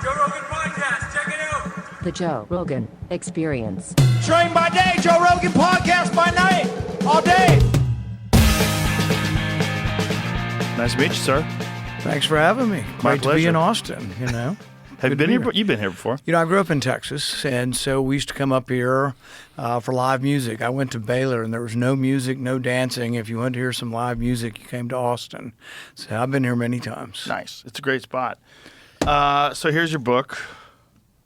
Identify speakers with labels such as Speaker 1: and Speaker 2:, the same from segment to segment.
Speaker 1: Joe Rogan Podcast. Check it out.
Speaker 2: The Joe Rogan Experience.
Speaker 3: Train by day, Joe Rogan Podcast by night, all day.
Speaker 4: Nice to meet you, sir.
Speaker 5: Thanks for having me.
Speaker 4: My
Speaker 5: Great to be
Speaker 4: pleasure.
Speaker 5: in Austin, you know.
Speaker 4: Have you been here? You've been here before.
Speaker 5: You know, I grew up in Texas, and so we used to come up here for live music. I went to Baylor, and there was no music, no dancing. If you wanted to hear some live music, you came to Austin. So I've been here many times.
Speaker 4: Nice. It's a great spot. So here's your book,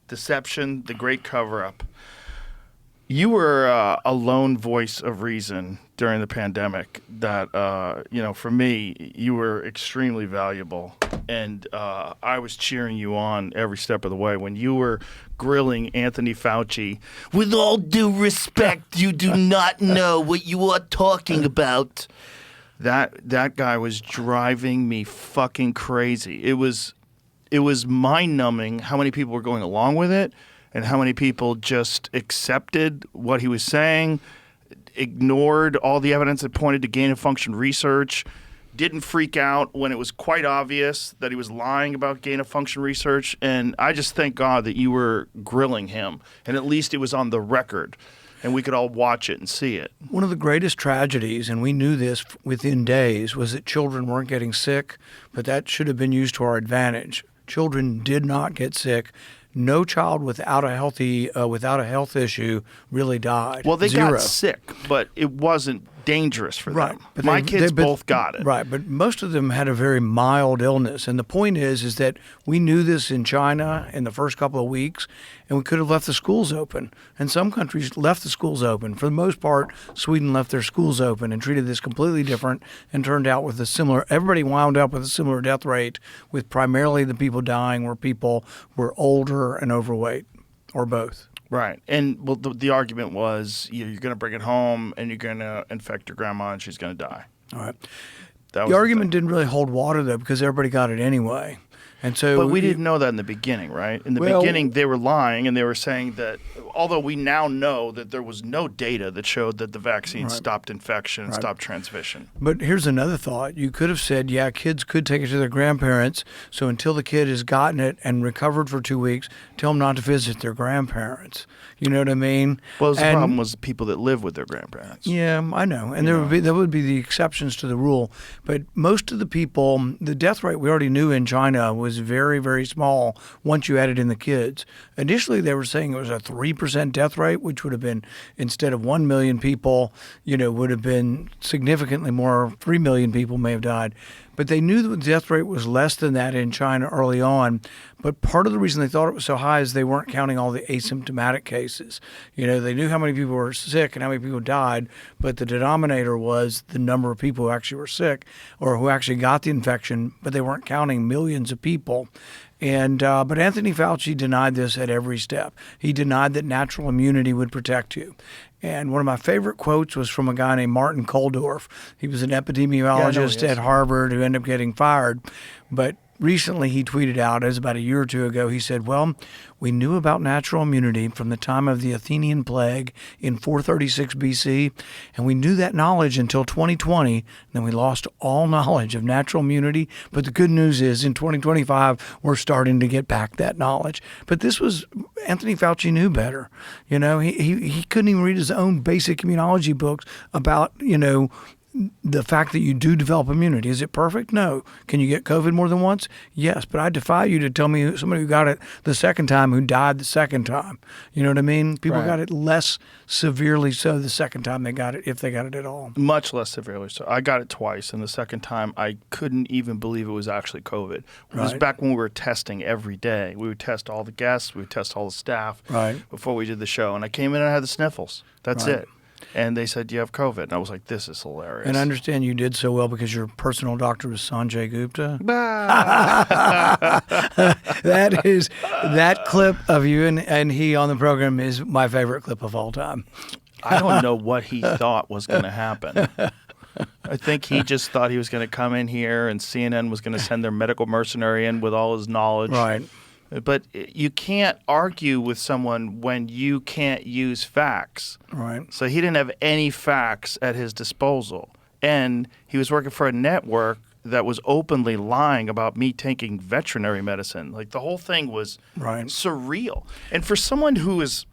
Speaker 4: Deception, The Great Cover-Up. You were a lone voice of reason during the pandemic that, for me, you were extremely valuable. And I was cheering you on every step of the way. When you were grilling Anthony Fauci, with all due respect, you do not know what you are talking about. That guy was driving me fucking crazy. It was mind-numbing how many people were going along with it and how many people just accepted what he was saying, ignored all the evidence that pointed to gain-of-function research, didn't freak out when it was quite obvious that he was lying about gain-of-function research. And I just thank God that you were grilling him, and at least it was on the record, and we could all watch it and see it.
Speaker 5: One of the greatest tragedies, and we knew this within days, was that children weren't getting sick, but that should have been used to our advantage. Children did not get sick. No child without a health issue really died.
Speaker 4: Well, they
Speaker 5: Zero.
Speaker 4: got sick, but it wasn't dangerous for
Speaker 5: Right.
Speaker 4: them.
Speaker 5: But
Speaker 4: My kids both got it.
Speaker 5: Right, but most of them had a very mild illness. And the point is that we knew this in China in the first couple of weeks, and we could have left the schools open. And some countries left the schools open. For the most part, Sweden left their schools open and treated this completely different and turned out with a similar, everybody wound up with a similar death rate, with primarily the people dying were people were older and overweight, or both.
Speaker 4: Right. And well, the argument was you're going to bring it home and you're going to infect your grandma and she's going to die.
Speaker 5: All right.
Speaker 4: That was
Speaker 5: The argument didn't really hold water, though, because everybody got it anyway. And so,
Speaker 4: But we didn't know that in the beginning, right? In the beginning, they were lying, and they were saying that, although we now know that there was no data that showed that the vaccine stopped infection and stopped transmission.
Speaker 5: But here's another thought. You could have said, yeah, kids could take it to their grandparents, so until the kid has gotten it and recovered for 2 weeks, tell them not to visit their grandparents. You know what I mean?
Speaker 4: Well, the problem was the people that live with their grandparents.
Speaker 5: Yeah, I know. And there would be the exceptions to the rule. But most of the people, the death rate we already knew in China was very, very small once you added in the kids. Initially, they were saying it was a 3% death rate, which would have been, instead of 1 million people, would have been significantly more. 3 million people may have died. But they knew the death rate was less than that in China early on. But part of the reason they thought it was so high is they weren't counting all the asymptomatic cases. They knew how many people were sick and how many people died, but the denominator was the number of people who actually were sick or who actually got the infection, but they weren't counting millions of people. And but Anthony Fauci denied this at every step. He denied that natural immunity would protect you. And one of my favorite quotes was from a guy named Martin Kulldorff. He was an epidemiologist at Harvard who ended up getting fired. But recently he tweeted out, as about a year or two ago, he said, well, we knew about natural immunity from the time of the Athenian plague in 436 BC, and we knew that knowledge until 2020, and then we lost all knowledge of natural immunity. But the good news is in 2025, we're starting to get back that knowledge. But this was, Anthony Fauci knew better. He couldn't even read his own basic immunology books about, the fact that you do develop immunity. Is it perfect? No. Can you get COVID more than once? Yes. But I defy you to tell me somebody who got it the second time who died the second time. You know what I mean? People got it less severely so the second time they got it, if they got it at all.
Speaker 4: Much less severely so. I got it twice, and the second time I couldn't even believe it was actually COVID. It was back when we were testing every day. We would test all the guests. We would test all the staff before we did the show. And I came in and I had the sniffles. That's it. And they said, you have COVID. And I was like, this is hilarious.
Speaker 5: And I understand you did so well because your personal doctor was Sanjay Gupta. That clip of you and he on the program is my favorite clip of all time.
Speaker 4: I don't know what he thought was going to happen. I think he just thought he was going to come in here and CNN was going to send their medical mercenary in with all his knowledge.
Speaker 5: Right.
Speaker 4: But you can't argue with someone when you can't use facts.
Speaker 5: Right.
Speaker 4: So he didn't have any facts at his disposal. And he was working for a network that was openly lying about me taking veterinary medicine. Like, the whole thing was
Speaker 5: Right.
Speaker 4: surreal. And for someone who is,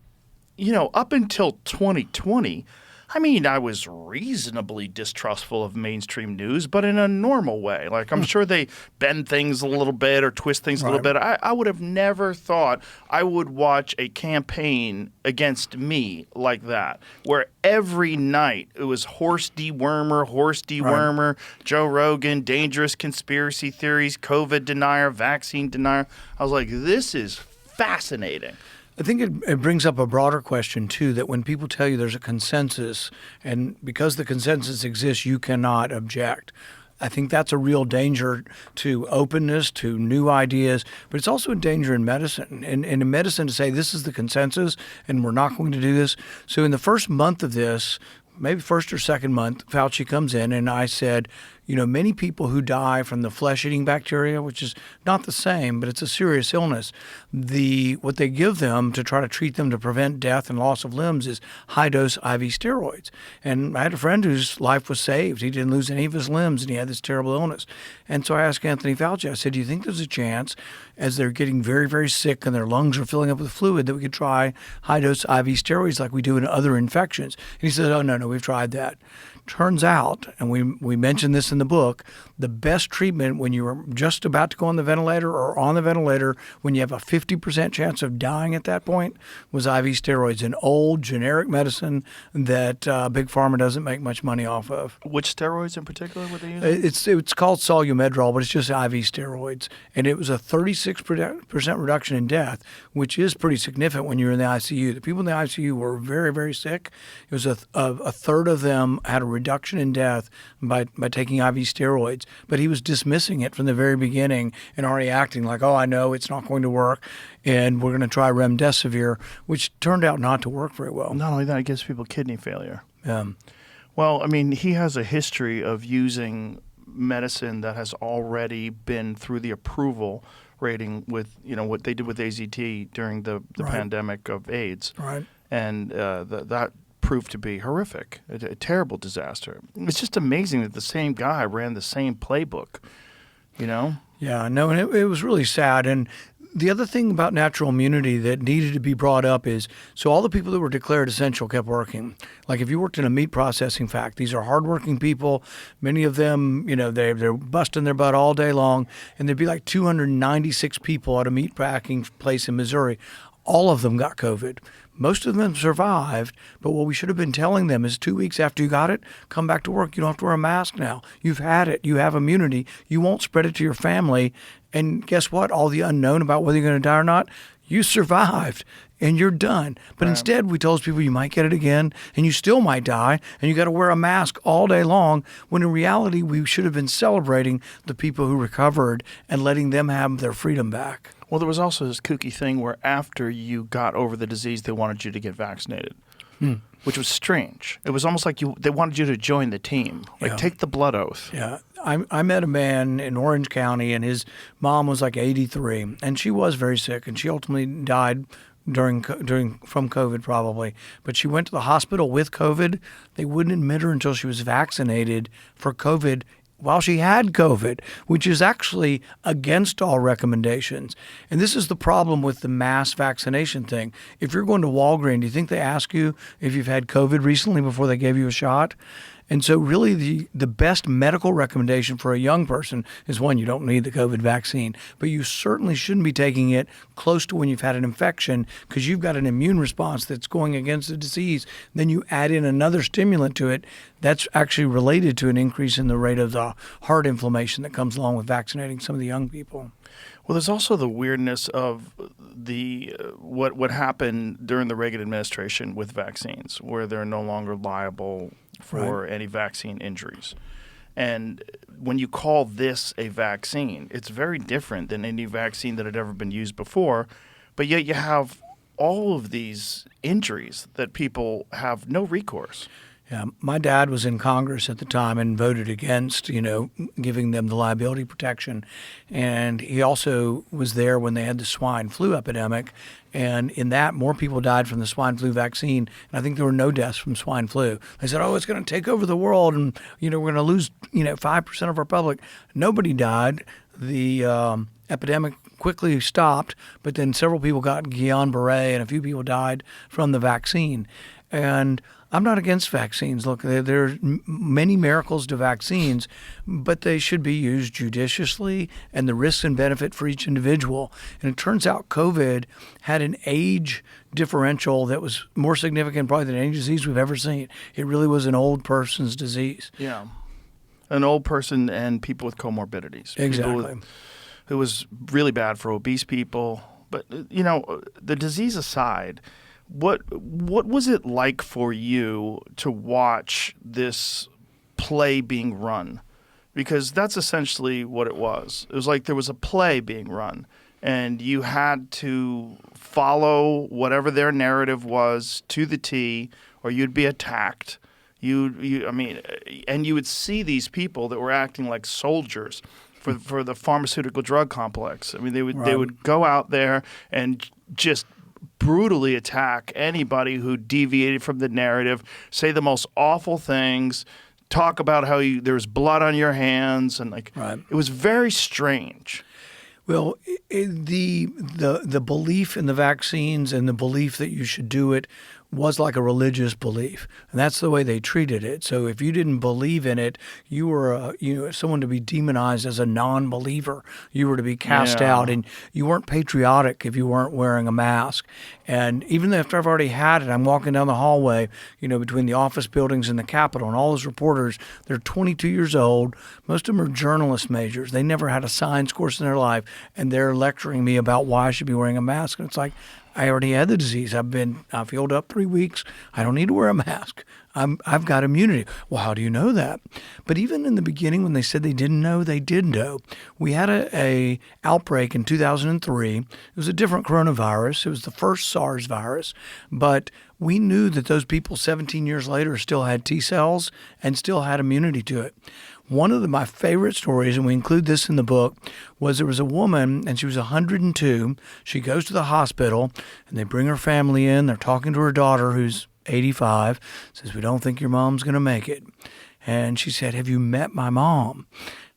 Speaker 4: up until 2020, I mean, I was reasonably distrustful of mainstream news, but in a normal way. Like, I'm sure they bend things a little bit or twist things a little bit. I would have never thought I would watch a campaign against me like that, where every night it was horse dewormer, Joe Rogan, dangerous conspiracy theories, COVID denier, vaccine denier. I was like, this is fascinating.
Speaker 5: I think it brings up a broader question, too, that when people tell you there's a consensus, and because the consensus exists, you cannot object. I think that's a real danger to openness, to new ideas, but it's also a danger in medicine. And in medicine, to say this is the consensus and we're not going to do this. So in the first month of this, maybe first or second month, Fauci comes in and I said, many people who die from the flesh-eating bacteria, which is not the same, but it's a serious illness, what they give them to try to treat them to prevent death and loss of limbs is high-dose IV steroids. And I had a friend whose life was saved. He didn't lose any of his limbs, and he had this terrible illness. And so I asked Anthony Fauci, I said, do you think there's a chance, as they're getting very, very sick and their lungs are filling up with fluid, that we could try high-dose IV steroids like we do in other infections? And he said, oh, no, we've tried that. Turns out, and we mentioned this in the book, the best treatment when you are just about to go on the ventilator or on the ventilator, when you have a 50% chance of dying at that point, was IV steroids, an old generic medicine that Big Pharma doesn't make much money off of.
Speaker 4: Which steroids in particular were they using?
Speaker 5: It's called Solumedrol, but it's just IV steroids. And it was a 36% reduction in death, which is pretty significant when you're in the ICU. The people in the ICU were very, very sick. It was a third of them had a reduction in death by taking IV steroids, but he was dismissing it from the very beginning and already acting like, oh, I know it's not going to work, and we're going to try remdesivir, which turned out not to work very well.
Speaker 4: Not only that, it gives people kidney failure. Well, I mean, he has a history of using medicine that has already been through the approval rating with, what they did with AZT during the pandemic of AIDS.
Speaker 5: Right.
Speaker 4: And that proved to be horrific, a terrible disaster. It's just amazing that the same guy ran the same playbook,
Speaker 5: Yeah, no, and it was really sad. And the other thing about natural immunity that needed to be brought up is, so all the people that were declared essential kept working. Like if you worked in a meat processing factory, these are hardworking people. Many of them, they're busting their butt all day long. And there'd be like 296 people at a meat packing place in Missouri. All of them got COVID. Most of them survived, but what we should have been telling them is 2 weeks after you got it, come back to work. You don't have to wear a mask now. You've had it. You have immunity. You won't spread it to your family. And guess what? All the unknown about whether you're going to die or not, you survived and you're done. But instead, we told people you might get it again and you still might die and you got to wear a mask all day long, when in reality, we should have been celebrating the people who recovered and letting them have their freedom back.
Speaker 4: Well, there was also this kooky thing where after you got over the disease, they wanted you to get vaccinated, which was strange. It was almost like they wanted you to join the team, like take the blood oath.
Speaker 5: Yeah. I met a man in Orange County, and his mom was like 83, and she was very sick, and she ultimately died from COVID probably. But she went to the hospital with COVID. They wouldn't admit her until she was vaccinated for COVID while she had COVID, which is actually against all recommendations. And this is the problem with the mass vaccination thing. If you're going to Walgreens, do you think they ask you if you've had COVID recently before they gave you a shot? And so really the best medical recommendation for a young person is, one, you don't need the COVID vaccine, but you certainly shouldn't be taking it close to when you've had an infection, because you've got an immune response that's going against the disease. Then you add in another stimulant to it that's actually related to an increase in the rate of the heart inflammation that comes along with vaccinating some of the young people.
Speaker 4: Well, there's also the weirdness of the what happened during the Reagan administration with vaccines, where they're no longer liable for any vaccine injuries. And when you call this a vaccine, it's very different than any vaccine that had ever been used before, but yet you have all of these injuries that people have no recourse.
Speaker 5: Yeah, my dad was in Congress at the time and voted against, giving them the liability protection. And he also was there when they had the swine flu epidemic. And in that, more people died from the swine flu vaccine. And I think there were no deaths from swine flu. They said, it's going to take over the world and, we're going to lose, 5% of our public. Nobody died. The epidemic quickly stopped, but then several people got Guillain-Barré and a few people died from the vaccine. And I'm not against vaccines. Look, there are many miracles to vaccines, but they should be used judiciously and the risks and benefit for each individual. And it turns out COVID had an age differential that was more significant probably than any disease we've ever seen. It really was an old person's disease.
Speaker 4: Yeah. An old person and people with comorbidities.
Speaker 5: Exactly.
Speaker 4: It was really bad for obese people. But, the disease aside, what was it like for you to watch this play being run? Because that's essentially what it was. It was like there was a play being run, and you had to follow whatever their narrative was to the T, or you'd be attacked. And you would see these people that were acting like soldiers for the pharmaceutical drug complex. I mean, they would go out there and just brutally attack anybody who deviated from the narrative, say the most awful things, talk about how there's blood on your hands, and It was very strange.
Speaker 5: Well, the belief in the vaccines and the belief that you should do it was like a religious belief, and that's the way they treated it. So if you didn't believe in it, you were someone to be demonized as a non-believer. You were to be cast out, and you weren't patriotic if you weren't wearing a mask. And even after I've already had it, I'm walking down the hallway, between the office buildings and the Capitol, and all those reporters, they're 22 years old. Most of them are journalist majors. They never had a science course in their life, and they're lecturing me about why I should be wearing a mask. And it's like, I already had the disease. I've healed up 3 weeks. I don't need to wear a mask. I've got immunity. Well, how do you know that? But even in the beginning, when they said they didn't know, they did know. We had a outbreak in 2003. It was a different coronavirus. It was the first SARS virus, but we knew that those people 17 years later still had T cells and still had immunity to it. One of my favorite stories, and we include this in the book, was there was a woman, and she was 102. She goes to the hospital, and they bring her family in. They're talking to her daughter, who's 85, says, "We don't think your mom's going to make it." And she said, "Have you met my mom?"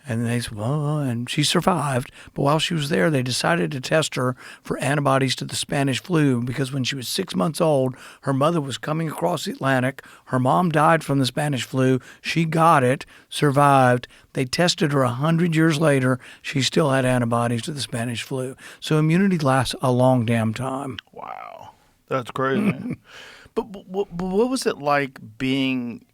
Speaker 5: And they said, "Well," and she survived. But while she was there, they decided to test her for antibodies to the Spanish flu because when she was 6 months old, her mother was coming across the Atlantic. Her mom died from the Spanish flu. She got it, survived. They tested her 100 years later. She still had antibodies to the Spanish flu. So immunity lasts a long damn time.
Speaker 4: Wow. That's crazy. But what was it like being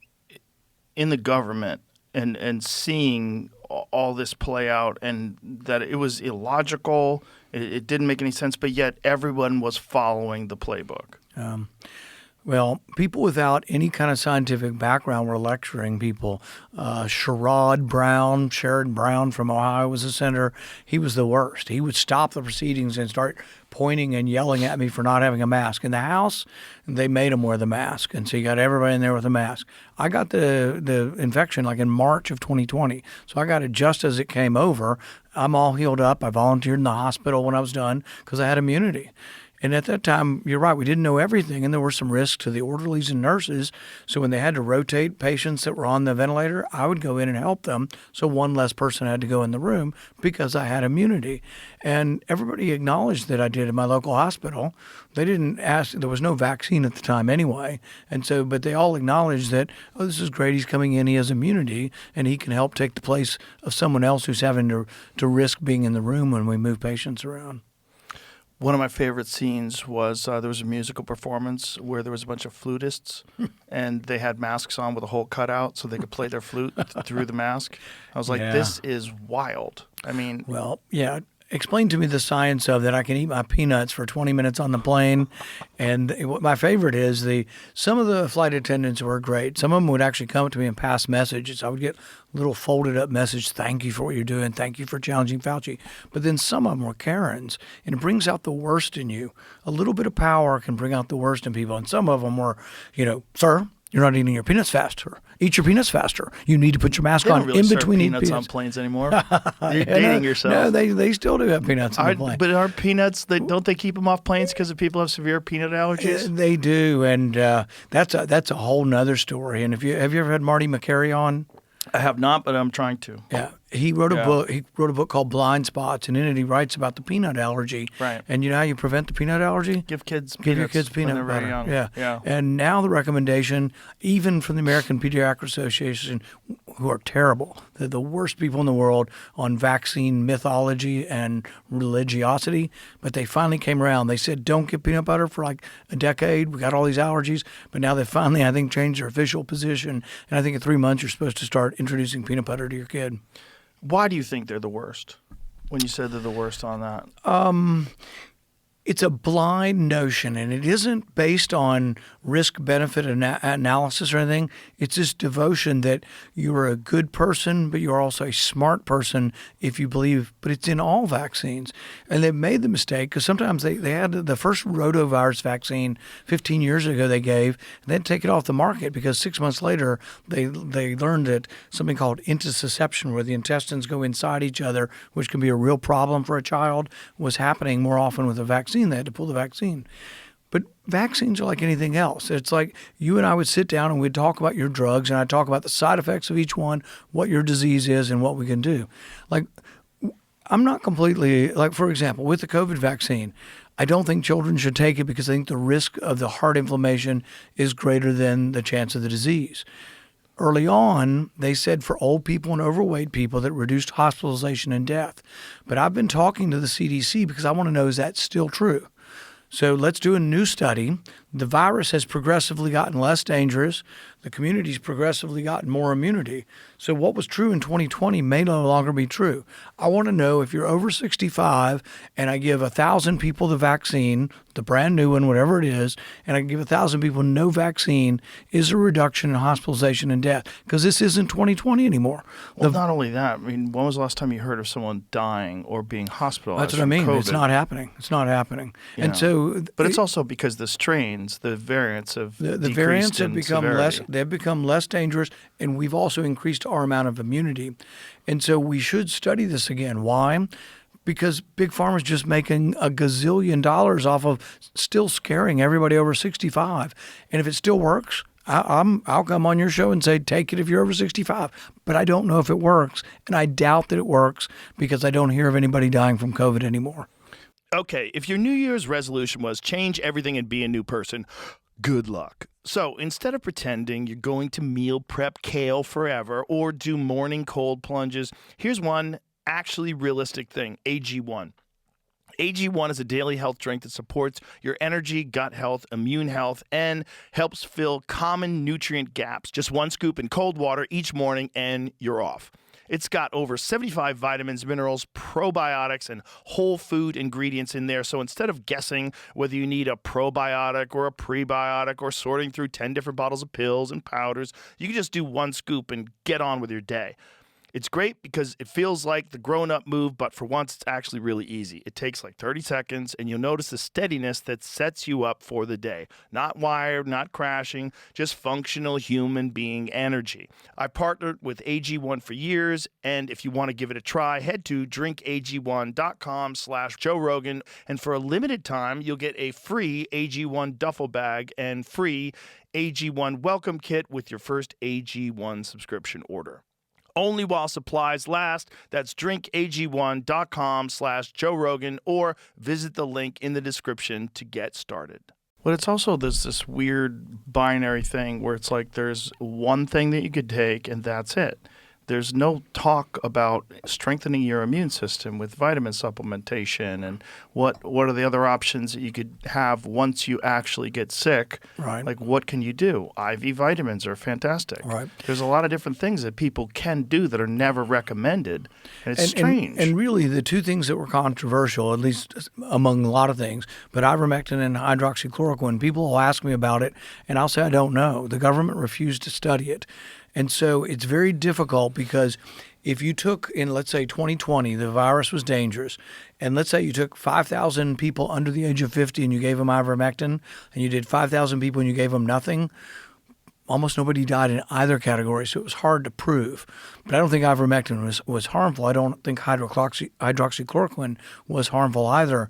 Speaker 4: in the government and seeing all this play out, and that it was illogical, it didn't make any sense, but yet everyone was following the playbook?
Speaker 5: Well, people without any kind of scientific background were lecturing people. Sherrod Brown from Ohio was a senator. He was the worst. He would stop the proceedings and start pointing and yelling at me for not having a mask. In the House, they made him wear the mask, and so you got everybody in there with a mask. I got the infection like in March of 2020, so I got it just as it came over. I'm all healed up. I volunteered in the hospital when I was done because I had immunity. And at that time, you're right, we didn't know everything, and there were some risks to the orderlies and nurses. So when they had to rotate patients that were on the ventilator, I would go in and help them. So one less person had to go in the room because I had immunity. And everybody acknowledged that I did in my local hospital. They didn't ask, there was no vaccine at the time anyway. And so, but they all acknowledged that, oh, this is great, he's coming in, he has immunity, and he can help take the place of someone else who's having to risk being in the room when we move patients around.
Speaker 4: One of my favorite scenes was there was a musical performance where there was a bunch of flutists and they had masks on with a hole cut out so they could play their flute through the mask. I was like, This is wild. I mean...
Speaker 5: Well, yeah. Explain to me the science of that. I can eat my peanuts for 20 minutes on the plane. And my favorite is some of the flight attendants were great. Some of them would actually come up to me and pass messages. I would get a little folded up message, thank you for what you're doing, thank you for challenging Fauci. But then some of them were Karens, and it brings out the worst in you. A little bit of power can bring out the worst in people. And some of them were, sir, You're not eating your peanuts faster. Eat your peanuts faster. You need to put your mask
Speaker 4: They don't
Speaker 5: on
Speaker 4: really
Speaker 5: in
Speaker 4: serve
Speaker 5: between eating
Speaker 4: peanuts on
Speaker 5: peanuts.
Speaker 4: planes anymore. You're dating yourself.
Speaker 5: No, they still do have peanuts on the plane.
Speaker 4: But are peanuts? Don't they keep them off planes because if people have severe peanut allergies?
Speaker 5: They do, and that's a whole nother story. And have you ever had Marty McCary on?
Speaker 4: I have not, but I'm trying to.
Speaker 5: Yeah, he wrote a book. He wrote a book called Blind Spots, and in it he writes about the peanut allergy.
Speaker 4: Right.
Speaker 5: And you know how you prevent the peanut allergy?
Speaker 4: Give
Speaker 5: Your kids
Speaker 4: when
Speaker 5: peanut
Speaker 4: they're very
Speaker 5: butter.
Speaker 4: young.
Speaker 5: Yeah. And now the recommendation, even from the American Pediatric Association, who are terrible, they're the worst people in the world on vaccine mythology and religiosity, but they finally came around. They said, don't get peanut butter for like a decade. We got all these allergies, but now they finally, I think, changed their official position. And I think in 3 months you're supposed to start introducing peanut butter to your kid.
Speaker 4: Why do you think they're the worst? When you said they're the worst on that?
Speaker 5: It's a blind notion, and it isn't based on risk-benefit analysis or anything. It's this devotion that you're a good person, but you're also a smart person if you believe. But it's in all vaccines. And they've made the mistake because sometimes they had the first rotavirus vaccine 15 years ago they gave, and then take it off the market because 6 months later they learned that something called intussusception, where the intestines go inside each other, which can be a real problem for a child, was happening more often with a vaccine. They had to pull the vaccine. But vaccines are like anything else. It's like you and I would sit down and we'd talk about your drugs, and I'd talk about the side effects of each one, what your disease is, and what we can do. Like, I'm not completely, like, for example, with the COVID vaccine, I don't think children should take it because I think the risk of the heart inflammation is greater than the chance of the disease. Early on, they said for old people and overweight people that reduced hospitalization and death. But I've been talking to the CDC because I want to know, is that still true? So let's do a new study. The virus has progressively gotten less dangerous. The community's progressively gotten more immunity. So what was true in 2020 may no longer be true. I want to know if you're over 65 and I give 1,000 people the vaccine, the brand new one, whatever it is, and I give 1,000 people no vaccine, is there a reduction in hospitalization and death? Because this isn't 2020 anymore.
Speaker 4: Well, not only that. I mean, when was the last time you heard of someone dying or being hospitalized?
Speaker 5: That's what I mean.
Speaker 4: COVID?
Speaker 5: It's not happening. It's not happening.
Speaker 4: Yeah.
Speaker 5: And so,
Speaker 4: but it's also because the strains, the variants have
Speaker 5: the
Speaker 4: decreased
Speaker 5: variants have
Speaker 4: in
Speaker 5: become
Speaker 4: severity.
Speaker 5: less. They've become less dangerous, and we've also increased our amount of immunity. And so we should study this again. Why? Because Big Pharma's just making a gazillion dollars off of still scaring everybody over 65. And if it still works, I'll come on your show and say, take it if you're over 65. But I don't know if it works, and I doubt that it works because I don't hear of anybody dying from COVID anymore.
Speaker 4: Okay, if your New Year's resolution was change everything and be a new person, good luck. So instead of pretending you're going to meal prep kale forever or do morning cold plunges, here's one actually realistic thing, AG1. AG1 is a daily health drink that supports your energy, gut health, immune health, and helps fill common nutrient gaps. Just one scoop in cold water each morning and you're off. It's got over 75 vitamins, minerals, probiotics, and whole food ingredients in there. So instead of guessing whether you need a probiotic or a prebiotic or sorting through 10 different bottles of pills and powders, you can just do one scoop and get on with your day. It's great because it feels like the grown-up move, but for once, it's actually really easy. It takes like 30 seconds, and you'll notice the steadiness that sets you up for the day. Not wired, not crashing, just functional human being energy. I partnered with AG1 for years, and if you want to give it a try, head to drinkag1.com/Joe Rogan, and for a limited time, you'll get a free AG1 duffel bag and free AG1 welcome kit with your first AG1 subscription order. Only while supplies last. That's drinkag1.com/Joe Rogan or visit the link in the description to get started. But it's also this weird binary thing where it's like there's one thing that you could take and that's it. There's no talk about strengthening your immune system with vitamin supplementation and what are the other options that you could have once you actually get sick.
Speaker 5: Right.
Speaker 4: Like what can you do? IV vitamins are fantastic.
Speaker 5: Right.
Speaker 4: There's a lot of different things that people can do that are never recommended. And it's strange.
Speaker 5: And really the two things that were controversial, at least among a lot of things, but ivermectin and hydroxychloroquine, people will ask me about it and I'll say I don't know. The government refused to study it. And so it's very difficult because if you took in, let's say, 2020, the virus was dangerous, and let's say you took 5,000 people under the age of 50 and you gave them ivermectin, and you did 5,000 people and you gave them nothing, almost nobody died in either category, so it was hard to prove. But I don't think ivermectin was harmful. I don't think hydroxychloroquine was harmful either.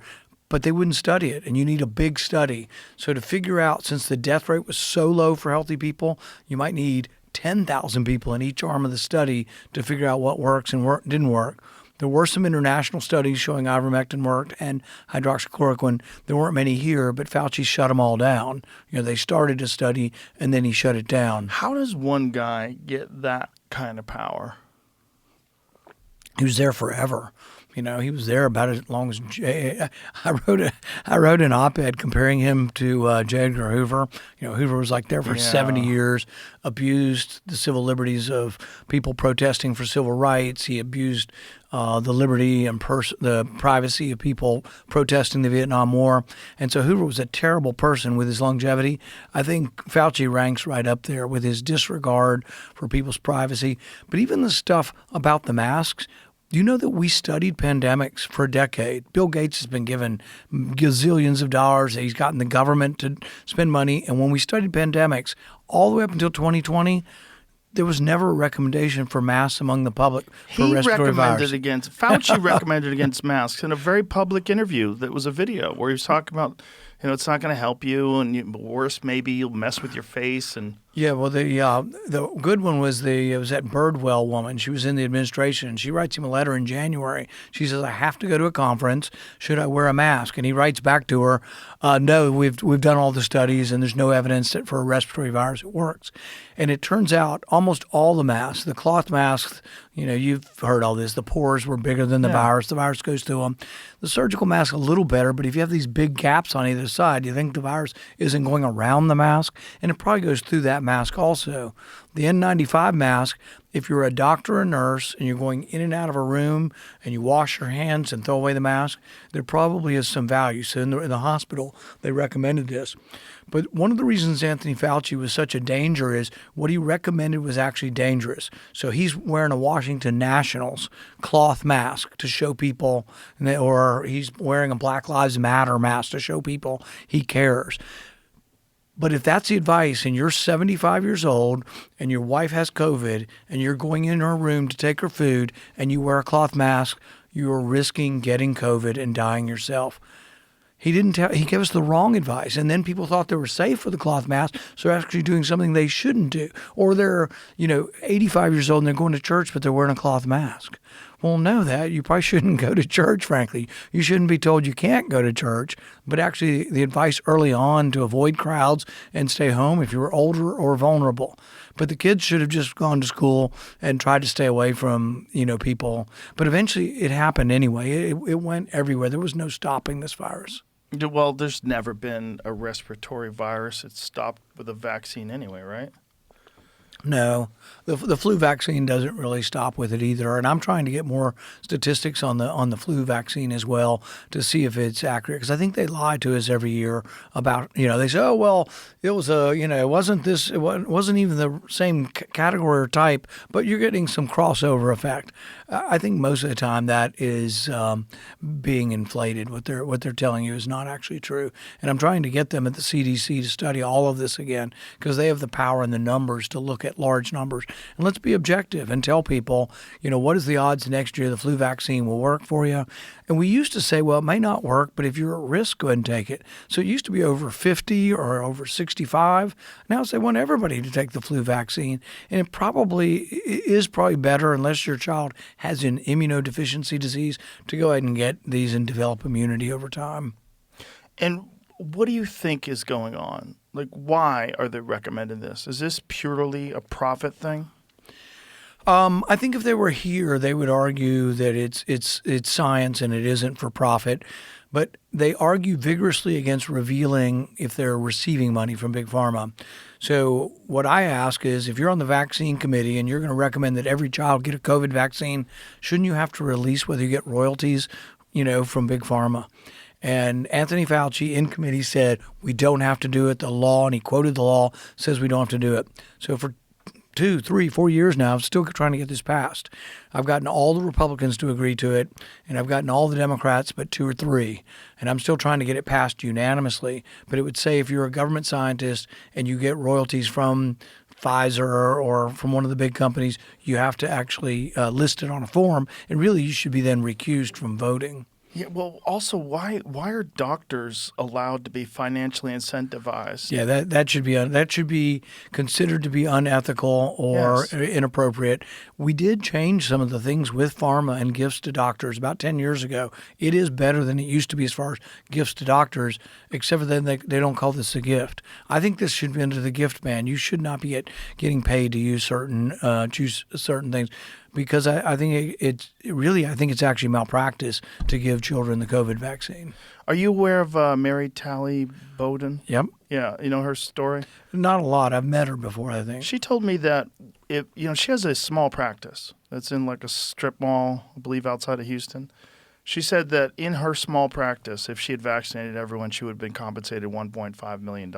Speaker 5: But they wouldn't study it, and you need a big study. So to figure out, since the death rate was so low for healthy people, you might need 10,000 people in each arm of the study to figure out what works and what didn't work. There were some international studies showing ivermectin worked and hydroxychloroquine. There weren't many here, but Fauci shut them all down. They started a study, and then he shut it down.
Speaker 4: How does one guy get that kind of power?
Speaker 5: He was there forever. He was there about as long as I wrote an op-ed comparing him to J. Edgar Hoover. Hoover was there for 70 years, abused the civil liberties of people protesting for civil rights. He abused the liberty and the privacy of people protesting the Vietnam War. And so Hoover was a terrible person with his longevity. I think Fauci ranks right up there with his disregard for people's privacy. But even the stuff about the masks, do you know that we studied pandemics for a decade? Bill Gates has been given gazillions of dollars. He's gotten the government to spend money. And when we studied pandemics, all the way up until 2020, there was never a recommendation for masks among the public for respiratory virus.
Speaker 4: Fauci recommended against masks in a very public interview that was a video where he was talking about, it's not going to help you, and worse, maybe you'll mess with your face. And
Speaker 5: yeah, well, the good one was it was that Birdwell woman. She was in the administration. She writes him a letter in January. She says, "I have to go to a conference. Should I wear a mask?" And he writes back to her, "No, we've done all the studies, and there's no evidence that for a respiratory virus it works." And it turns out almost all the masks, the cloth masks, you've heard all this. The pores were bigger than the virus. The virus goes through them. The surgical mask a little better, but if you have these big gaps on either side, you think the virus isn't going around the mask, and it probably goes through that mask also. The N95 mask, if you're a doctor or nurse and you're going in and out of a room and you wash your hands and throw away the mask, there probably is some value. So in the hospital, they recommended this. But one of the reasons Anthony Fauci was such a danger is what he recommended was actually dangerous. So he's wearing a Washington Nationals cloth mask to show people, or he's wearing a Black Lives Matter mask to show people he cares. But if that's the advice and you're 75 years old and your wife has COVID and you're going in her room to take her food and you wear a cloth mask, you are risking getting COVID and dying yourself. He gave us the wrong advice. And then people thought they were safe with the cloth mask, so they're actually doing something they shouldn't do. Or they're, 85 years old and they're going to church, but they're wearing a cloth mask. Well, know that. You probably shouldn't go to church, frankly. You shouldn't be told you can't go to church, but actually the advice early on to avoid crowds and stay home if you were older or vulnerable. But the kids should have just gone to school and tried to stay away from, people. But eventually it happened anyway. It went everywhere. There was no stopping this virus.
Speaker 4: Well, there's never been a respiratory virus that stopped with a vaccine anyway, right?
Speaker 5: No, the flu vaccine doesn't really stop with it either, and I'm trying to get more statistics on the flu vaccine as well to see if it's accurate, because I think they lie to us every year about they say, oh well, it was it wasn't even the same category or type, but you're getting some crossover effect. I think most of the time that is being inflated. What they're telling you is not actually true, and I'm trying to get them at the CDC to study all of this again because they have the power and the numbers to look at large numbers. And let's be objective and tell people, what is the odds next year the flu vaccine will work for you? And we used to say, well, it may not work, but if you're at risk, go ahead and take it. So it used to be over 50 or over 65. Now they want everybody to take the flu vaccine. And it is probably better, unless your child has an immunodeficiency disease, to go ahead and get these and develop immunity over time.
Speaker 4: And what do you think is going on? Why are they recommending this? Is this purely a profit thing?
Speaker 5: I think if they were here, they would argue that it's science and it isn't for profit. But they argue vigorously against revealing if they're receiving money from Big Pharma. So what I ask is, if you're on the vaccine committee and you're going to recommend that every child get a COVID vaccine, shouldn't you have to release whether you get royalties, from Big Pharma? And Anthony Fauci in committee said, we don't have to do it. The law, and he quoted the law, says we don't have to do it. So for 2, 3, 4 years now, I'm still trying to get this passed. I've gotten all the Republicans to agree to it, and I've gotten all the Democrats but 2 or 3. And I'm still trying to get it passed unanimously. But it would say if you're a government scientist and you get royalties from Pfizer or from one of the big companies, you have to actually list it on a form, and really you should be then recused from voting.
Speaker 4: Yeah, well, also, why are doctors allowed to be financially incentivized?
Speaker 5: Yeah, that should be considered to be unethical or
Speaker 4: Yes.
Speaker 5: inappropriate. We did change some of the things with pharma and gifts to doctors about 10 years ago. It is better than it used to be as far as gifts to doctors, except for then they don't call this a gift. I think this should be under the gift ban. You should not be getting paid to use choose certain things. Because I think I think it's actually malpractice to give children the COVID vaccine.
Speaker 4: Are you aware of Mary Talley Bowden?
Speaker 5: Yep.
Speaker 4: Yeah, you know her story?
Speaker 5: Not a lot. I've met her before, I think.
Speaker 4: She told me that she has a small practice that's in like a strip mall, I believe outside of Houston. She said that in her small practice, if she had vaccinated everyone, she would have been compensated $1.5 million.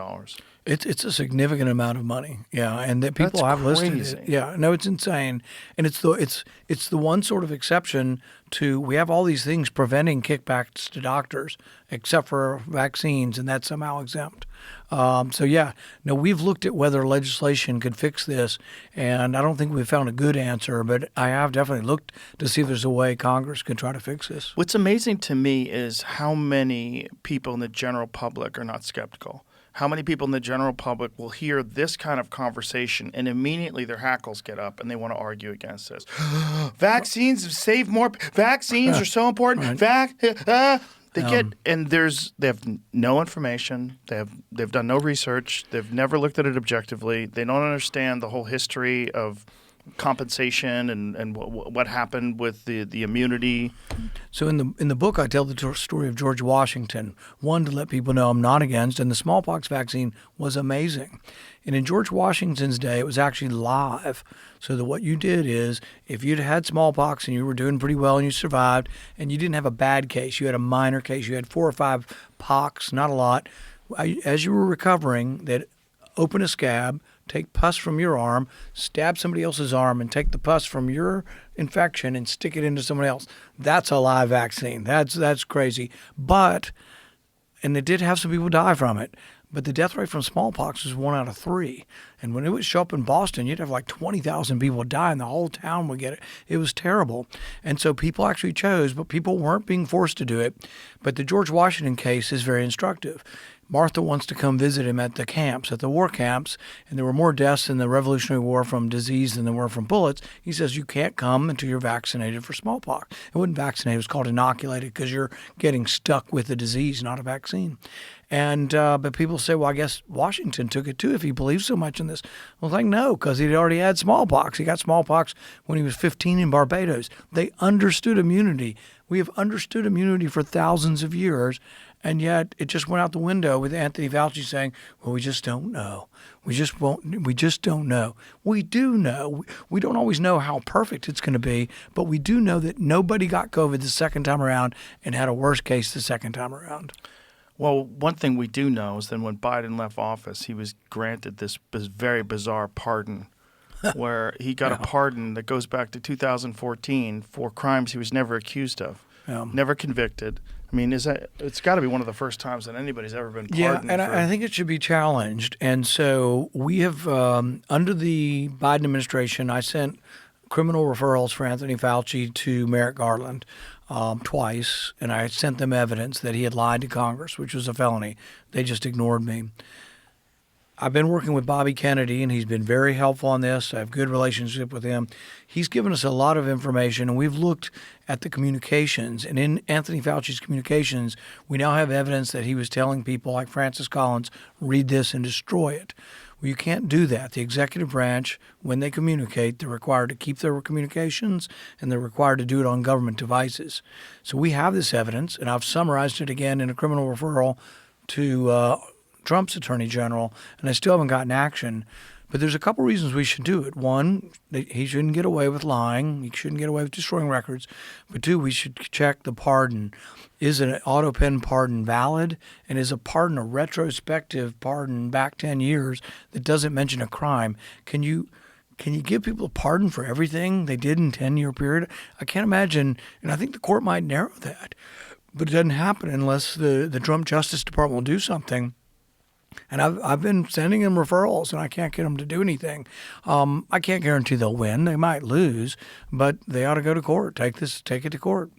Speaker 5: It's a significant amount of money, yeah, and that people
Speaker 4: That's
Speaker 5: have listed
Speaker 4: crazy.
Speaker 5: it. Yeah, no, it's insane, and it's the one sort of exception to we have all these things preventing kickbacks to doctors, except for vaccines, and that's somehow exempt. So yeah, no, we've looked at whether legislation could fix this, and I don't think we've found a good answer, but I have definitely looked to see if there's a way Congress could try to fix this.
Speaker 4: What's amazing to me is how many people in the general public are not skeptical. How many people in the general public will hear this kind of conversation and immediately their hackles get up and they want to argue against this. Vaccines save more. Vaccines are so important. They have no information. They've done no research. They've never looked at it objectively. They don't understand the whole history of compensation and what happened with the immunity.
Speaker 5: So in the book, I tell the story of George Washington. One, to let people know I'm not against, and the smallpox vaccine was amazing. And in George Washington's day, it was actually live. So that what you did is, if you'd had smallpox and you were doing pretty well and you survived, and you didn't have a bad case, you had a minor case, you had 4 or 5 pox, not a lot. As you were recovering, they'd open a scab, take pus from your arm, stab somebody else's arm, and take the pus from your infection and stick it into someone else. That's a live vaccine. That's crazy. And it did have some people die from it, but the death rate from smallpox was 1 out of 3. And when it would show up in Boston, you'd have like 20,000 people die and the whole town would get it. It was terrible. And so people actually chose, but people weren't being forced to do it. But the George Washington case is very instructive. Martha wants to come visit him at the camps, at the war camps, and there were more deaths in the Revolutionary War from disease than there were from bullets. He says, you can't come until you're vaccinated for smallpox. It wasn't vaccinated, it was called inoculated because you're getting stuck with the disease, not a vaccine. And but people say, well, I guess Washington took it too if he believes so much in this. Well, like, no, because he'd already had smallpox. He got smallpox when he was 15 in Barbados. They understood immunity. We have understood immunity for thousands of years, and yet it just went out the window with Anthony Fauci saying, well, we just don't know. We just don't know. We do know. We don't always know how perfect it's going to be, but we do know that nobody got COVID the second time around and had a worse case the second time around.
Speaker 4: Well, one thing we do know is that when Biden left office, he was granted this very bizarre pardon where he got a pardon that goes back to 2014 for crimes he was never accused of, never convicted. I mean, it's got to be one of the first times that anybody's ever been pardoned.
Speaker 5: Yeah, and I think it should be challenged. And so we have, under the Biden administration, I sent criminal referrals for Anthony Fauci to Merrick Garland twice, and I sent them evidence that he had lied to Congress, which was a felony. They just ignored me. I've been working with Bobby Kennedy, and he's been very helpful on this. I have a good relationship with him. He's given us a lot of information, and we've looked at the communications. And in Anthony Fauci's communications, we now have evidence that he was telling people like Francis Collins, read this and destroy it. Well, you can't do that. The executive branch, when they communicate, they're required to keep their communications, and they're required to do it on government devices. So we have this evidence, and I've summarized it again in a criminal referral to Trump's attorney general, and I still haven't gotten action. But there's a couple reasons we should do it. One, he shouldn't get away with lying. He shouldn't get away with destroying records. But two, we should check the pardon. Is an auto pen pardon valid? And is a pardon a retrospective pardon back 10 years that doesn't mention a crime? Can you give people a pardon for everything they did in a 10-year period? I can't imagine, and I think the court might narrow that. But it doesn't happen unless the Trump Justice Department will do something. And I've been sending them referrals, and I can't get them to do anything. I can't guarantee they'll win. They might lose, but they ought to go to court. Take it to court.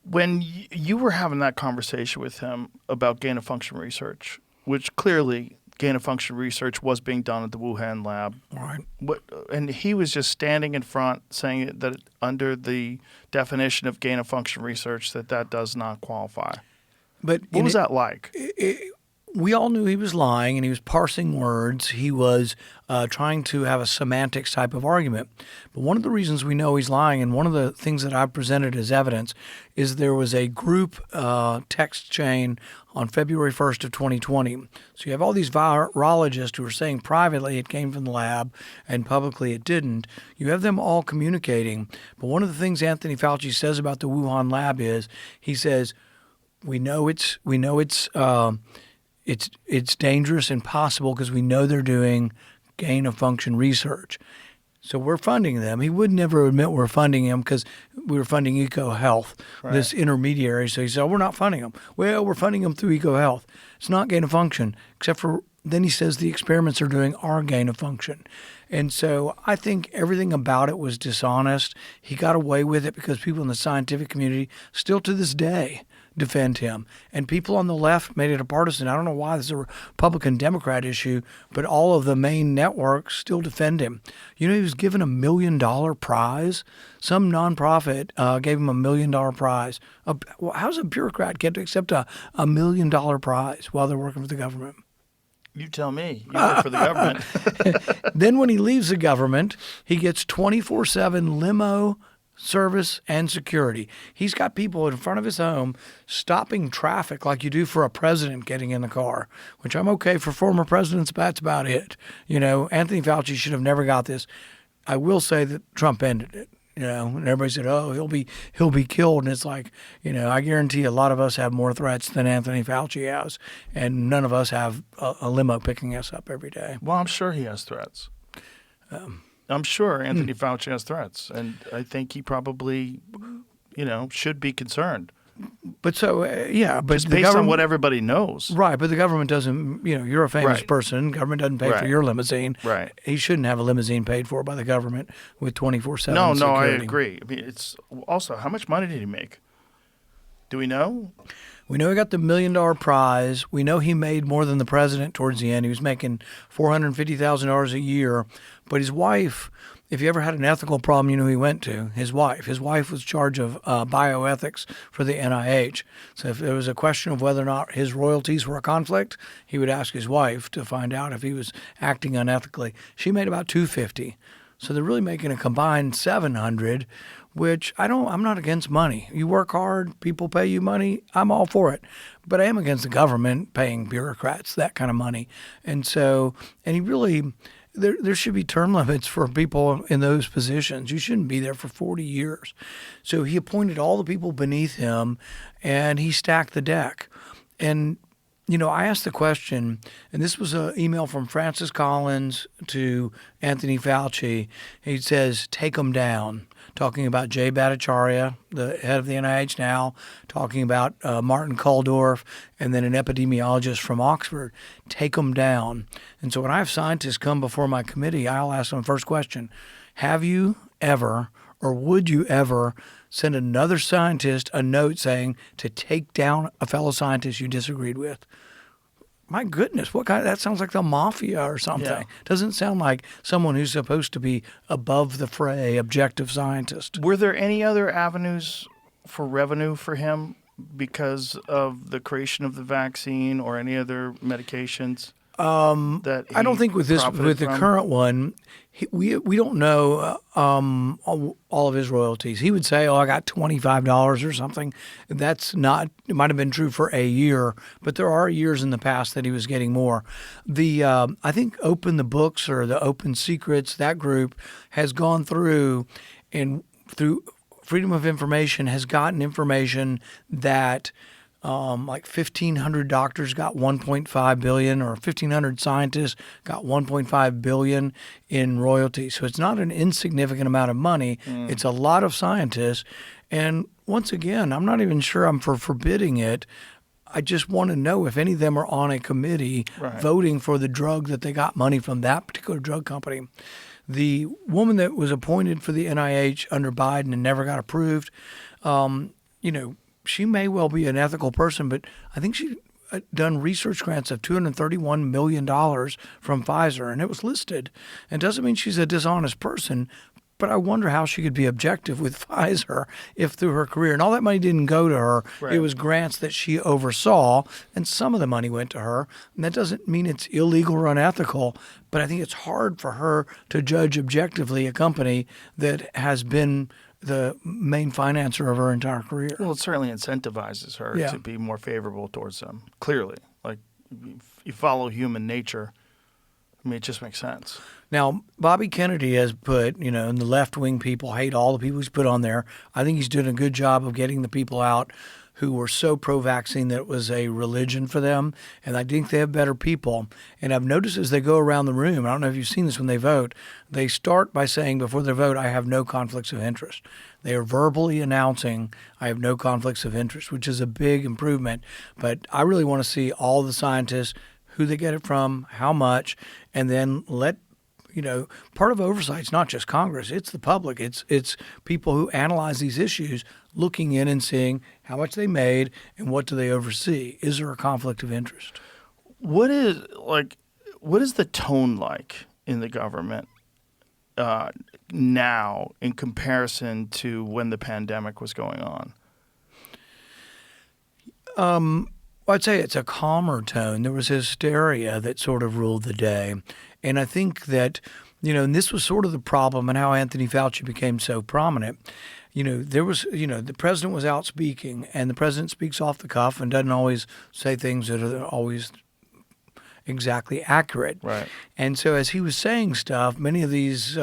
Speaker 4: When you were having that conversation with him about gain-of-function research, which clearly gain-of-function research was being done at the Wuhan lab,
Speaker 5: Right.
Speaker 4: And he was just standing in front saying that under the definition of gain-of-function research that does not qualify.
Speaker 5: But
Speaker 4: What was that like?
Speaker 5: We all knew he was lying, and he was parsing words. He was trying to have a semantics type of argument. But one of the reasons we know he's lying, and one of the things that I presented as evidence, is there was a group text chain on February 1st of 2020. So you have all these virologists who are saying privately it came from the lab and publicly it didn't. You have them all communicating. But one of the things Anthony Fauci says about the Wuhan lab is, he says, we know it's dangerous and possible because we know they're doing gain-of-function research. So we're funding them. He would never admit we're funding him because we were funding EcoHealth, this intermediary. So he said, we're not funding them. Well, we're funding them through EcoHealth. It's not gain-of-function, except for then he says the experiments they're doing are gain-of-function. And so I think everything about it was dishonest. He got away with it because people in the scientific community still to this day defend him. And people on the left made it a partisan. I don't know why this is a Republican-Democrat issue, but all of the main networks still defend him. You know, he was given $1 million prize. Some nonprofit gave him $1 million prize. How does a bureaucrat get to accept a $1 million prize while they're working for the government?
Speaker 4: You tell me. You work for the government.
Speaker 5: Then when he leaves the government, he gets 24/7 limo service and security. He's got people in front of his home stopping traffic like you do for a president getting in the car, which I'm okay for former presidents, but that's about it. You know, Anthony Fauci should have never got this. I will say that Trump ended it. You know, and everybody said, "Oh, he'll be killed," and it's like, you know, I guarantee a lot of us have more threats than Anthony Fauci has, and none of us have a limo picking us up every day.
Speaker 4: Well, I'm sure he has threats. I'm sure Anthony Fauci has threats, and I think he probably, you know, should be concerned.
Speaker 5: But so, but
Speaker 4: just
Speaker 5: the
Speaker 4: based
Speaker 5: government,
Speaker 4: on what everybody knows.
Speaker 5: Right, but the government doesn't, you know, you're a famous person. Government doesn't pay for your limousine.
Speaker 4: Right.
Speaker 5: He shouldn't have a limousine paid for by the government with 24/7
Speaker 4: No,
Speaker 5: security.
Speaker 4: I agree. I mean, it's also, how much money did he make? Do we know?
Speaker 5: We know he got the $1 million prize. We know he made more than the president towards the end. He was making $450,000 a year. But his wife, if you ever had an ethical problem, you know who he went to? His wife. His wife was in charge of bioethics for the NIH. So if there was a question of whether or not his royalties were a conflict, he would ask his wife to find out if he was acting unethically. She made about $250,000. So they're really making a combined $700,000, which I'm not against money. You work hard, people pay you money, I'm all for it. But I am against the government paying bureaucrats that kind of money. And so, and he really, there should be term limits for people in those positions. You shouldn't be there for 40 years. So he appointed all the people beneath him, and he stacked the deck. And you know, I asked the question, and this was an email from Francis Collins to Anthony Fauci. He says, take them down, talking about Jay Bhattacharya, the head of the NIH now, talking about Martin Kulldorff, and then an epidemiologist from Oxford. Take them down. And so when I have scientists come before my committee, I'll ask them the first question, have you ever or would you ever send another scientist a note saying to take down a fellow scientist you disagreed with? My goodness, what kind? That sounds like the mafia or something.
Speaker 4: Yeah.
Speaker 5: Doesn't sound like someone who's supposed to be above the fray, objective scientist.
Speaker 4: Were there any other avenues for revenue for him because of the creation of the vaccine or any other medications? That
Speaker 5: I don't think with the current one, we don't know all of his royalties. He would say, "Oh, I got $25 or something." That's not. It might have been true for a year, but there are years in the past that he was getting more. I think Open the Books or the Open Secrets, that group has gone through and through Freedom of Information has gotten information that. Like 1,500 doctors got $1.5 billion, or 1,500 scientists got $1.5 billion in royalties. So it's not an insignificant amount of money. It's a lot of scientists. And once again, I'm not even sure I'm for forbidding it. I just want to know if any of them are on a committee voting for the drug that they got money from that particular drug company. The woman that was appointed for the NIH under Biden and never got approved, she may well be an ethical person, but I think she done research grants of $231 million from Pfizer, and it was listed. It doesn't mean she's a dishonest person, but I wonder how she could be objective with Pfizer if through her career, and all that money didn't go to her. Right. It was grants that she oversaw, and some of the money went to her. And that doesn't mean it's illegal or unethical, but I think it's hard for her to judge objectively a company that has been the main financer of her entire career.
Speaker 4: Well, it certainly incentivizes her to be more favorable towards them, clearly. Like, if you follow human nature, I mean, it just makes sense.
Speaker 5: Now, Bobby Kennedy has put, and the left-wing people hate all the people he's put on there. I think he's doing a good job of getting the people out who were so pro-vaccine that it was a religion for them, and I think they have better people. And I've noticed as they go around the room, I don't know if you've seen this when they vote, they start by saying before they vote, I have no conflicts of interest. They are verbally announcing, I have no conflicts of interest, which is a big improvement. But I really want to see all the scientists, who they get it from, how much, and then let part of oversight is not just Congress, it's the public. It's people who analyze these issues looking in and seeing how much they made and what do they oversee. Is there a conflict of interest?
Speaker 4: What is the tone like in the government now in comparison to when the pandemic was going on?
Speaker 5: I'd say it's a calmer tone. There was hysteria that sort of ruled the day. And I think that, and this was sort of the problem and how Anthony Fauci became so prominent. There was, the president was out speaking, and the president speaks off the cuff and doesn't always say things that are always exactly accurate.
Speaker 4: Right.
Speaker 5: And so as he was saying stuff, many of these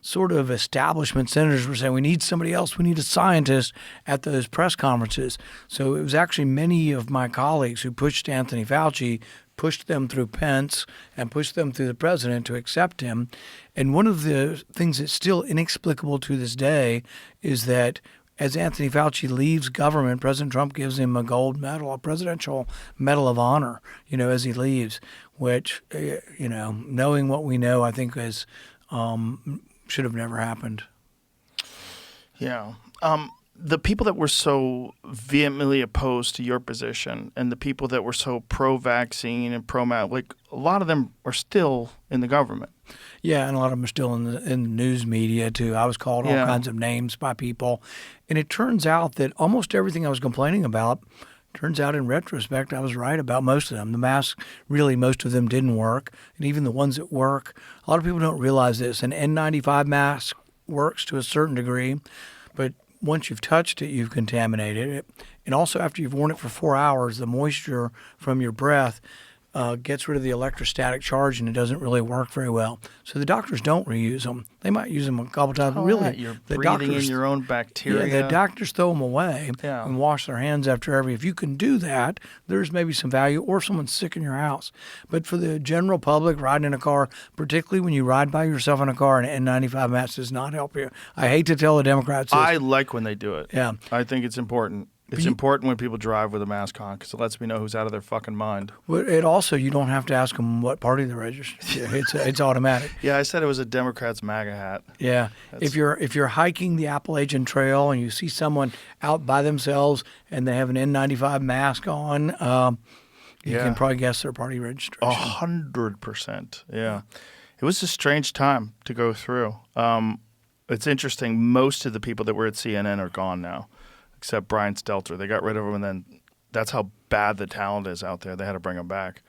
Speaker 5: sort of establishment senators were saying, we need somebody else, we need a scientist at those press conferences. So it was actually many of my colleagues who pushed Anthony Fauci, pushed them through Pence and pushed them through the president to accept him. And one of the things that's still inexplicable to this day is that as Anthony Fauci leaves government, President Trump gives him a gold medal, a presidential medal of honor, as he leaves, which, knowing what we know, I think should have never happened.
Speaker 4: Yeah. The people that were so vehemently opposed to your position and the people that were so pro-vaccine and pro-a lot of them are still in the government.
Speaker 5: Yeah, and a lot of them are still in the news media, too. I was called all kinds of names by people. And it turns out that almost everything I was complaining about, turns out in retrospect, I was right about most of them. The masks, really, most of them didn't work. And even the ones that work, a lot of people don't realize this. An N95 mask works to a certain degree, but once you've touched it, you've contaminated it. And also after you've worn it for 4 hours, the moisture from your breath gets rid of the electrostatic charge, and it doesn't really work very well. So the doctors don't reuse them. They might use them a couple times. But really,
Speaker 4: you're breathing in your own bacteria.
Speaker 5: Yeah, the doctors throw them away and wash their hands after every. If you can do that, there's maybe some value, or if someone's sick in your house. But for the general public riding in a car, particularly when you ride by yourself in a car, an N95 mask does not help you. I hate to tell the Democrats this.
Speaker 4: I like when they do it.
Speaker 5: Yeah.
Speaker 4: I think it's important. It's important when people drive with a mask on because it lets me know who's out of their fucking mind.
Speaker 5: But it also, you don't have to ask them what party they're registered to. It's automatic.
Speaker 4: Yeah, I said it was a Democrat's MAGA hat.
Speaker 5: Yeah. If you're hiking the Appalachian Trail and you see someone out by themselves and they have an N95 mask on, you can probably guess their party registration.
Speaker 4: 100%. Yeah. It was a strange time to go through. It's interesting. Most of the people that were at CNN are gone now. Except Brian Stelter. They got rid of him, and then that's how bad the talent is out there. They had to bring him back.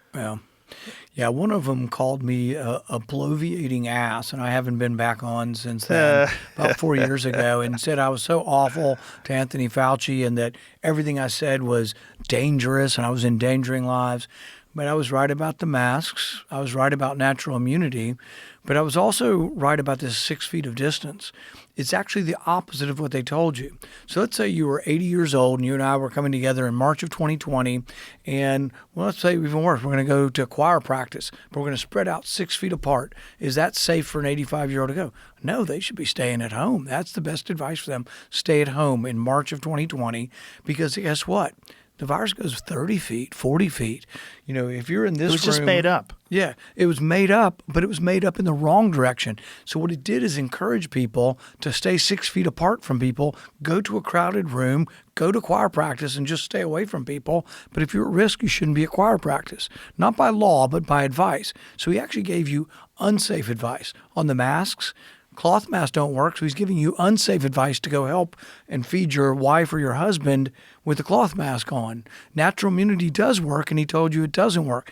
Speaker 5: Yeah, one of them called me a bloviating ass, and I haven't been back on since then, about 4 years ago, and said I was so awful to Anthony Fauci and that everything I said was dangerous and I was endangering lives. But I was right about the masks. I was right about natural immunity. But I was also right about this 6 feet of distance. It's actually the opposite of what they told you. So let's say you were 80 years old and you and I were coming together in March of 2020. And let's say even worse, we're going to go to choir practice, but we're going to spread out 6 feet apart. Is that safe for an 85-year-old to go? No, they should be staying at home. That's the best advice for them. Stay at home in March of 2020 because guess what? The virus goes 30 feet, 40 feet. You know, if you're in this room.
Speaker 4: It was just made up.
Speaker 5: Yeah, it was made up, but it was made up in the wrong direction. So what it did is encourage people to stay 6 feet apart from people, go to a crowded room, go to choir practice, and just stay away from people. But if you're at risk, you shouldn't be at choir practice. Not by law, but by advice. So he actually gave you unsafe advice on the masks. Cloth masks don't work, so he's giving you unsafe advice to go help and feed your wife or your husband with a cloth mask on. Natural immunity does work, and he told you it doesn't work.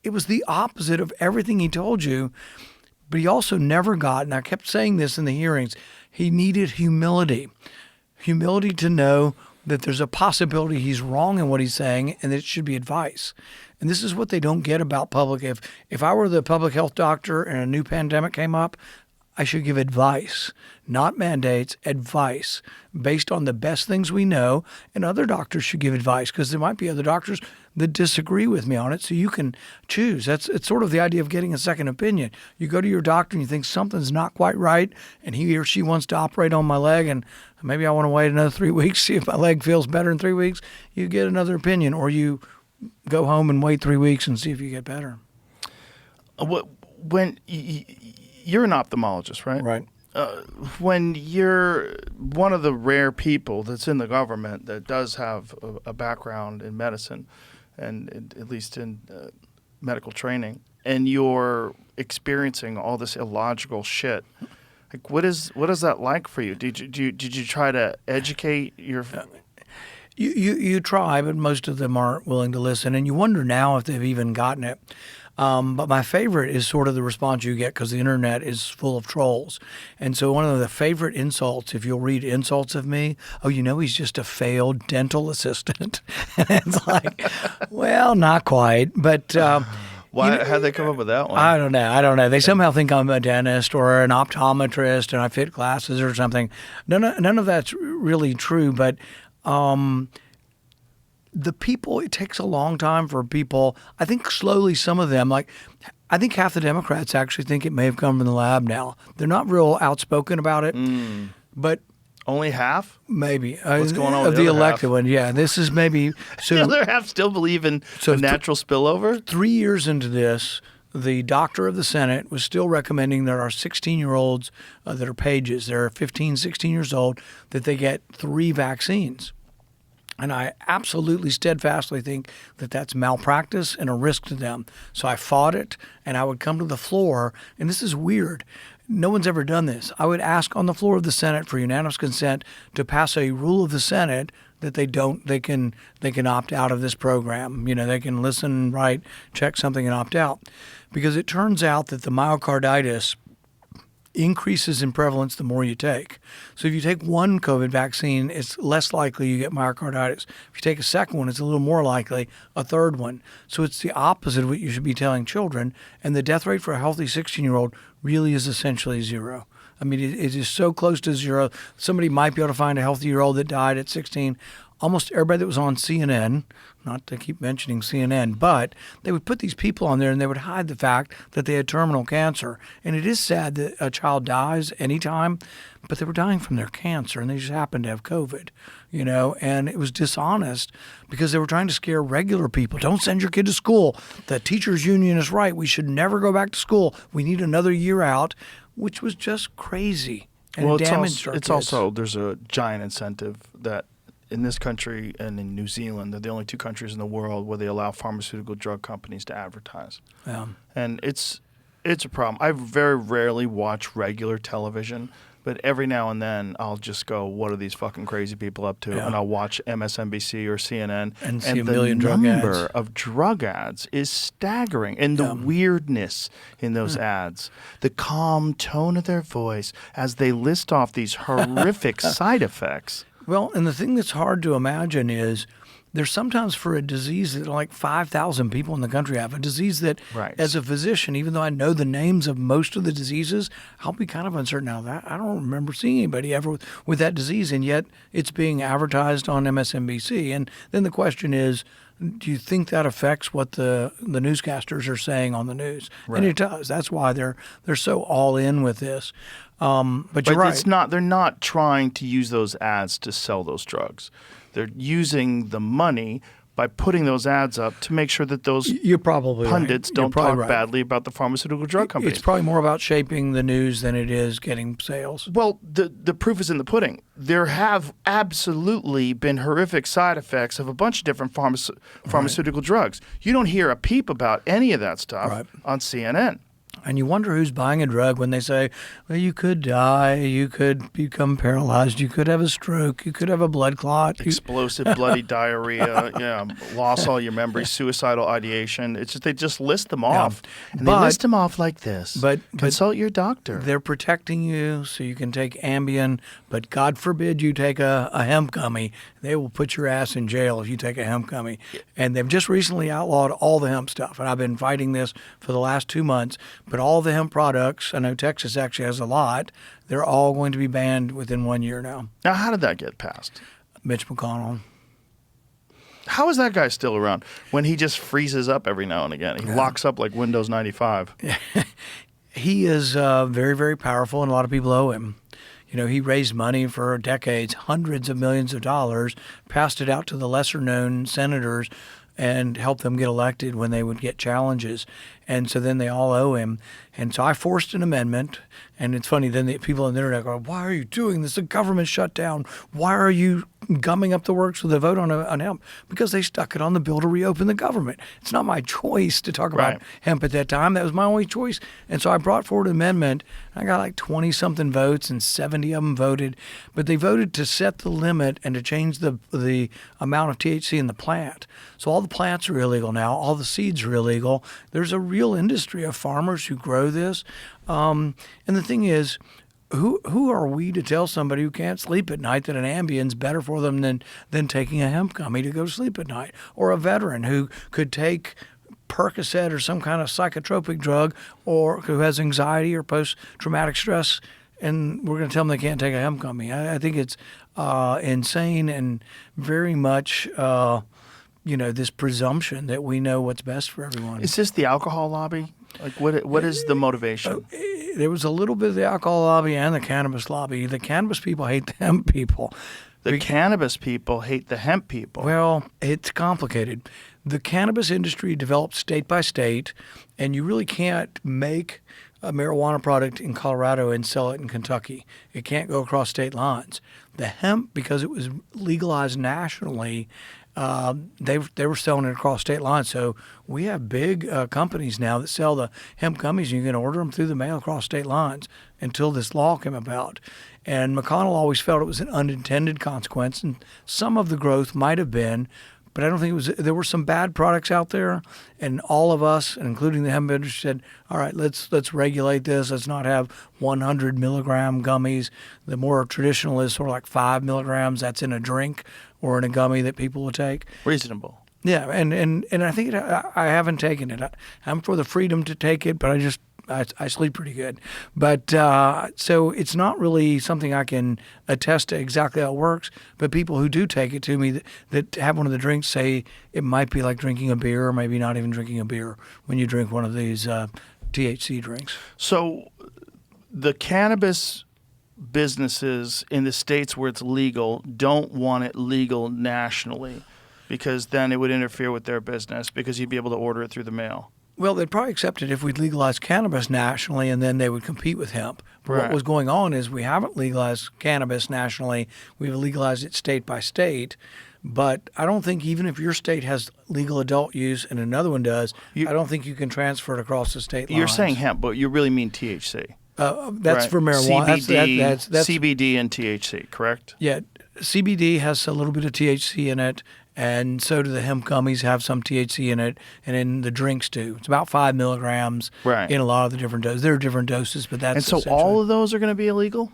Speaker 5: It was the opposite of everything he told you, but he also never got, and I kept saying this in the hearings, he needed humility. Humility to know that there's a possibility he's wrong in what he's saying and that it should be advice. And this is what they don't get about public. If I were the public health doctor and a new pandemic came up, I should give advice, not mandates, advice based on the best things we know. And other doctors should give advice because there might be other doctors that disagree with me on it. So you can choose. It's sort of the idea of getting a second opinion. You go to your doctor and you think something's not quite right and he or she wants to operate on my leg and maybe I want to wait another 3 weeks, see if my leg feels better in 3 weeks. You get another opinion, or you go home and wait 3 weeks and see if you get better.
Speaker 4: When you're an ophthalmologist, right?
Speaker 5: Right.
Speaker 4: When you're one of the rare people that's in the government that does have a background in medicine, and at least in medical training, and you're experiencing all this illogical shit, like what is that like for you? Did you try to educate your?
Speaker 5: You try, but most of them aren't willing to listen, and you wonder now if they've even gotten it. But my favorite is sort of the response you get because the internet is full of trolls. And so one of the favorite insults, if you'll read insults of me, oh, you know, he's just a failed dental assistant. And it's like, well, not quite. But
Speaker 4: Why? How'd they come up with that one?
Speaker 5: I don't know. They somehow think I'm a dentist or an optometrist and I fit glasses or something. None of that's really true. But the people, it takes a long time for people. I think slowly some of them, I think half the Democrats actually think it may have come from the lab now. They're not real outspoken about it, but
Speaker 4: only half?
Speaker 5: Maybe.
Speaker 4: What's going on with
Speaker 5: the
Speaker 4: the other
Speaker 5: elected
Speaker 4: half?
Speaker 5: one? Yeah, this is maybe. So
Speaker 4: The other half still believe in a natural spillover?
Speaker 5: 3 years into this, the doctor of the Senate was still recommending that our 16-year-olds that are pages, they're 15, 16 years old, that they get 3 vaccines. And I absolutely steadfastly think that that's malpractice and a risk to them. So I fought it, and I would come to the floor, and this is weird. No one's ever done this. I would ask on the floor of the Senate for unanimous consent to pass a rule of the Senate that they can opt out of this program. You know, they can listen, write, check something, and opt out. Because it turns out that the myocarditis increases in prevalence the more you take. So if you take one COVID vaccine, it's less likely you get myocarditis. If you take a second one, it's a little more likely, a third one. So it's the opposite of what you should be telling children. And the death rate for a healthy 16-year-old really is essentially zero. I mean, it is so close to zero. Somebody might be able to find a healthy year old that died at 16. Almost everybody that was on CNN, not to keep mentioning CNN, but they would put these people on there and they would hide the fact that they had terminal cancer. And it is sad that a child dies anytime, but they were dying from their cancer and they just happened to have COVID, you know, and it was dishonest because they were trying to scare regular people. Don't send your kid to school. The teachers union is right. We should never go back to school. We need another year out, which was just crazy. And
Speaker 4: Well,
Speaker 5: damaged our
Speaker 4: it's
Speaker 5: kids.
Speaker 4: also, there's a giant incentive that in this country and in New Zealand, they're the only 2 countries in the world where they allow pharmaceutical drug companies to advertise.
Speaker 5: Yeah.
Speaker 4: And it's a problem. I very rarely watch regular television, but every now and then I'll just go, what are these fucking crazy people up to?
Speaker 5: Yeah.
Speaker 4: And I'll watch MSNBC or CNN.
Speaker 5: And see a million drug
Speaker 4: the
Speaker 5: ads.
Speaker 4: number of drug ads is staggering. And the weirdness in those ads, the calm tone of their voice as they list off these horrific side effects.
Speaker 5: Well, and the thing that's hard to imagine is there's sometimes for a disease that like 5,000 people in the country have, a disease that as a physician, even though I know the names of most of the diseases, I'll be kind of uncertain now that I don't remember seeing anybody ever with that disease, and yet it's being advertised on MSNBC. And then the question is, do you think that affects what the newscasters are saying on the news?
Speaker 4: Right.
Speaker 5: And it does. That's why they're so all in with this. But you're right.
Speaker 4: It's not. They're not trying to use those ads to sell those drugs. They're using the money by putting those ads up to make sure that those
Speaker 5: You're probably right.
Speaker 4: pundits
Speaker 5: You're
Speaker 4: don't
Speaker 5: probably
Speaker 4: talk
Speaker 5: right.
Speaker 4: badly about the pharmaceutical drug companies.
Speaker 5: It's probably more about shaping the news than it is getting sales.
Speaker 4: Well, the proof is in the pudding. There have absolutely been horrific side effects of a bunch of different pharmaceutical drugs. You don't hear a peep about any of that stuff on CNN.
Speaker 5: And you wonder who's buying a drug when they say, well, you could die, you could become paralyzed, you could have a stroke, you could have a blood clot.
Speaker 4: Explosive bloody diarrhea, loss all your memory, suicidal ideation. It's just they just list them off. And they list them off like this.
Speaker 5: But
Speaker 4: consult your doctor.
Speaker 5: They're protecting you so you can take Ambien, but God forbid you take a hemp gummy. They will put your ass in jail if you take a hemp gummy. And they've just recently outlawed all the hemp stuff. And I've been fighting this for the last 2 months. But all the hemp products, I know Texas actually has a lot, they're all going to be banned within 1 year now.
Speaker 4: Now, how did that get passed?
Speaker 5: Mitch McConnell.
Speaker 4: How is that guy still around when he just freezes up every now and again? He locks up like Windows 95.
Speaker 5: He is very, very powerful, and a lot of people owe him. You know, he raised money for decades, hundreds of millions of dollars, passed it out to the lesser-known senators, and helped them get elected when they would get challenges. And so then they all owe him. And so I forced an amendment. And it's funny, then the people on the internet go, why are you doing this? The government shut down. Why are you gumming up the works with a vote on hemp? Because they stuck it on the bill to reopen the government. It's not my choice to talk about hemp at that time. That was my only choice. And so I brought forward an amendment. I got like 20-something votes, and 70 of them voted. But they voted to set the limit and to change the amount of THC in the plant. So all the plants are illegal now. All the seeds are illegal. There's a real industry of farmers who grow this. And the thing is, who are we to tell somebody who can't sleep at night that an Ambien's better for them than taking a hemp gummy to go to sleep at night? Or a veteran who could take Percocet or some kind of psychotropic drug, or who has anxiety or post-traumatic stress, and we're going to tell them they can't take a hemp gummy. I think it's insane and very much this presumption that we know what's best for everyone.
Speaker 4: Is this the alcohol lobby? Like, what is the motivation?
Speaker 5: There was a little bit of the alcohol lobby and the cannabis lobby. The cannabis people hate the hemp people.
Speaker 4: The cannabis people hate the hemp people.
Speaker 5: Well, it's complicated. The cannabis industry develops state by state, and you really can't make a marijuana product in Colorado and sell it in Kentucky. It can't go across state lines. The hemp, because it was legalized nationally, they were selling it across state lines. So we have big companies now that sell the hemp gummies, and you can order them through the mail across state lines until this law came about. And McConnell always felt it was an unintended consequence, and some of the growth might have been, but I don't think it was. There were some bad products out there, and all of us, including the hemp industry, said, all right, let's regulate this. Let's not have 100 milligram gummies. The more traditional is sort of like 5 milligrams. That's in a drink or in a gummy that people will take.
Speaker 4: Reasonable.
Speaker 5: Yeah, and I think I haven't taken it. I'm for the freedom to take it, but I sleep pretty good. But so it's not really something I can attest to exactly how it works, but people who do take it to me that have one of the drinks say it might be like drinking a beer, or maybe not even drinking a beer when you drink one of these THC drinks.
Speaker 4: So the cannabis businesses in the states where it's legal don't want it legal nationally, because then it would interfere with their business, because you'd be able to order it through the mail.
Speaker 5: Well, they'd probably accept it if we'd legalized cannabis nationally, and then they would compete with hemp. But what was going on is we haven't legalized cannabis nationally. We've legalized it state by state. But I don't think, even if your state has legal adult use and another one does, I don't think you can transfer it across the state lines.
Speaker 4: You're saying hemp, but you really mean THC.
Speaker 5: That's for marijuana.
Speaker 4: CBD,
Speaker 5: that's
Speaker 4: CBD and THC, correct?
Speaker 5: Yeah, CBD has a little bit of THC in it, and so do the hemp gummies have some THC in it, and in the drinks too. It's about 5 milligrams in a lot of the different doses. There are different doses, but that's
Speaker 4: and so all of those are going to be illegal?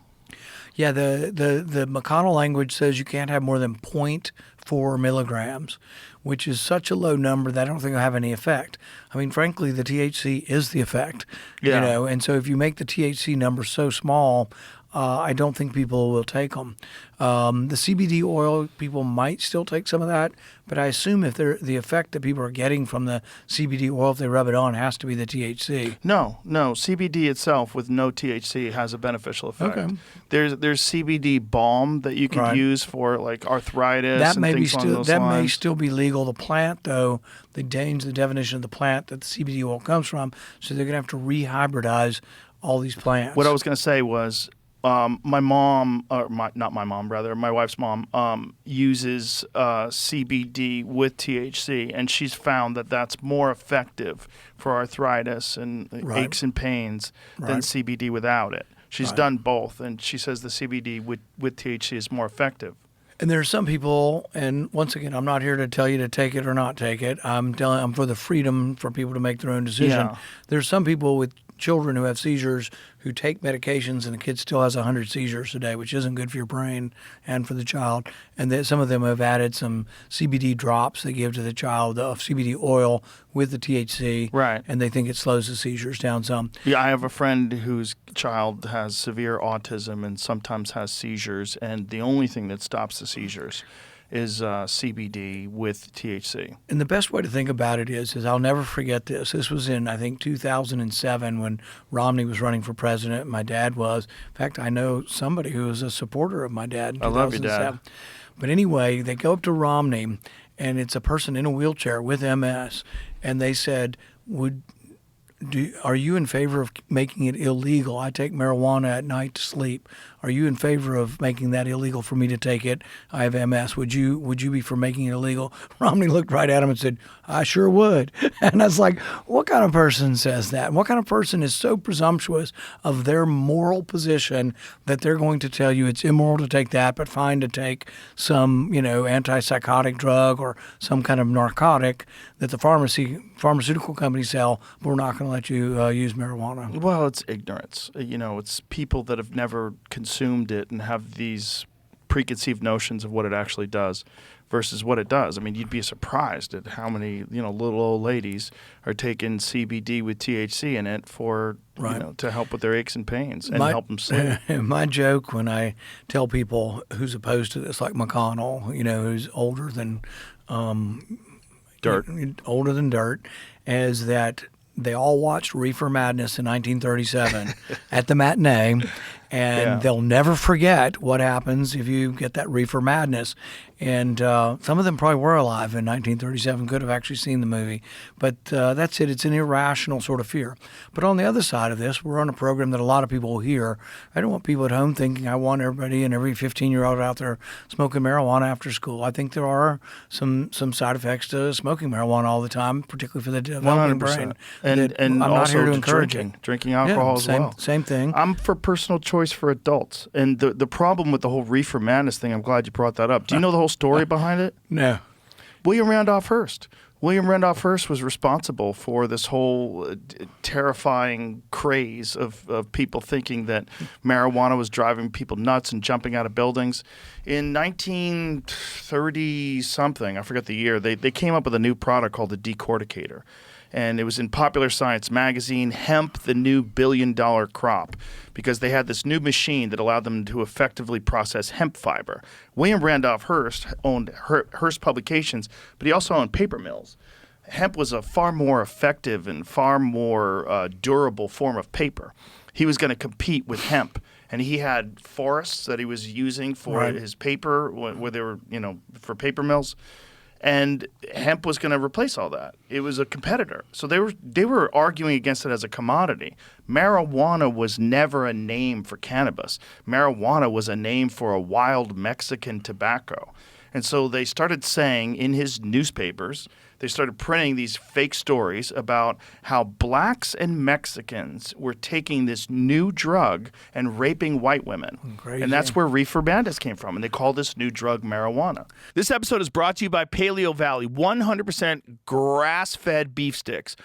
Speaker 5: Yeah, the McConnell language says you can't have more than 0.4 milligrams, which is such a low number that I don't think it'll have any effect. I mean, frankly, the THC is the effect, and so if you make the THC number so small, I don't think people will take them. The CBD oil, people might still take some of that, but I assume if the effect that people are getting from the CBD oil, if they rub it on, has to be the THC.
Speaker 4: No. CBD itself with no THC has a beneficial effect.
Speaker 5: Okay.
Speaker 4: There's CBD balm that you can use for like arthritis
Speaker 5: That
Speaker 4: and
Speaker 5: may
Speaker 4: things along those lines.
Speaker 5: may still be legal. The plant, though, they change the definition of the plant that the CBD oil comes from, so they're going to have to rehybridize all these plants.
Speaker 4: What I was going to say was my mom, my wife's mom, uses CBD with THC, and she's found that that's more effective for arthritis and aches and pains than CBD without it. She's done both, and she says the CBD with THC is more effective.
Speaker 5: And there are some people, and once again, I'm not here to tell you to take it or not take it. I'm for the freedom for people to make their own decision.
Speaker 4: Yeah.
Speaker 5: There's some people with children who have seizures who take medications, and the kid still has 100 seizures a day, which isn't good for your brain and for the child. And some of them have added some CBD drops they give to the child of CBD oil with the THC.
Speaker 4: Right.
Speaker 5: And they think it slows the seizures down some.
Speaker 4: Yeah, I have a friend whose child has severe autism and sometimes has seizures, and the only thing that stops the seizures is CBD with THC.
Speaker 5: And the best way to think about it is I'll never forget this. This was in, I think, 2007 when Romney was running for president and my dad was. In fact, I know somebody who was a supporter of my dad in 2007.
Speaker 4: I love your dad.
Speaker 5: But anyway, they go up to Romney, and it's a person in a wheelchair with MS, and they said, are you in favor of making it illegal? I take marijuana at night to sleep. Are you in favor of making that illegal for me to take it? I have MS. Would you be for making it illegal? Romney looked right at him and said, I sure would. And I was like, what kind of person says that? What kind of person is so presumptuous of their moral position that they're going to tell you it's immoral to take that, but fine to take some, antipsychotic drug or some kind of narcotic that the pharmaceutical companies sell, but we're not going to let you use marijuana?
Speaker 4: Well, it's ignorance. It's people that have never consumed it and have these preconceived notions of what it actually does versus what it does. I mean, you'd be surprised at how many, little old ladies are taking CBD with THC in it for, to help with their aches and pains and help them sleep.
Speaker 5: My joke when I tell people who's opposed to this, like McConnell, who's older than dirt, is that they all watched Reefer Madness in 1937 at the matinee, and they'll never forget what happens if you get that Reefer Madness. And some of them probably were alive in 1937, could have actually seen the movie. But that's it. It's an irrational sort of fear. But on the other side of this, we're on a program that a lot of people will hear. I don't want people at home thinking I want everybody and every 15-year-old out there smoking marijuana after school. I think there are some side effects to smoking marijuana all the time, particularly for the developing
Speaker 4: 100%.
Speaker 5: brain.
Speaker 4: And
Speaker 5: I'm not
Speaker 4: also
Speaker 5: here to encourage
Speaker 4: drinking alcohol as well.
Speaker 5: Same thing.
Speaker 4: I'm for personal choice for adults. And the problem with the whole Reefer Madness thing, I'm glad you brought that up. Do you know the whole story behind it?
Speaker 5: No.
Speaker 4: William Randolph Hearst. William Randolph Hearst was responsible for this whole terrifying craze of people thinking that marijuana was driving people nuts and jumping out of buildings. In 1930-something, I forget the year, they came up with a new product called the decorticator. And it was in Popular Science magazine, Hemp, the New Billion-Dollar Crop, because they had this new machine that allowed them to effectively process hemp fiber. William Randolph Hearst owned Hearst Publications, but he also owned paper mills. Hemp was a far more effective and far more durable form of paper. He was going to compete with hemp. And he had forests that he was using for his paper, where they were, for paper mills. And hemp was going to replace all that. It was a competitor. So they were arguing against it as a commodity. Marijuana was never a name for cannabis. Marijuana was a name for a wild Mexican tobacco. And so they started saying in his newspapers, they started printing these fake stories about how blacks and Mexicans were taking this new drug and raping white women.
Speaker 5: Crazy.
Speaker 4: And that's where Reefer Madness came from. And they call this new drug marijuana. This episode is brought to you by Paleo Valley, 100% grass-fed beef sticks.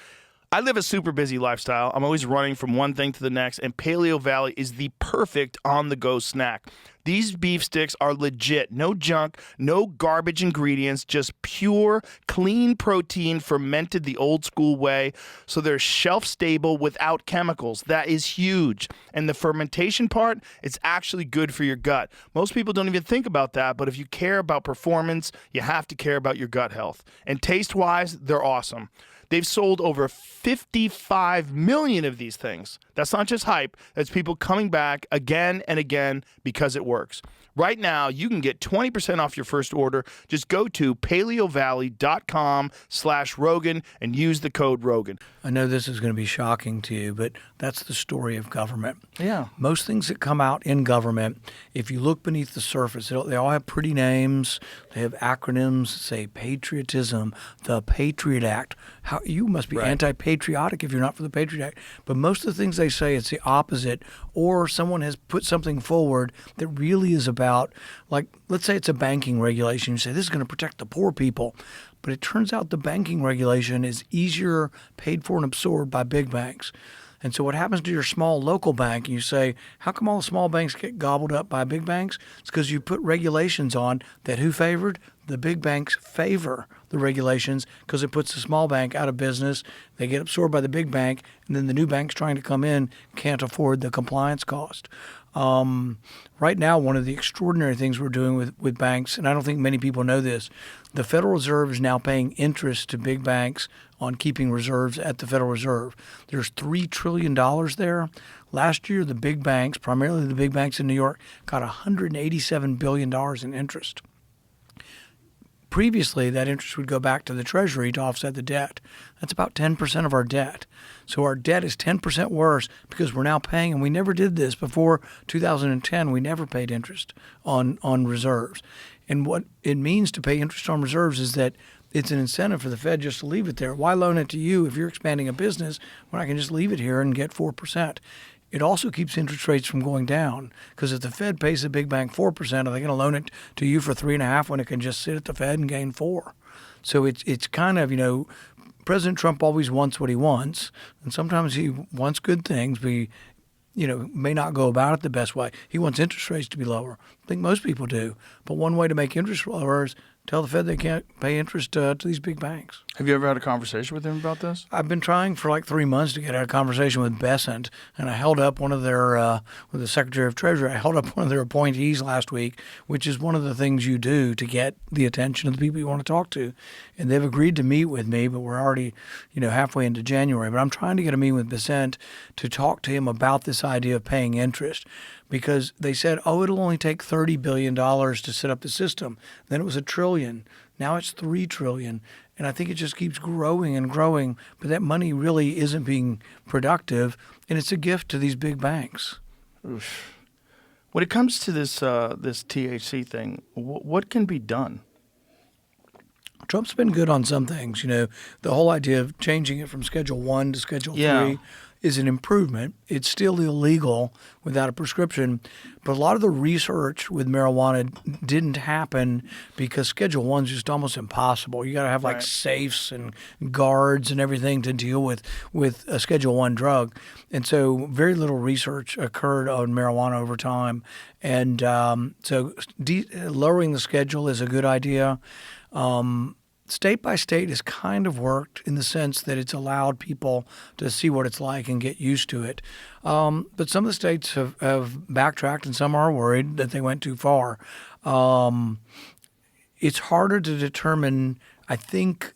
Speaker 4: I live a super busy lifestyle. I'm always running from one thing to the next, and Paleo Valley is the perfect on-the-go snack. These beef sticks are legit. No junk, no garbage ingredients, just pure, clean protein fermented the old school way. So they're shelf stable without chemicals. That is huge. And the fermentation part, it's actually good for your gut. Most people don't even think about that, but if you care about performance, you have to care about your gut health. And taste-wise, they're awesome. They've sold over 55 million of these things. That's not just hype. That's people coming back again and again because it works. Right now, you can get 20% off your first order. Just go to paleovalley.com/Rogan and use the code Rogan.
Speaker 5: I know this is going to be shocking to you, but that's the story of government.
Speaker 4: Yeah.
Speaker 5: Most things that come out in government, if you look beneath the surface, they all have pretty names. They have acronyms, say patriotism, the Patriot Act. How you must be anti-patriotic if you're not for the Patriot Act. But most of the things they say, it's the opposite, or someone has put something forward that really is about, like, let's say it's a banking regulation. You say, this is going to protect the poor people. But it turns out the banking regulation is easier paid for and absorbed by big banks. And so what happens to your small local bank, and you say, how come all the small banks get gobbled up by big banks? It's because you put regulations on that who favored? The big banks favor the regulations because it puts the small bank out of business. They get absorbed by the big bank, and then the new banks trying to come in can't afford the compliance cost. Right now, one of the extraordinary things we're doing with banks, and I don't think many people know this, the Federal Reserve is now paying interest to big banks on keeping reserves at the Federal Reserve. There's $3 trillion there. Last year, the big banks, primarily the big banks in New York, got $187 billion in interest. Previously, that interest would go back to the Treasury to offset the debt. That's about 10% of our debt. So our debt is 10% worse because we're now paying, and we never did this before 2010. We never paid interest on reserves. And what it means to pay interest on reserves is that it's an incentive for the Fed just to leave it there. Why loan it to you if you're expanding a business when I can just leave it here and get 4%? It also keeps interest rates from going down because if the Fed pays the big bank 4%, are they going to loan it to you for 3.5% when it can just sit at the Fed and gain 4%? So it's kind of, President Trump always wants what he wants, and sometimes he wants good things, but he, may not go about it the best way. He wants interest rates to be lower. I think most people do. But one way to make interest lower is tell the Fed they can't pay interest to these big banks.
Speaker 4: Have you ever had a conversation with him about this?
Speaker 5: I've been trying for like 3 months to get a conversation with Besant, and I held up one of their, with the Secretary of Treasury, I held up one of their appointees last week, which is one of the things you do to get the attention of the people you want to talk to. And they've agreed to meet with me, but we're already, halfway into January. But I'm trying to get a meeting with Besant to talk to him about this idea of paying interest. Because they said, it'll only take $30 billion to set up the system. Then it was $1 trillion. Now it's $3 trillion. And I think it just keeps growing and growing. But that money really isn't being productive, and it's a gift to these big banks.
Speaker 4: Oof. When it comes to this THC thing, what can be done?
Speaker 5: Trump's been good on some things. The whole idea of changing it from Schedule 1 to Schedule 3 is an improvement. It's still illegal without a prescription, but a lot of the research with marijuana didn't happen because Schedule 1 is just almost impossible. You got to have like safes and guards and everything to deal with a Schedule 1 drug. And so very little research occurred on marijuana over time. And so lowering the schedule is a good idea. State by state has kind of worked in the sense that it's allowed people to see what it's like and get used to it. But some of the states have backtracked, and some are worried that they went too far. It's harder to determine, I think,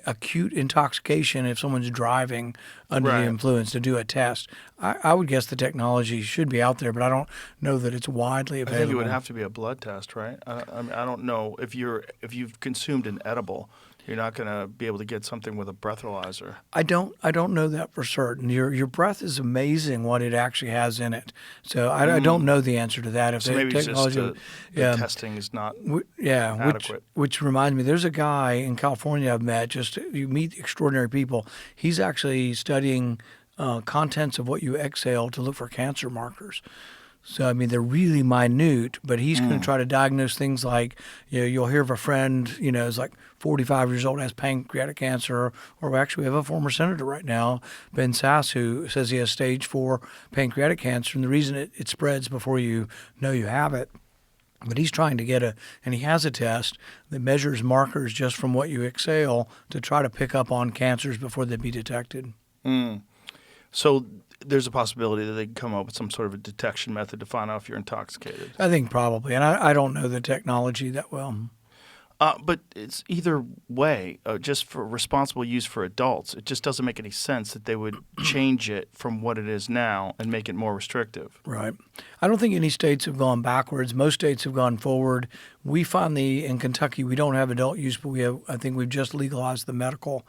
Speaker 5: acute intoxication if someone's driving under the influence to do a test. I would guess the technology should be out there, but I don't know that it's widely available.
Speaker 4: I think it would have to be a blood test, right? I don't know if you've consumed an edible, you're not going to be able to get something with a breathalyzer.
Speaker 5: I don't know that for certain. Your breath is amazing what it actually has in it. So I don't know the answer to that. If
Speaker 4: so maybe technology, it's just the testing is not adequate.
Speaker 5: Which reminds me, there's a guy in California I've met. You meet extraordinary people. He's actually studying contents of what you exhale to look for cancer markers. So, I mean, they're really minute, but he's going to try to diagnose things like, you'll hear of a friend, is like 45 years old, has pancreatic cancer, or actually we have a former senator right now, Ben Sasse, who says he has stage 4 pancreatic cancer, and the reason it spreads before you know you have it. But he's trying to get and he has a test that measures markers just from what you exhale to try to pick up on cancers before they be detected.
Speaker 4: So there's a possibility that they can come up with some sort of a detection method to find out if you're intoxicated.
Speaker 5: I think probably, and I don't know the technology that well.
Speaker 4: But it's either way, just for responsible use for adults, it just doesn't make any sense that they would change it from what it is now and make it more restrictive.
Speaker 5: Right. I don't think any states have gone backwards. Most states have gone forward. We finally, in Kentucky, we don't have adult use, but I think we've just legalized the medical.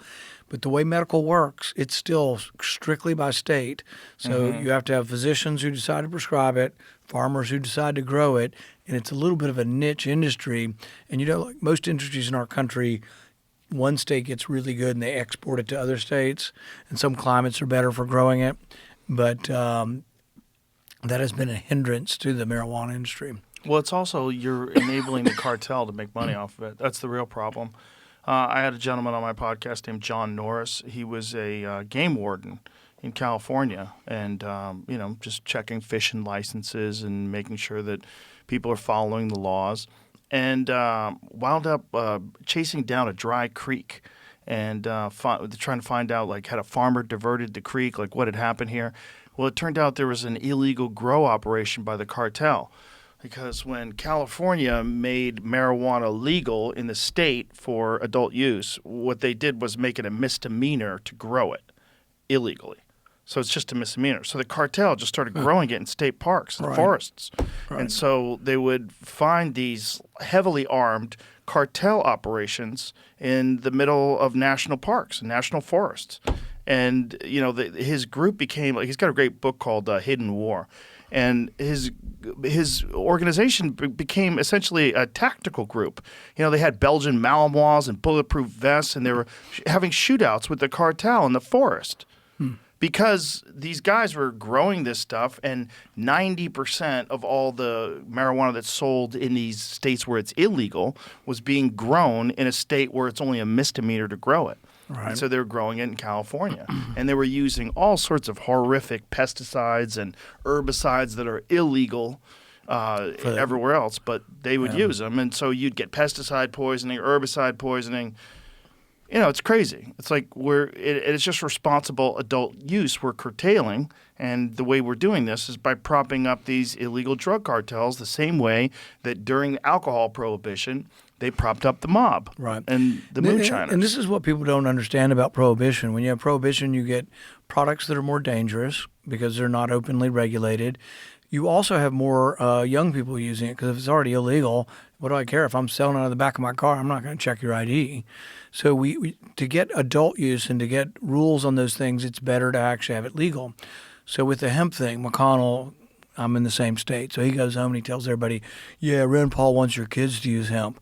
Speaker 5: But the way medical works, it's still strictly by state. So you have to have physicians who decide to prescribe it, farmers who decide to grow it, and it's a little bit of a niche industry. And like most industries in our country, one state gets really good and they export it to other states, and some climates are better for growing it. But that has been a hindrance to the marijuana industry.
Speaker 4: Well, it's also you're enabling the cartel to make money off of it. That's the real problem. I had a gentleman on my podcast named John Norris. He was a game warden in California, and just checking fishing licenses and making sure that people are following the laws, and wound up chasing down a dry creek and trying to find out had a farmer diverted the creek, what had happened here. Well, it turned out there was an illegal grow operation by the cartel. Because when California made marijuana legal in the state for adult use, what they did was make it a misdemeanor to grow it illegally. So it's just a misdemeanor. So the cartel just started growing it in state parks and forests. Right. And so they would find these heavily armed cartel operations in the middle of national parks and national forests. And, his group became he's got a great book called Hidden War. And his organization became essentially a tactical group. They had Belgian Malinois and bulletproof vests, and they were having shootouts with the cartel in the forest. Because these guys were growing this stuff, and 90% of all the marijuana that's sold in these states where it's illegal was being grown in a state where it's only a misdemeanor to grow it. Right. And so they were growing it in California. And they were using all sorts of horrific pesticides and herbicides that are illegal everywhere else, but they would use them. And so you'd get pesticide poisoning, herbicide poisoning. It's crazy. It's it's just responsible adult use we're curtailing, and the way we're doing this is by propping up these illegal drug cartels the same way that during alcohol prohibition they propped up the mob and the moonshiners.
Speaker 5: And this is what people don't understand about prohibition. When you have prohibition, you get products that are more dangerous because they're not openly regulated. You also have more young people using it because if it's already illegal, what do I care? If I'm selling out of the back of my car, I'm not going to check your ID. So we to get adult use and to get rules on those things, it's better to actually have it legal. So with the hemp thing, McConnell, I'm in the same state. So he goes home and he tells everybody, Rand Paul wants your kids to use hemp.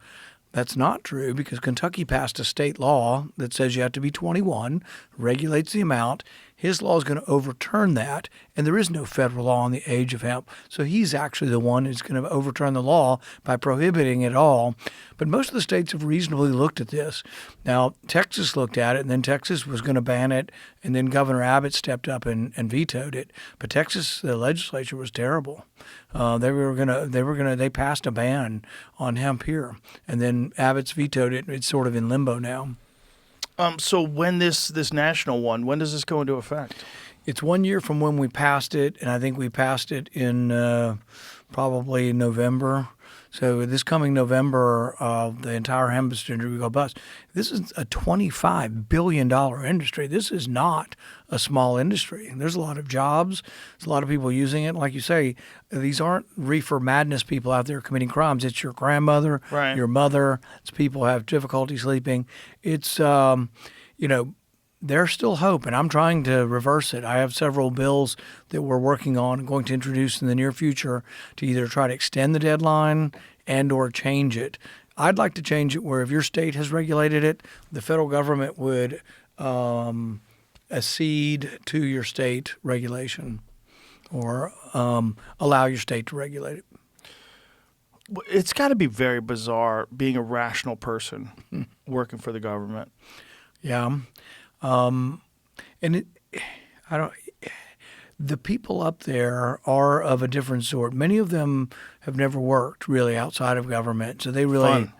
Speaker 5: That's not true because Kentucky passed a state law that says you have to be 21, regulates the amount. His law is going to overturn that, and there is no federal law on the age of hemp. So he's actually the one who's going to overturn the law by prohibiting it all. But most of the states have reasonably looked at this. Now, Texas looked at it, and then Texas was going to ban it, and then Governor Abbott stepped up and vetoed it. But Texas, the legislature was terrible. They passed a ban on hemp here, and then Abbott's vetoed it. It's sort of in limbo now.
Speaker 4: So when this national one, when does this go into effect?
Speaker 5: It's 1 year from when we passed it, and I think we passed it in probably November. So this coming November, the entire hemp industry will go bust. This is a $25 billion industry. This is not a small industry. There's a lot of jobs. There's a lot of people using it. Like you say, these aren't reefer madness people out there committing crimes. It's your grandmother, your mother. It's people who have difficulty sleeping. It's, there's still hope, and I'm trying to reverse it. I have several bills that we're working on and going to introduce in the near future to either try to extend the deadline and or change it. I'd like to change it where if your state has regulated it, the federal government would accede to your state regulation. or allow your state to regulate it.
Speaker 4: It's got to be very bizarre being a rational person working for the government.
Speaker 5: Yeah. The people up there are of a different sort. Many of them have never worked really outside of government, so they really,
Speaker 4: Fun.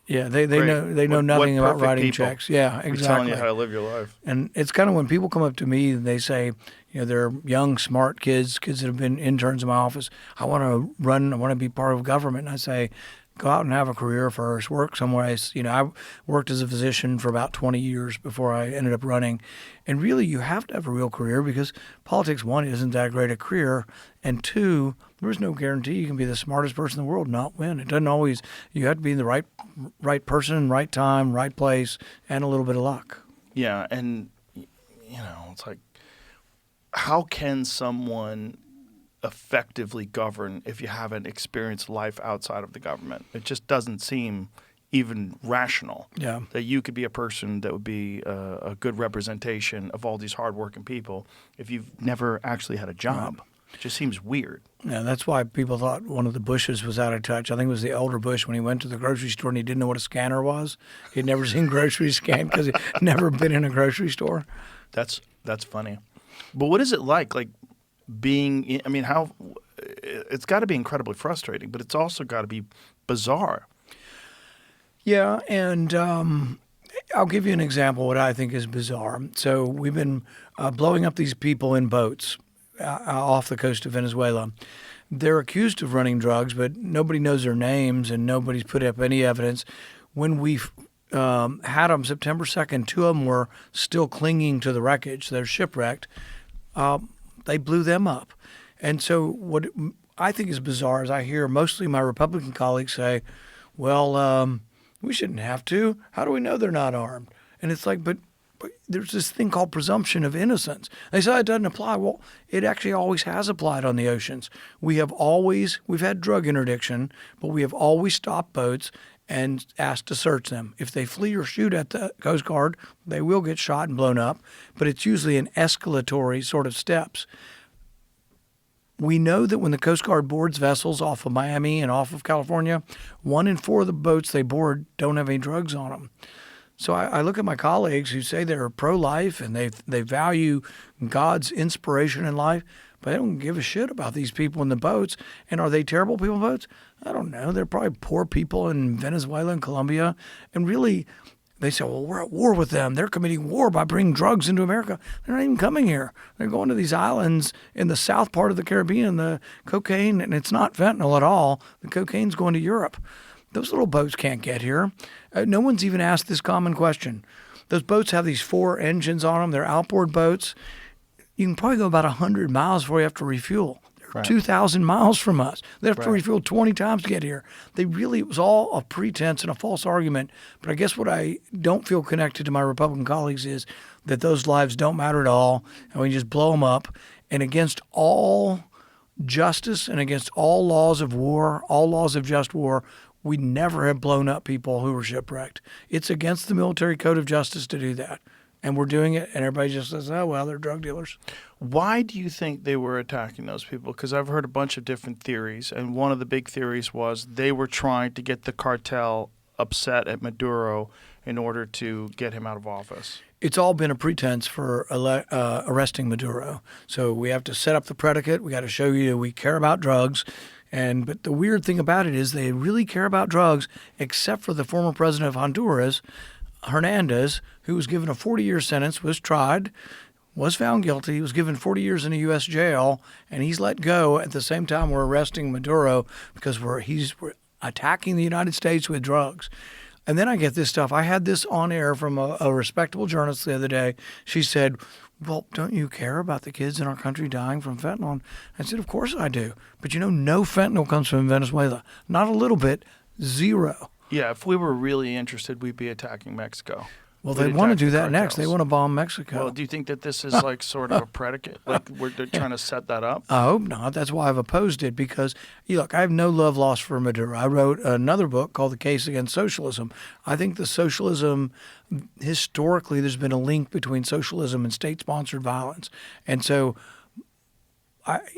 Speaker 5: yeah, they
Speaker 4: Great.
Speaker 5: know
Speaker 4: What
Speaker 5: nothing about
Speaker 4: perfect
Speaker 5: writing
Speaker 4: people.
Speaker 5: checks. Yeah,
Speaker 4: We're telling
Speaker 5: exactly.
Speaker 4: you how to live your life.
Speaker 5: And it's kind of when people come up to me and they say, they're young, smart kids that have been interns in my office. I want to run. I want to be part of government. And I say, go out and have a career first. Work somewhere. I worked as a physician for about 20 years before I ended up running. And really, you have to have a real career because politics, one, isn't that great a career. And two, there's no guarantee you can be the smartest person in the world and not win. It doesn't always. You have to be in the right person, right time, right place, and a little bit of luck.
Speaker 4: Yeah, and it's like, how can someone effectively govern if you haven't experienced life outside of the government? It just doesn't seem even rational.
Speaker 5: Yeah.
Speaker 4: That you could be a person that would be a good representation of all these hardworking people if you've never actually had a job. It just seems weird.
Speaker 5: Yeah, that's why people thought one of the Bushes was out of touch. I think it was the elder Bush when he went to the grocery store and he didn't know what a scanner was. He'd never seen groceries scanned because he'd never been in a grocery store.
Speaker 4: That's funny. But what is it like being – I mean, how – it's got to be incredibly frustrating, but it's also got to be bizarre.
Speaker 5: Yeah, and I'll give you an example of what I think is bizarre. So we've been blowing up these people in boats off the coast of Venezuela. They're accused of running drugs, but nobody knows their names and nobody's put up any evidence. When we had them September 2nd, two of them were still clinging to the wreckage. They're shipwrecked. They blew them up. And so what I think is bizarre is I hear mostly my Republican colleagues say, well, we shouldn't have to. How do we know they're not armed? And it's like, but there's this thing called presumption of innocence. They say it doesn't apply. Well, it actually always has applied on the oceans. We've had drug interdiction, but we have always stopped boats and asked to search them. If they flee or shoot at the Coast Guard, they will get shot and blown up, but it's usually an escalatory sort of steps. We know that when the Coast Guard boards vessels off of Miami and off of California, 1 in 4 of the boats they board don't have any drugs on them. So I look at my colleagues who say they're pro-life and they value God's inspiration in life, but they don't give a shit about these people in the boats. And are they terrible people in boats? I don't know. They're probably poor people in Venezuela and Colombia. And really, they say, well, we're at war with them. They're committing war by bringing drugs into America. They're not even coming here. They're going to these islands in the south part of the Caribbean, the cocaine, and it's not fentanyl at all. The cocaine's going to Europe. Those little boats can't get here. No one's even asked this common question. Those boats have these 4 engines on them. They're outboard boats. You can probably go about 100 miles before you have to refuel. They're
Speaker 4: Right.
Speaker 5: 2,000 miles from us. They have to
Speaker 4: Right.
Speaker 5: refuel 20 times to get here. It was all a pretense and a false argument. But I guess what I don't feel connected to my Republican colleagues is that those lives don't matter at all, and we just blow them up. And against all justice and against all laws of war, all laws of just war, we never have blown up people who were shipwrecked. It's against the military code of justice to do that. And we're doing it, and everybody just says, oh, well, they're drug dealers.
Speaker 4: Why do you think they were attacking those people? Because I've heard a bunch of different theories, and one of the big theories was they were trying to get the cartel upset at Maduro in order to get him out of office.
Speaker 5: It's all been a pretense for arresting Maduro. So we have to set up the predicate. We got to show you we care about drugs. But the weird thing about it is they really care about drugs, except for the former president of Honduras, Hernandez, who was given a 40-year sentence, was tried, was found guilty, was given 40 years in a U.S. jail, and he's let go at the same time we're arresting Maduro because we're attacking the United States with drugs. And then I get this stuff. I had this on air from a respectable journalist the other day. She said, well, don't you care about the kids in our country dying from fentanyl? And I said, of course I do. But no fentanyl comes from Venezuela. Not a little bit, 0.
Speaker 4: Yeah, if we were really interested, we'd be attacking Mexico.
Speaker 5: Well,
Speaker 4: We'd
Speaker 5: they want to
Speaker 4: attack
Speaker 5: do
Speaker 4: the
Speaker 5: that next. They
Speaker 4: cartels.
Speaker 5: want to bomb Mexico.
Speaker 4: Well, do you think that this is like sort of a predicate? Like they're trying to set that up?
Speaker 5: I hope not. That's why I've opposed it because, look, I have no love lost for Maduro. I wrote another book called The Case Against Socialism. I think the socialism, historically, there's been a link between socialism and state-sponsored violence. And so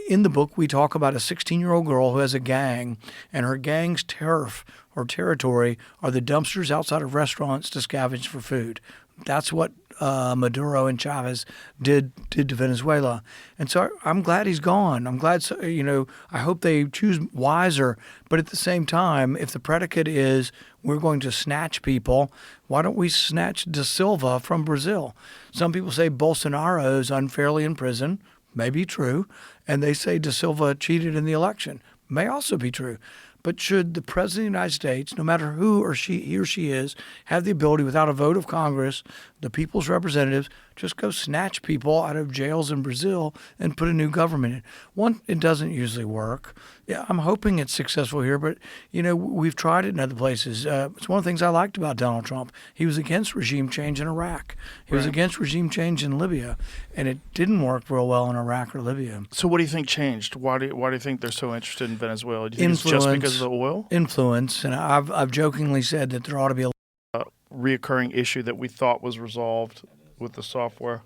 Speaker 5: in the book, we talk about a 16-year-old girl who has a gang, and her gang's turf or territory are the dumpsters outside of restaurants to scavenge for food. That's what Maduro and Chavez did to Venezuela. And so I'm glad he's gone. I'm glad, I hope they choose wiser. But at the same time, if the predicate is we're going to snatch people, why don't we snatch Da Silva from Brazil? Some people say Bolsonaro is unfairly in prison. May be true. And they say Da Silva cheated in the election. May also be true. But should the President of the United States, no matter he or she is, have the ability, without a vote of Congress, the people's representatives, just go snatch people out of jails in Brazil and put a new government in? One, it doesn't usually work. Yeah, I'm hoping it's successful here, but, we've tried it in other places. It's one of the things I liked about Donald Trump. He was against regime change in Iraq. He was against regime change in Libya, and it didn't work real well in Iraq or Libya.
Speaker 4: So what do you think changed? Why do you think they're so interested in Venezuela? Do you think it's just because of the oil?
Speaker 5: Influence, and I've jokingly said that there ought to be a
Speaker 4: reoccurring issue that we thought was resolved with the software. Are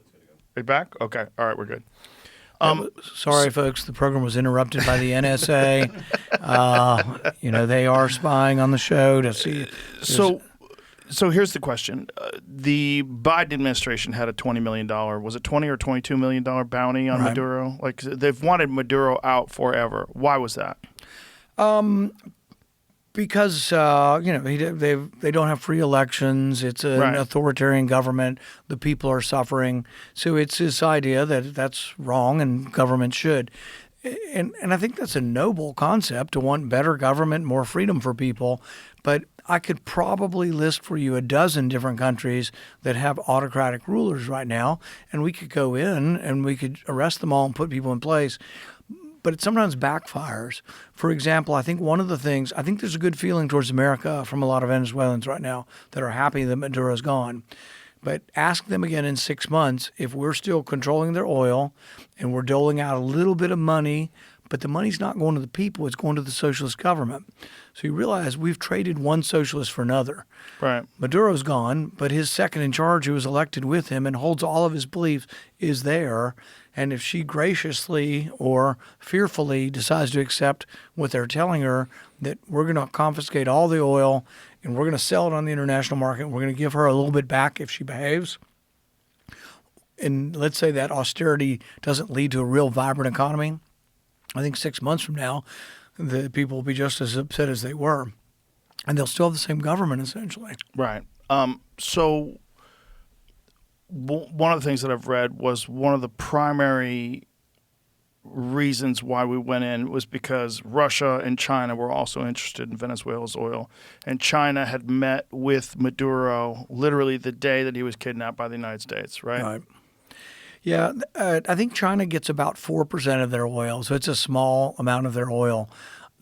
Speaker 4: you back? Okay. All right, we're good.
Speaker 5: Sorry, folks. The program was interrupted by the NSA. They are spying on the show to see.
Speaker 4: So here's the question. The Biden administration had a $20 million, was it $20 or $22 million bounty on Maduro? Like, they've wanted Maduro out forever. Why was that?
Speaker 5: Because they don't have free elections. It's an authoritarian government. The people are suffering. So it's this idea that that's wrong and government should. And I think that's a noble concept, to want better government, more freedom for people. But I could probably list for you a dozen different countries that have autocratic rulers right now, and we could go in and we could arrest them all and put people in place. But it sometimes backfires. For example, I think there's a good feeling towards America from a lot of Venezuelans right now that are happy that Maduro's gone. But ask them again in 6 months if we're still controlling their oil and we're doling out a little bit of money, but the money's not going to the people, it's going to the socialist government. So you realize we've traded one socialist for another.
Speaker 4: Right.
Speaker 5: Maduro's gone, but his second in charge, who was elected with him and holds all of his beliefs, is there. And if she graciously or fearfully decides to accept what they're telling her, that we're going to confiscate all the oil and we're going to sell it on the international market, we're going to give her a little bit back if she behaves, and let's say that austerity doesn't lead to a real vibrant economy, I think 6 months from now, the people will be just as upset as they were. And they'll still have the same government, essentially.
Speaker 4: Right. So one of the things that I've read was one of the primary reasons why we went in was because Russia and China were also interested in Venezuela's oil. And China had met with Maduro literally the day that he was kidnapped by the United States, right?
Speaker 5: Right. Yeah, I think China gets about 4% of their oil, so it's a small amount of their oil.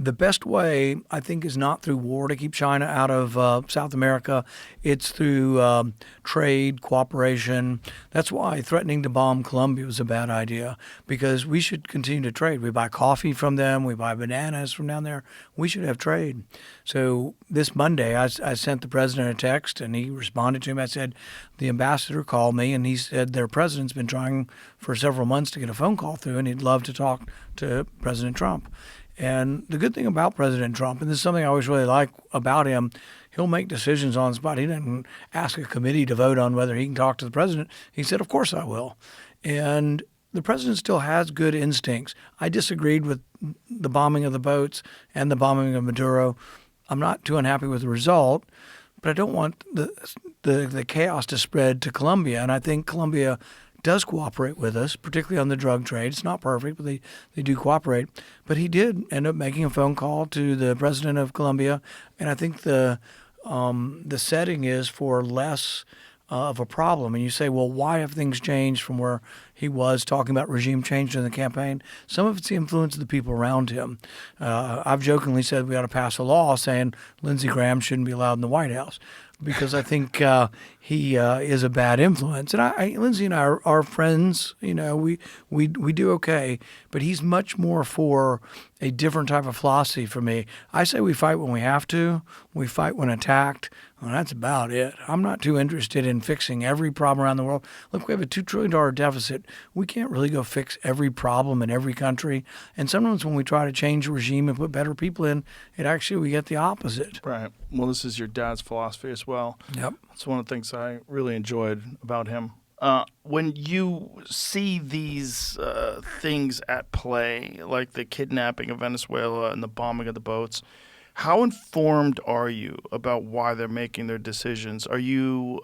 Speaker 5: The best way, I think, is not through war to keep China out of South America. It's through trade, cooperation. That's why threatening to bomb Colombia was a bad idea, because we should continue to trade. We buy coffee from them. We buy bananas from down there. We should have trade. So this Monday, I sent the president a text, and he responded to him. I said, the ambassador called me, and he said their president's been trying for several months to get a phone call through, and he'd love to talk to President Trump. And the good thing about President Trump, and this is something I always really like about him, he'll make decisions on the spot. He didn't ask a committee to vote on whether he can talk to the president. He said, of course I will. And the president still has good instincts. I disagreed with the bombing of the boats and the bombing of Maduro. I'm not too unhappy with the result, but I don't want the chaos to spread to Colombia. And I think Colombia does cooperate with us, particularly on the drug trade. It's not perfect, but they do cooperate. But he did end up making a phone call to the president of Colombia, and I think the setting is for less of a problem. And you say, well, why have things changed from where he was talking about regime change in the campaign? Some of it's the influence of the people around him. I've jokingly said we ought to pass a law saying Lindsey Graham shouldn't be allowed in the White House, because I think he is a bad influence. And Lindsay and I are friends. You know, we do okay, but he's much more for a different type of philosophy for me. I say we fight when we have to. We fight when attacked. Well, that's about it. I'm not too interested in fixing every problem around the world. Look, we have a $2 trillion deficit. We can't really go fix every problem in every country. And sometimes when we try to change the regime and put better people in, we get the opposite.
Speaker 4: Right. Well, this is your dad's philosophy as well.
Speaker 5: Yep.
Speaker 4: That's one of the things I really enjoyed about him. When you see these things at play, like the kidnapping of Venezuela and the bombing of the boats, how informed are you about why they're making their decisions? Are you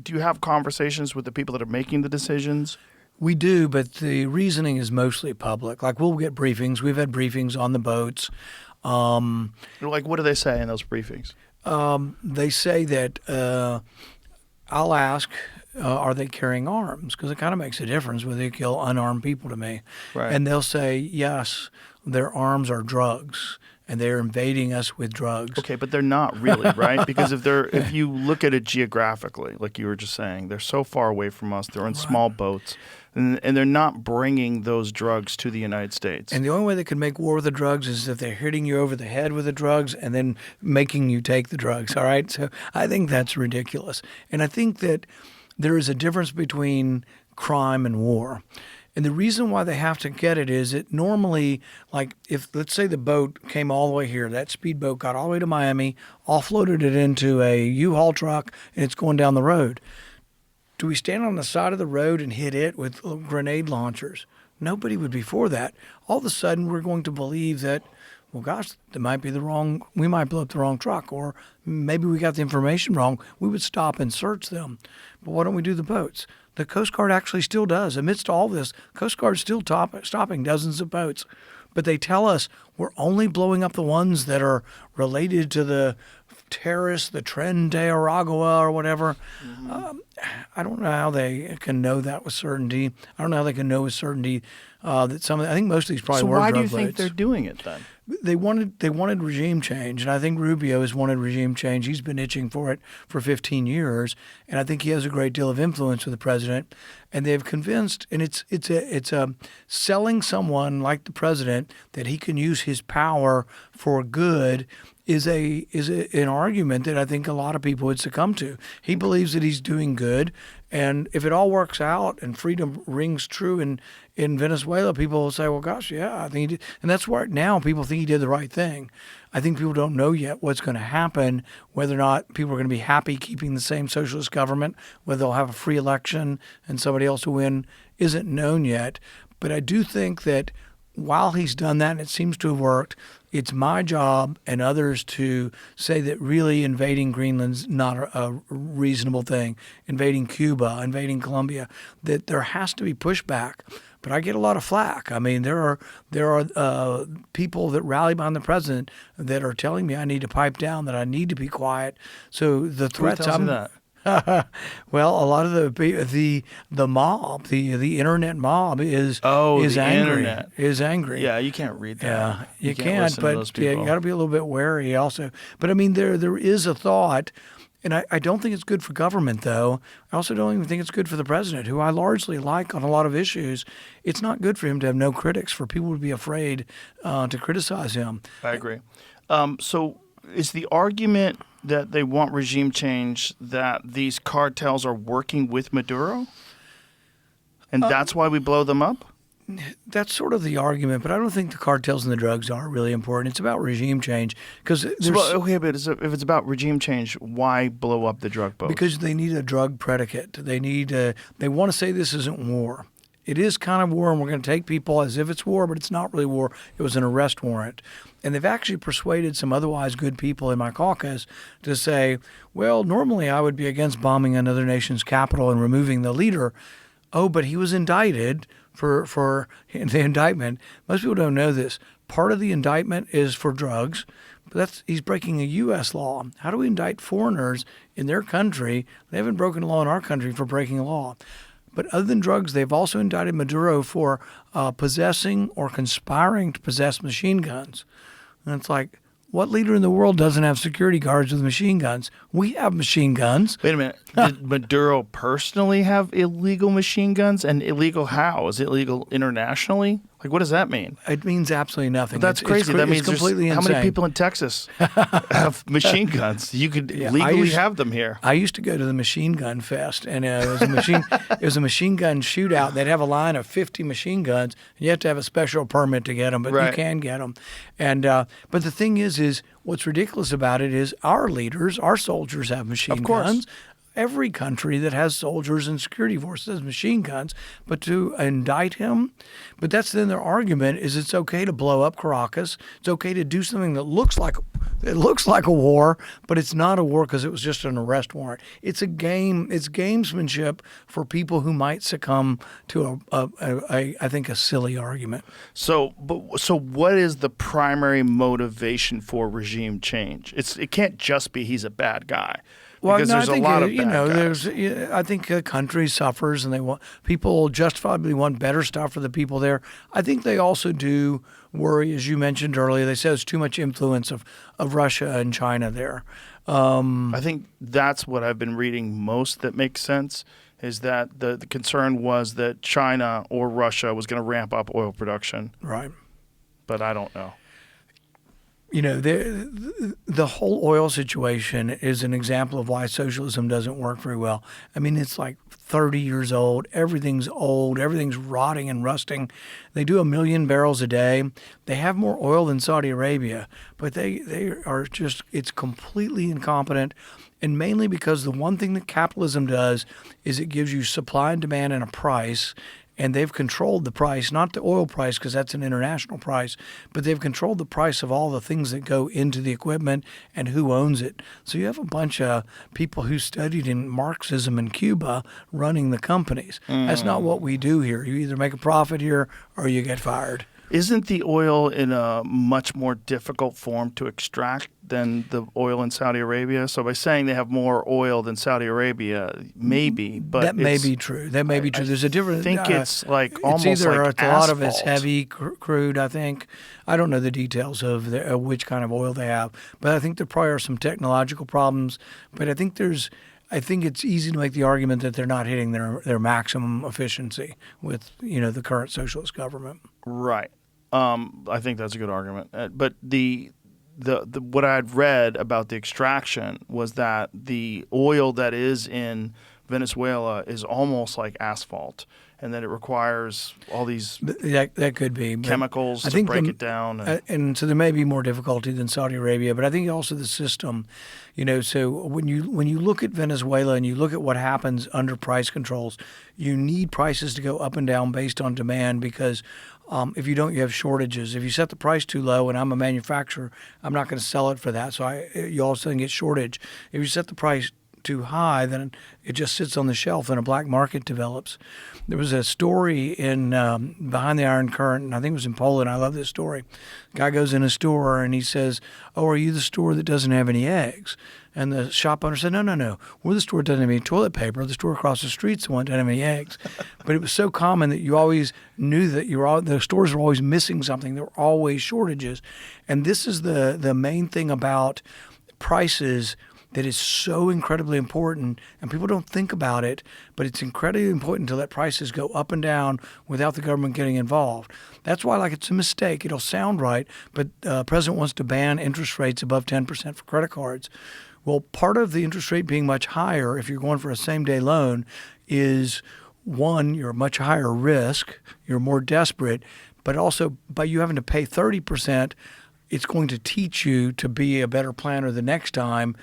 Speaker 4: do you have conversations with the people that are making the decisions?
Speaker 5: We do, but the reasoning is mostly public. Like, we'll get briefings. We've had briefings on the boats.
Speaker 4: Like, what do they say in those briefings?
Speaker 5: They say that I'll ask, are they carrying arms? Because it kind of makes a difference whether you kill unarmed people to me.
Speaker 4: Right.
Speaker 5: And they'll say, yes, their arms are drugs, and they're invading us with drugs.
Speaker 4: Okay, but they're not really, right? Because if you look at it geographically, like you were just saying, they're so far away from us. They're in small boats, and they're not bringing those drugs to the United States.
Speaker 5: And the only way they can make war with the drugs is if they're hitting you over the head with the drugs and then making you take the drugs, all right? So I think that's ridiculous. And I think that there is a difference between crime and war. And the reason why they have to get it is that normally, like, if, let's say, the boat came all the way here, that speedboat got all the way to Miami, offloaded it into a U-Haul truck, and it's going down the road. Do we stand on the side of the road and hit it with grenade launchers? Nobody would be for that. All of a sudden, we're going to believe that, well, gosh, we might blow up the wrong truck, or maybe we got the information wrong. We would stop and search them. But why don't we do the boats? The Coast Guard actually still does. Amidst all this, Coast Guard's still stopping dozens of boats. But they tell us we're only blowing up the ones that are related to the terrorists, the Tren de Aragua or whatever. Mm-hmm. I don't know how they can know that with certainty. I don't know how they can know with certainty that I think most of these probably were drug boats.
Speaker 4: So why do you think they're doing it then?
Speaker 5: They wanted regime change, and I think Rubio has wanted regime change. He's been itching for it for 15 years, and I think he has a great deal of influence with the president. And they've convinced, and it's selling someone like the president that he can use his power for good is an argument that I think a lot of people would succumb to. He believes that he's doing good, and if it all works out and freedom rings true in Venezuela, people will say, well, gosh, yeah, I think he did. And that's where now people think he did the right thing. I think people don't know yet what's going to happen, whether or not people are going to be happy keeping the same socialist government, whether they'll have a free election and somebody else will win isn't known yet. But I do think that while he's done that, and it seems to have worked, it's my job and others to say that really invading Greenland's not a reasonable thing. Invading Cuba, invading Colombia, that there has to be pushback. But I get a lot of flack. I mean, there are people that rally behind the president that are telling me I need to pipe down, that I need to be quiet. So the threats.
Speaker 4: Who tells you that?
Speaker 5: Well, a lot of the mob, the internet mob is angry.
Speaker 4: Internet
Speaker 5: is angry.
Speaker 4: Yeah, you can't read that.
Speaker 5: Yeah, you
Speaker 4: can't.
Speaker 5: But you got to be a little bit wary also. But I mean, there is a thought. And I don't think it's good for government, though. I also don't even think it's good for the president, who I largely like on a lot of issues. It's not good for him to have no critics, for people to be afraid to criticize him.
Speaker 4: I agree. So is the argument that they want regime change that these cartels are working with Maduro? And that's why we blow them up?
Speaker 5: That's sort of the argument, but I don't think the cartels and the drugs are really important. It's about regime change. But
Speaker 4: if it's about regime change, why blow up the drug boats?
Speaker 5: Because they need a drug predicate. They want to say this isn't war. It is kind of war, and we're going to take people as if it's war, but it's not really war. It was an arrest warrant. And they've actually persuaded some otherwise good people in my caucus to say, well, normally I would be against bombing another nation's capital and removing the leader. Oh, but he was indicted for the indictment. Most people don't know this. Part of the indictment is for drugs, but he's breaking a U.S. law. How do we indict foreigners in their country? They haven't broken law in our country for breaking a law. But other than drugs, they've also indicted Maduro for possessing or conspiring to possess machine guns. And it's like, What leader in the world doesn't have security guards with machine guns? We have machine guns.
Speaker 4: Wait a minute. Did Maduro personally have illegal machine guns? And illegal how? Is it illegal internationally? Like, what does that mean?
Speaker 5: It means absolutely nothing.
Speaker 4: That's crazy. That means
Speaker 5: completely
Speaker 4: how
Speaker 5: insane.
Speaker 4: many people in Texas have machine guns? You could legally have them here.
Speaker 5: I used to go to the Machine Gun Fest, and it was a machine gun shootout. They'd have a line of 50 machine guns, and you have to have a special permit to get them, but
Speaker 4: Right.
Speaker 5: you can get them. And but the thing is what's ridiculous about it is our leaders, our soldiers have machine
Speaker 4: Of course.
Speaker 5: guns. Every country that has soldiers and security forces has machine guns, but to indict him, but that's then their argument is it's okay to blow up Caracas. It's okay to do something that looks like a war, but it's not a war because it was just an arrest warrant. It's a game. It's gamesmanship for people who might succumb to I think a silly argument.
Speaker 4: So what is the primary motivation for regime change? It can't just be he's a bad guy. Because
Speaker 5: no,
Speaker 4: there's
Speaker 5: I think
Speaker 4: a lot of bad guys.
Speaker 5: I think a country suffers, and people justifiably want better stuff for the people there. I think they also do worry, as you mentioned earlier. They say there's too much influence of Russia and China there.
Speaker 4: I think that's what I've been reading most that makes sense, is that the concern was that China or Russia was going to ramp up oil production.
Speaker 5: Right.
Speaker 4: But I don't know.
Speaker 5: You know, the whole oil situation is an example of why socialism doesn't work very well. I mean, it's like 30 years old. Everything's old. Everything's rotting and rusting. They do 1 million barrels a day. They have more oil than Saudi Arabia, but they are just, it's completely incompetent. And mainly because the one thing that capitalism does is it gives you supply and demand and a price. And they've controlled the price, not the oil price because that's an international price, but they've controlled the price of all the things that go into the equipment and who owns it. So you have a bunch of people who studied in Marxism in Cuba running the companies. That's not what we do here. You either make a profit here or you get fired.
Speaker 4: Isn't the oil in a much more difficult form to extract than the oil in Saudi Arabia? So by saying they have more oil than Saudi Arabia, maybe, but
Speaker 5: that may be true. That may be true. There's a difference.
Speaker 4: I think it's like almost
Speaker 5: it's either
Speaker 4: like
Speaker 5: a lot of it's
Speaker 4: asphalt.
Speaker 5: heavy crude. I think I don't know the details of which kind of oil they have, but I think there probably are some technological problems. But I think it's easy to make the argument that they're not hitting their maximum efficiency with the current socialist government.
Speaker 4: Right. I think that's a good argument. But the what I'd read about the extraction was that the oil that is in Venezuela is almost like asphalt, and that it requires all these
Speaker 5: that could be
Speaker 4: chemicals to break it down.
Speaker 5: And so there may be more difficulty than Saudi Arabia, but I think also the system, so when you look at Venezuela and you look at what happens under price controls, you need prices to go up and down based on demand because if you don't, you have shortages. If you set the price too low, and I'm a manufacturer, I'm not going to sell it for that. So you all of a sudden get shortage. If you set the price too high, then it just sits on the shelf and a black market develops. There was a story in Behind the Iron Curtain, and I think it was in Poland. I love this story. The guy goes in a store and he says, "Oh, are you the store that doesn't have any eggs?" And the shop owner said, No. We're the store that doesn't have any toilet paper. The store across the street's the one that doesn't have any eggs. But it was so common that you always knew that the stores were always missing something. There were always shortages. And this is the main thing about prices that is so incredibly important, and people don't think about it, but it's incredibly important to let prices go up and down without the government getting involved. That's why, it's a mistake. It'll sound right, but the president wants to ban interest rates above 10% for credit cards. Well, part of the interest rate being much higher if you're going for a same-day loan is, one, you're much higher risk, you're more desperate, but also by you having to pay 30%, it's going to teach you to be a better planner the next time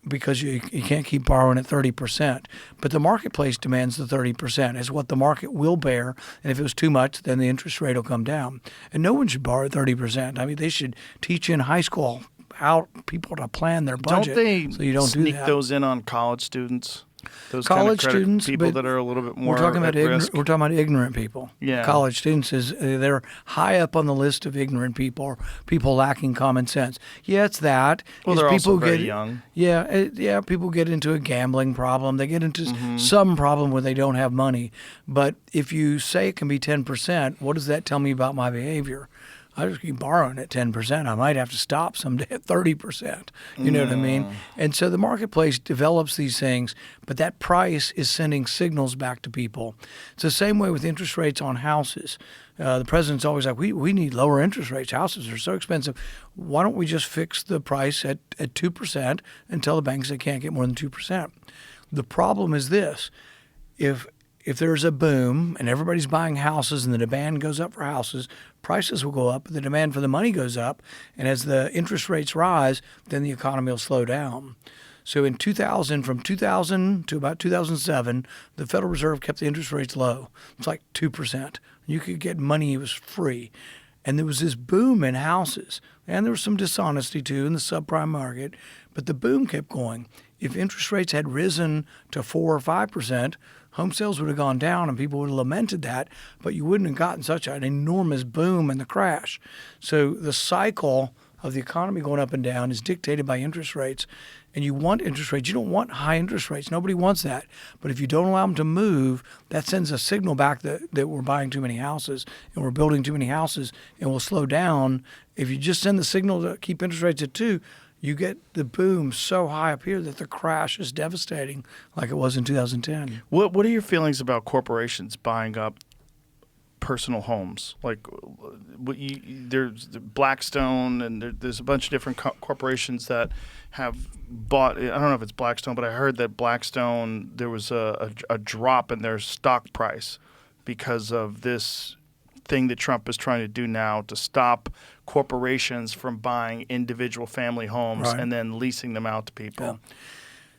Speaker 5: because you can't keep borrowing at 30%. But the marketplace demands the 30%. It's what the market will bear. And if it was too much, then the interest rate will come down. And no one should borrow 30%. I mean, they should teach you in high school how people to plan their budget.
Speaker 4: Don't they
Speaker 5: so you don't
Speaker 4: sneak
Speaker 5: do that.
Speaker 4: those in on college students? Those
Speaker 5: College
Speaker 4: kind of
Speaker 5: students,
Speaker 4: people
Speaker 5: but
Speaker 4: that are a little bit more
Speaker 5: we're talking about
Speaker 4: at risk.
Speaker 5: We're talking about ignorant people.
Speaker 4: Yeah.
Speaker 5: College students they're high up on the list of ignorant people or people lacking common sense. Yeah, it's that.
Speaker 4: Well,
Speaker 5: It's
Speaker 4: they're
Speaker 5: people
Speaker 4: also very
Speaker 5: get,
Speaker 4: young.
Speaker 5: Yeah, people get into a gambling problem. They get into some problem where they don't have money. But if you say it can be 10%, what does that tell me about my behavior? I just keep borrowing at 10%. I might have to stop someday at 30%. You know what I mean? And so the marketplace develops these things, but that price is sending signals back to people. It's the same way with interest rates on houses. The president's always like, we need lower interest rates. Houses are so expensive. Why don't we just fix the price at 2% and tell the banks they can't get more than 2%? The problem is this. If there's a boom and everybody's buying houses and the demand goes up for houses, prices will go up, but the demand for the money goes up. And as the interest rates rise, then the economy will slow down. So in 2000, from 2000 to about 2007, the Federal Reserve kept the interest rates low. It's like 2%. You could get money, it was free. And there was this boom in houses. And there was some dishonesty too in the subprime market, but the boom kept going. If interest rates had risen to 4 or 5%, home sales would have gone down and people would have lamented that, but you wouldn't have gotten such an enormous boom in the crash. So the cycle of the economy going up and down is dictated by interest rates. And you want interest rates. You don't want high interest rates. Nobody wants that. But if you don't allow them to move, that sends a signal back that we're buying too many houses and we're building too many houses and we'll slow down. If you just send the signal to keep interest rates at 2, you get the boom so high up here that the crash is devastating like it was in 2010.
Speaker 4: What are your feelings about corporations buying up personal homes? Like there's Blackstone and there's a bunch of different corporations that have bought. I don't know if it's Blackstone, but I heard that Blackstone, there was a drop in their stock price because of this thing that Trump is trying to do now to stop corporations from buying individual family homes and then leasing them out to people.
Speaker 5: Yeah.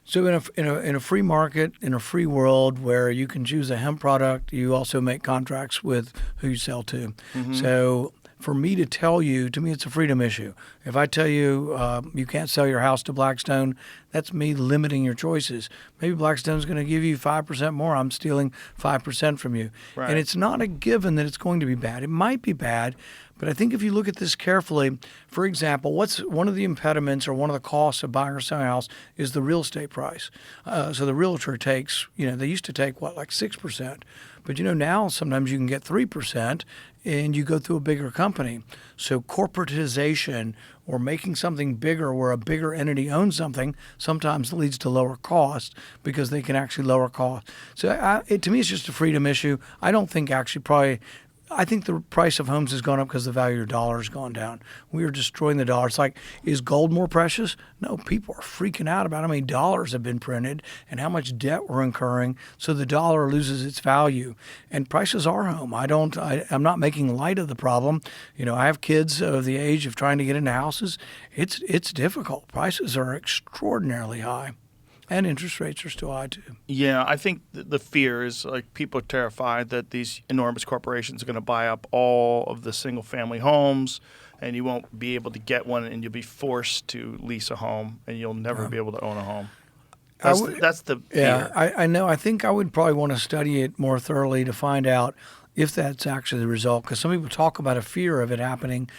Speaker 5: So in a free market, in a free world where you can choose a hemp product, you also make contracts with who you sell to. Mm-hmm. So for me to tell you, to me it's a freedom issue. If I tell you you can't sell your house to Blackstone, that's me limiting your choices. Maybe Blackstone's going to give you 5% more. I'm stealing 5% from you. Right. And it's not a given that it's going to be bad. It might be bad, but I think if you look at this carefully, for example, what's one of the impediments or one of the costs of buying or selling a house is the real estate price. So the realtor takes, they used to take like 6%. But now sometimes you can get 3% and you go through a bigger company. So corporatization or making something bigger where a bigger entity owns something sometimes leads to lower cost because they can actually lower cost. So to me, it's just a freedom issue. I don't think I think the price of homes has gone up because the value of your dollar has gone down. We are destroying the dollar. It's like, is gold more precious? No, people are freaking out about how many dollars have been printed and how much debt we're incurring. So the dollar loses its value. And prices are home. I'm not making light of the problem. I have kids of the age of trying to get into houses. It's difficult. Prices are extraordinarily high. And interest rates are still high, too.
Speaker 4: Yeah, I think the fear is like people are terrified that these enormous corporations are going to buy up all of the single-family homes, and you won't be able to get one, and you'll be forced to lease a home, and you'll never be able to own a home. That's the fear.
Speaker 5: Yeah, I know. I think I would probably want to study it more thoroughly to find out if that's actually the result, because some people talk about a fear of it happening.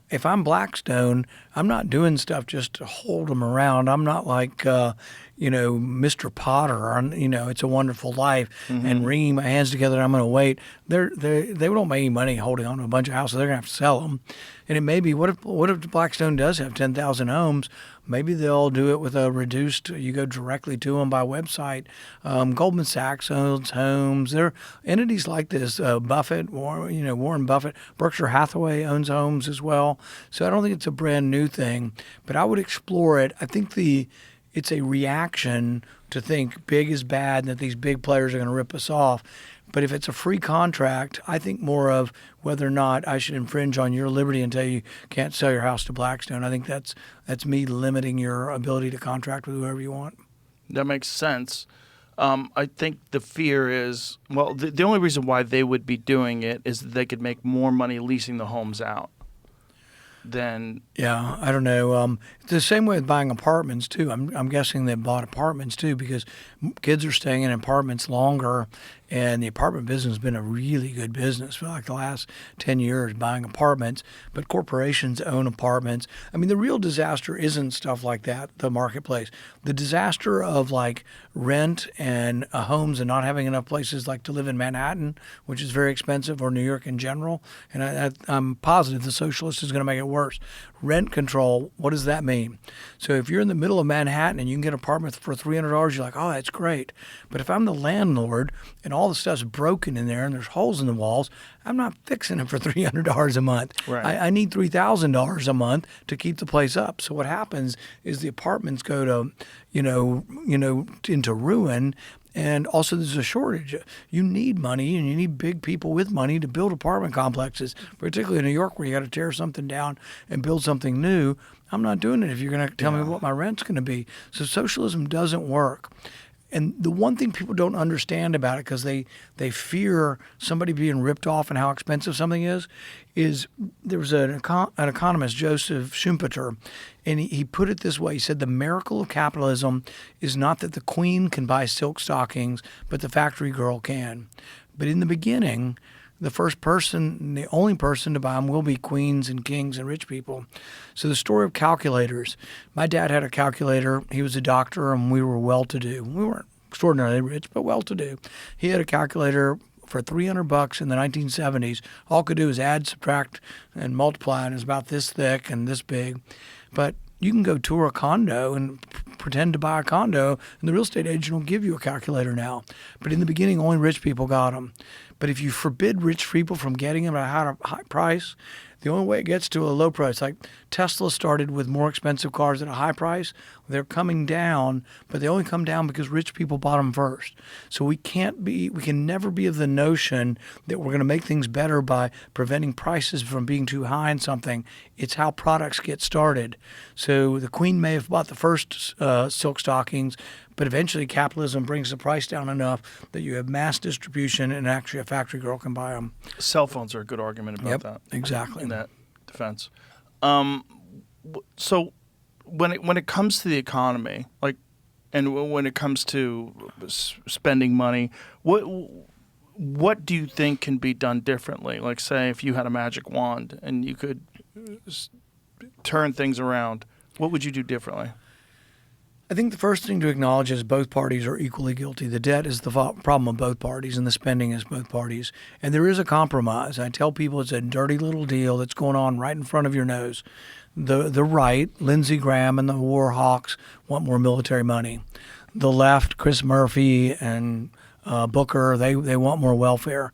Speaker 5: If I'm Blackstone, I'm not doing stuff just to hold them around. I'm not like, Mr. Potter, It's a Wonderful Life, and wringing my hands together, I'm going to wait. They don't make any money holding on to a bunch of houses. They're going to have to sell them. And it may be, what if Blackstone does have 10,000 homes? Maybe they'll do it with a reduced, you go directly to them by website. Goldman Sachs owns homes. There are entities like this. Buffett, Warren Buffett, Berkshire Hathaway owns homes as well. So I don't think it's a brand new thing, but I would explore it. I think it's a reaction to think big is bad and that these big players are going to rip us off. But if it's a free contract, I think more of whether or not I should infringe on your liberty and tell you can't sell your house to Blackstone. I think that's me limiting your ability to contract with whoever you want.
Speaker 4: That makes sense. I think the fear is, the only reason why they would be doing it is that they could make more money leasing the homes out.
Speaker 5: Yeah, I don't know. It's the same way with buying apartments too. I'm guessing they bought apartments too because kids are staying in apartments longer, And the apartment business has been a really good business for like the last 10 years, buying apartments, but corporations own apartments. I mean, the real disaster isn't stuff like that, the marketplace. The disaster of like rent and homes and not having enough places like to live in Manhattan, which is very expensive, or New York in general. And I'm positive the socialist is going to make it worse. Rent control, what does that mean? So if you're in the middle of Manhattan and you can get an apartment for $300, you're like, oh, that's great. But if I'm the landlord and all the stuff's broken in there and there's holes in the walls, I'm not fixing it for $300 a month.
Speaker 4: Right.
Speaker 5: I need $3,000 a month to keep the place up. So what happens is the apartments go to, into ruin. And also there's a shortage. You need money, and you need big people with money to build apartment complexes, particularly in New York where you got to tear something down and build something new. I'm not doing it if you're going to tell me what my rent's going to be. So socialism doesn't work. And the one thing people don't understand about it, because they fear somebody being ripped off and how expensive something is there was an economist, Joseph Schumpeter, and he put it this way. He said, the miracle of capitalism is not that the queen can buy silk stockings, but the factory girl can. But in the beginning, the first person, the only person to buy them will be queens and kings and rich people. So the story of calculators. My dad had a calculator. He was a doctor, and we were well-to-do. We weren't extraordinarily rich, but well-to-do. He had a calculator for $300 in the 1970s. All could do is add, subtract, and multiply, and it's about this thick and this big. But you can go tour a condo and pretend to buy a condo, and the real estate agent will give you a calculator now. But in the beginning, only rich people got them. But if you forbid rich people from getting them at a high price, the only way it gets to a low price, like Tesla started with more expensive cars at a high price, they're coming down, but they only come down because rich people bought them first. So we can never be of the notion that we're going to make things better by preventing prices from being too high in something. It's how products get started. So the queen may have bought the first silk stockings, but eventually capitalism brings the price down enough that you have mass distribution and actually a factory girl can buy them.
Speaker 4: Cell phones are a good argument about that.
Speaker 5: Exactly.
Speaker 4: In that defense. So when it comes to the economy, and when it comes to spending money, what do you think can be done differently? Like, say, if you had a magic wand and you could turn things around, what would you do differently?
Speaker 5: I think the first thing to acknowledge is both parties are equally guilty. The debt is the problem of both parties, and the spending is both parties. And there is a compromise. I tell people it's a dirty little deal that's going on right in front of your nose. The right, Lindsey Graham and the war hawks, want more military money. The left, Chris Murphy and Booker, they want more welfare.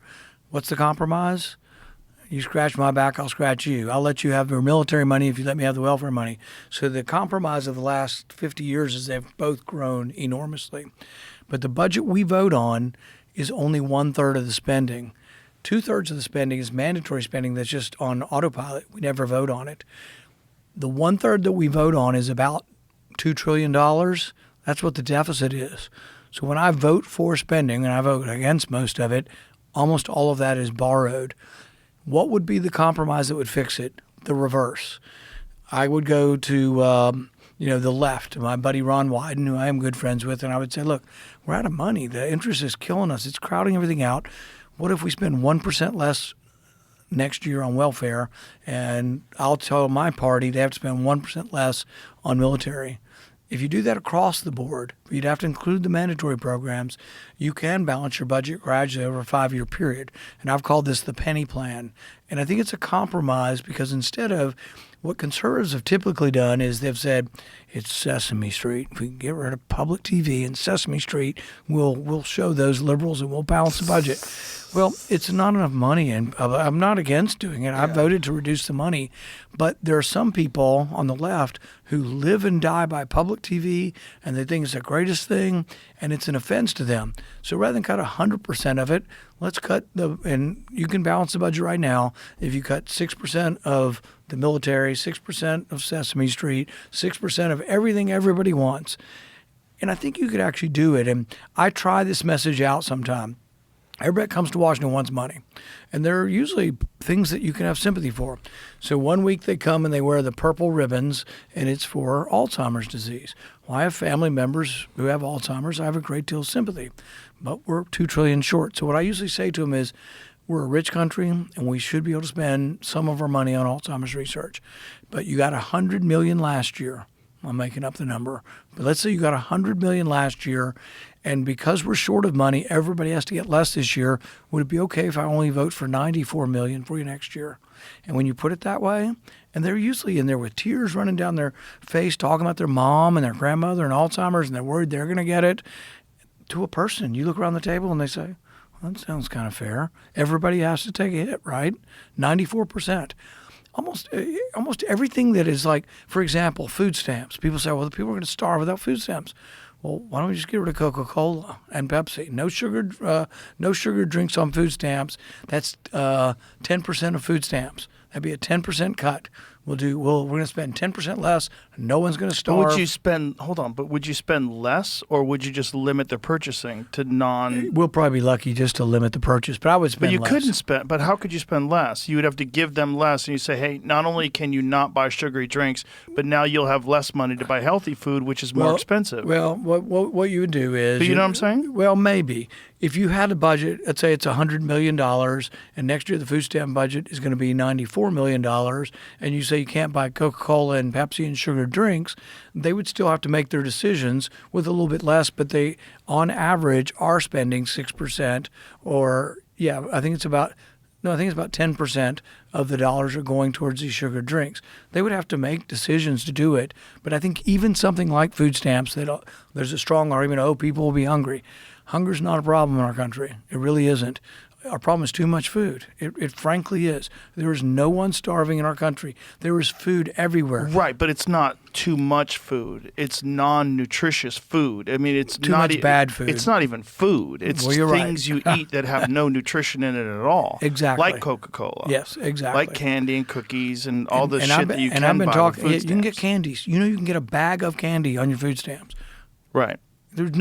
Speaker 5: What's the compromise? You scratch my back, I'll scratch you. I'll let you have your military money if you let me have the welfare money. So the compromise of the last 50 years is they've both grown enormously. But the budget we vote on is only 1/3 of the spending. 2/3 of the spending is mandatory spending that's just on autopilot. We never vote on it. The 1/3 that we vote on is about $2 trillion. That's what the deficit is. So when I vote for spending, and I vote against most of it, almost all of that is borrowed. What would be the compromise that would fix it? The reverse. I would go to the left, my buddy Ron Wyden, who I am good friends with, and I would say, look, we're out of money. The interest is killing us. It's crowding everything out. What if we spend 1% less next year on welfare? And I'll tell my party they have to spend 1% less on military. If you do that across the board, you'd have to include the mandatory programs, you can balance your budget gradually over a 5-year period. And I've called this the penny plan. And I think it's a compromise because instead of what conservatives have typically done is they've said, it's Sesame Street. If we can get rid of public TV and Sesame Street, we'll show those liberals and we'll balance the budget. Well, it's not enough money, and I'm not against doing it. I voted to reduce the money. But there are some people on the left who live and die by public TV, and they think it's the greatest thing, and it's an offense to them. So rather than cut 100% of it, let's cut and you can balance the budget right now if you cut 6% of the military, 6% of Sesame Street, 6% of everything everybody wants. And I think you could actually do it. And I try this message out sometime. Everybody that comes to Washington wants money. And there are usually things that you can have sympathy for. So one week they come and they wear the purple ribbons, and it's for Alzheimer's disease. Well, I have family members who have Alzheimer's. I have a great deal of sympathy. But we're $2 trillion short. So what I usually say to them is, we're a rich country, and we should be able to spend some of our money on Alzheimer's research. But you got $100 million last year. I'm making up the number. But let's say you got $100 million last year, and because we're short of money, everybody has to get less this year. Would it be okay if I only vote for $94 million for you next year? And when you put it that way, and they're usually in there with tears running down their face, talking about their mom and their grandmother and Alzheimer's, and they're worried they're going to get it. To a person, you look around the table and they say, well, that sounds kind of fair. Everybody has to take a hit, right? 94%. Almost everything that is like, for example, food stamps. People say, well, the people are going to starve without food stamps. Well, why don't we just get rid of Coca-Cola and Pepsi? No sugar drinks on food stamps. That's 10% of food stamps. That'd be a 10% cut. We're going to spend 10% less. No one's going to starve.
Speaker 4: Would you spend less, or would you just limit the purchasing to non?
Speaker 5: We'll probably be lucky just to limit the purchase, but I would spend
Speaker 4: But you
Speaker 5: less.
Speaker 4: couldn't spend. But how could you spend less? You would have to give them less, and you say, hey, not only can you not buy sugary drinks, but now you'll have less money to buy healthy food, which is more expensive.
Speaker 5: Well, what you would do is,
Speaker 4: But you know what I'm saying?
Speaker 5: Well, maybe. If you had a budget, let's say it's $100 million, and next year the food stamp budget is going to be $94 million, and you say you can't buy Coca-Cola and Pepsi and sugar drinks, they would still have to make their decisions with a little bit less, but they, on average, are spending 6%, I think it's about 10% of the dollars are going towards these sugar drinks. They would have to make decisions to do it, but I think even something like food stamps, there's a strong argument, people will be hungry. Hunger's not a problem in our country. It really isn't. Our problem is too much food. It frankly is. There is no one starving in our country. There is food everywhere.
Speaker 4: Right, but it's not too much food. It's non-nutritious food. I mean, it's
Speaker 5: too
Speaker 4: not
Speaker 5: much bad food.
Speaker 4: It's not even food. It's things you eat that have no nutrition in it at all.
Speaker 5: Exactly.
Speaker 4: Like Coca-Cola.
Speaker 5: Yes, exactly.
Speaker 4: Like candy and cookies and all the shit that you can
Speaker 5: I've been
Speaker 4: buy
Speaker 5: talking.
Speaker 4: with food
Speaker 5: You can get
Speaker 4: stamps.
Speaker 5: candies. You know, you can get a bag of candy on your food stamps.
Speaker 4: Right.
Speaker 5: And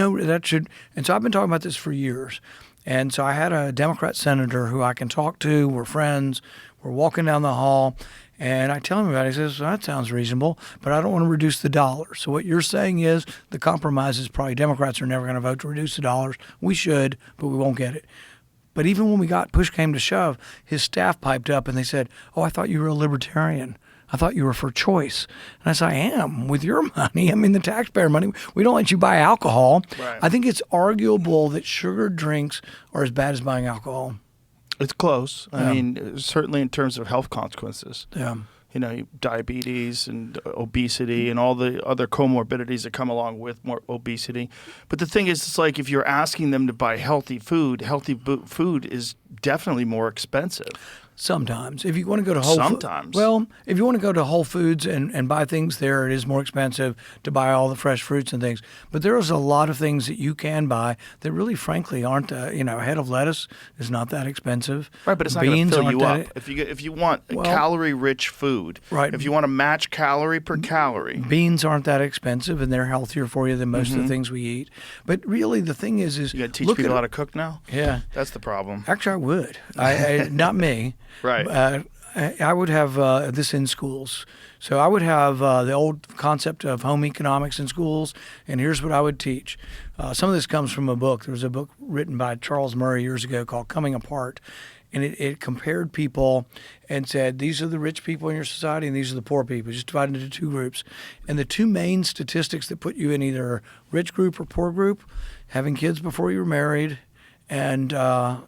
Speaker 5: so I've been talking about this for years. And so I had a Democrat senator who I can talk to. We're friends. We're walking down the hall. And I tell him about it. He says, well, that sounds reasonable, but I don't want to reduce the dollars. So what you're saying is the compromise is probably Democrats are never going to vote to reduce the dollars. We should, but we won't get it. But even when push came to shove, his staff piped up and they said, oh, I thought you were a libertarian. I thought you were for choice. And I said, I am, with your money. I mean, the taxpayer money. We don't let you buy alcohol.
Speaker 4: Right.
Speaker 5: I think it's arguable that sugar drinks are as bad as buying alcohol.
Speaker 4: It's close.
Speaker 5: Yeah.
Speaker 4: I mean, certainly in terms of health consequences.
Speaker 5: Yeah.
Speaker 4: You know, diabetes and obesity and all the other comorbidities that come along with more obesity. But the thing is, it's like if you're asking them to buy healthy food is definitely more expensive.
Speaker 5: Sometimes. If you want to go to Whole Foods.
Speaker 4: Sometimes.
Speaker 5: Well, if you want to go to Whole Foods and buy things there, it is more expensive to buy all the fresh fruits and things. But there is a lot of things that you can buy that really, frankly, aren't, a head of lettuce is not that expensive.
Speaker 4: Right, but it's not going to fill you up.
Speaker 5: That,
Speaker 4: If you want calorie-rich food,
Speaker 5: right.
Speaker 4: If you want to match calorie per calorie.
Speaker 5: Beans aren't that expensive, and they're healthier for you than most of the things we eat. But really, the thing is
Speaker 4: You got to teach people how to cook now?
Speaker 5: Yeah.
Speaker 4: That's the problem.
Speaker 5: Actually, I would. Not me.
Speaker 4: Right.
Speaker 5: I would have this in schools. So I would have the old concept of home economics in schools, and here's what I would teach. Some of this comes from a book. There was a book written by Charles Murray years ago called Coming Apart, and it compared people and said, these are the rich people in your society and these are the poor people, just divided into two groups. And the two main statistics that put you in either rich group or poor group, having kids before you were married, and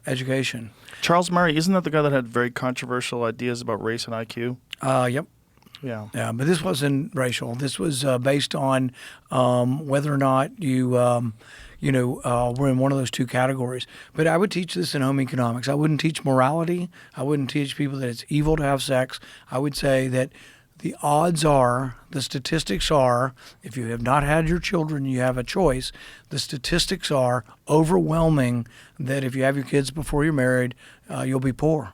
Speaker 5: education.
Speaker 4: Charles Murray, isn't that the guy that had very controversial ideas about race and IQ?
Speaker 5: Yep.
Speaker 4: Yeah.
Speaker 5: Yeah, but this wasn't racial. This was based on whether or not you were in one of those two categories. But I would teach this in home economics. I wouldn't teach morality. I wouldn't teach people that it's evil to have sex. I would say that the odds are, the statistics are, if you have not had your children, you have a choice. The statistics are overwhelming that if you have your kids before you're married, you'll be poor.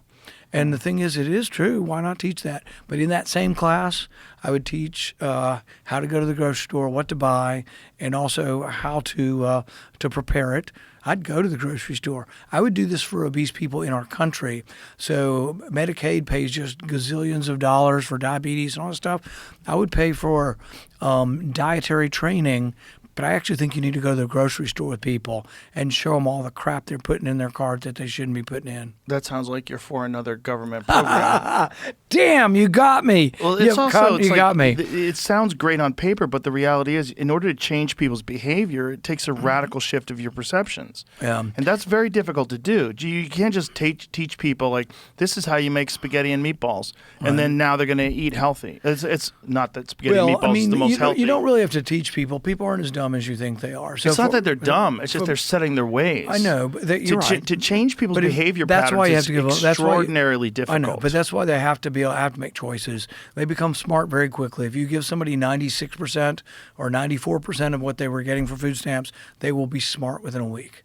Speaker 5: And the thing is, it is true. Why not teach that? But in that same class, I would teach how to go to the grocery store, what to buy, and also how to prepare it. I'd go to the grocery store. I would do this for obese people in our country. So Medicaid pays just gazillions of dollars for diabetes and all that stuff. I would pay for dietary training, but I actually think you need to go to the grocery store with people and show them all the crap they're putting in their cart that they shouldn't be putting in.
Speaker 4: That sounds like you're for another government program.
Speaker 5: Damn, you got me.
Speaker 4: Well, it's
Speaker 5: you got me.
Speaker 4: It sounds great on paper, but the reality is, in order to change people's behavior, it takes a radical shift of your perceptions. And that's very difficult to do. You can't just teach people, like, this is how you make spaghetti and meatballs, and then now they're going to eat healthy. It's not that spaghetti and meatballs is the most healthy.
Speaker 5: You don't really have to teach people. People aren't as dumb as you think they are. So
Speaker 4: it's not that they're dumb. It's just they're setting their ways.
Speaker 5: I know. But you're right.
Speaker 4: To change people's behavior
Speaker 5: that's
Speaker 4: patterns
Speaker 5: why you have to give
Speaker 4: extraordinarily difficult.
Speaker 5: I know, but that's why they have to make choices. They become smart very quickly. If you give somebody 96% or 94% of what they were getting for food stamps, they will be smart within a week.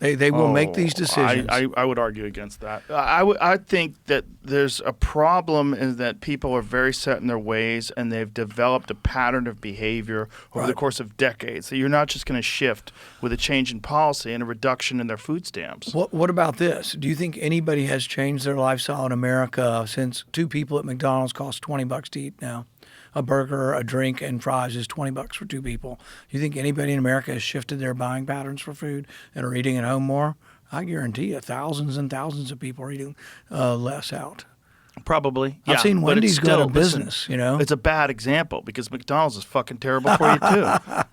Speaker 5: They will make these decisions.
Speaker 4: I would argue against that. I think that there's a problem in that people are very set in their ways and they've developed a pattern of behavior over the course of decades. So you're not just going to shift with a change in policy and a reduction in their food stamps.
Speaker 5: What about this? Do you think anybody has changed their lifestyle in America since 2 people at McDonald's cost $20 to eat now? A burger, a drink, and fries is $20 for 2 people. You think anybody in America has shifted their buying patterns for food and are eating at home more? I guarantee you thousands and thousands of people are eating less out.
Speaker 4: Probably.
Speaker 5: I've seen Wendy's go out of business,
Speaker 4: It's a bad example because McDonald's is fucking terrible for you, too.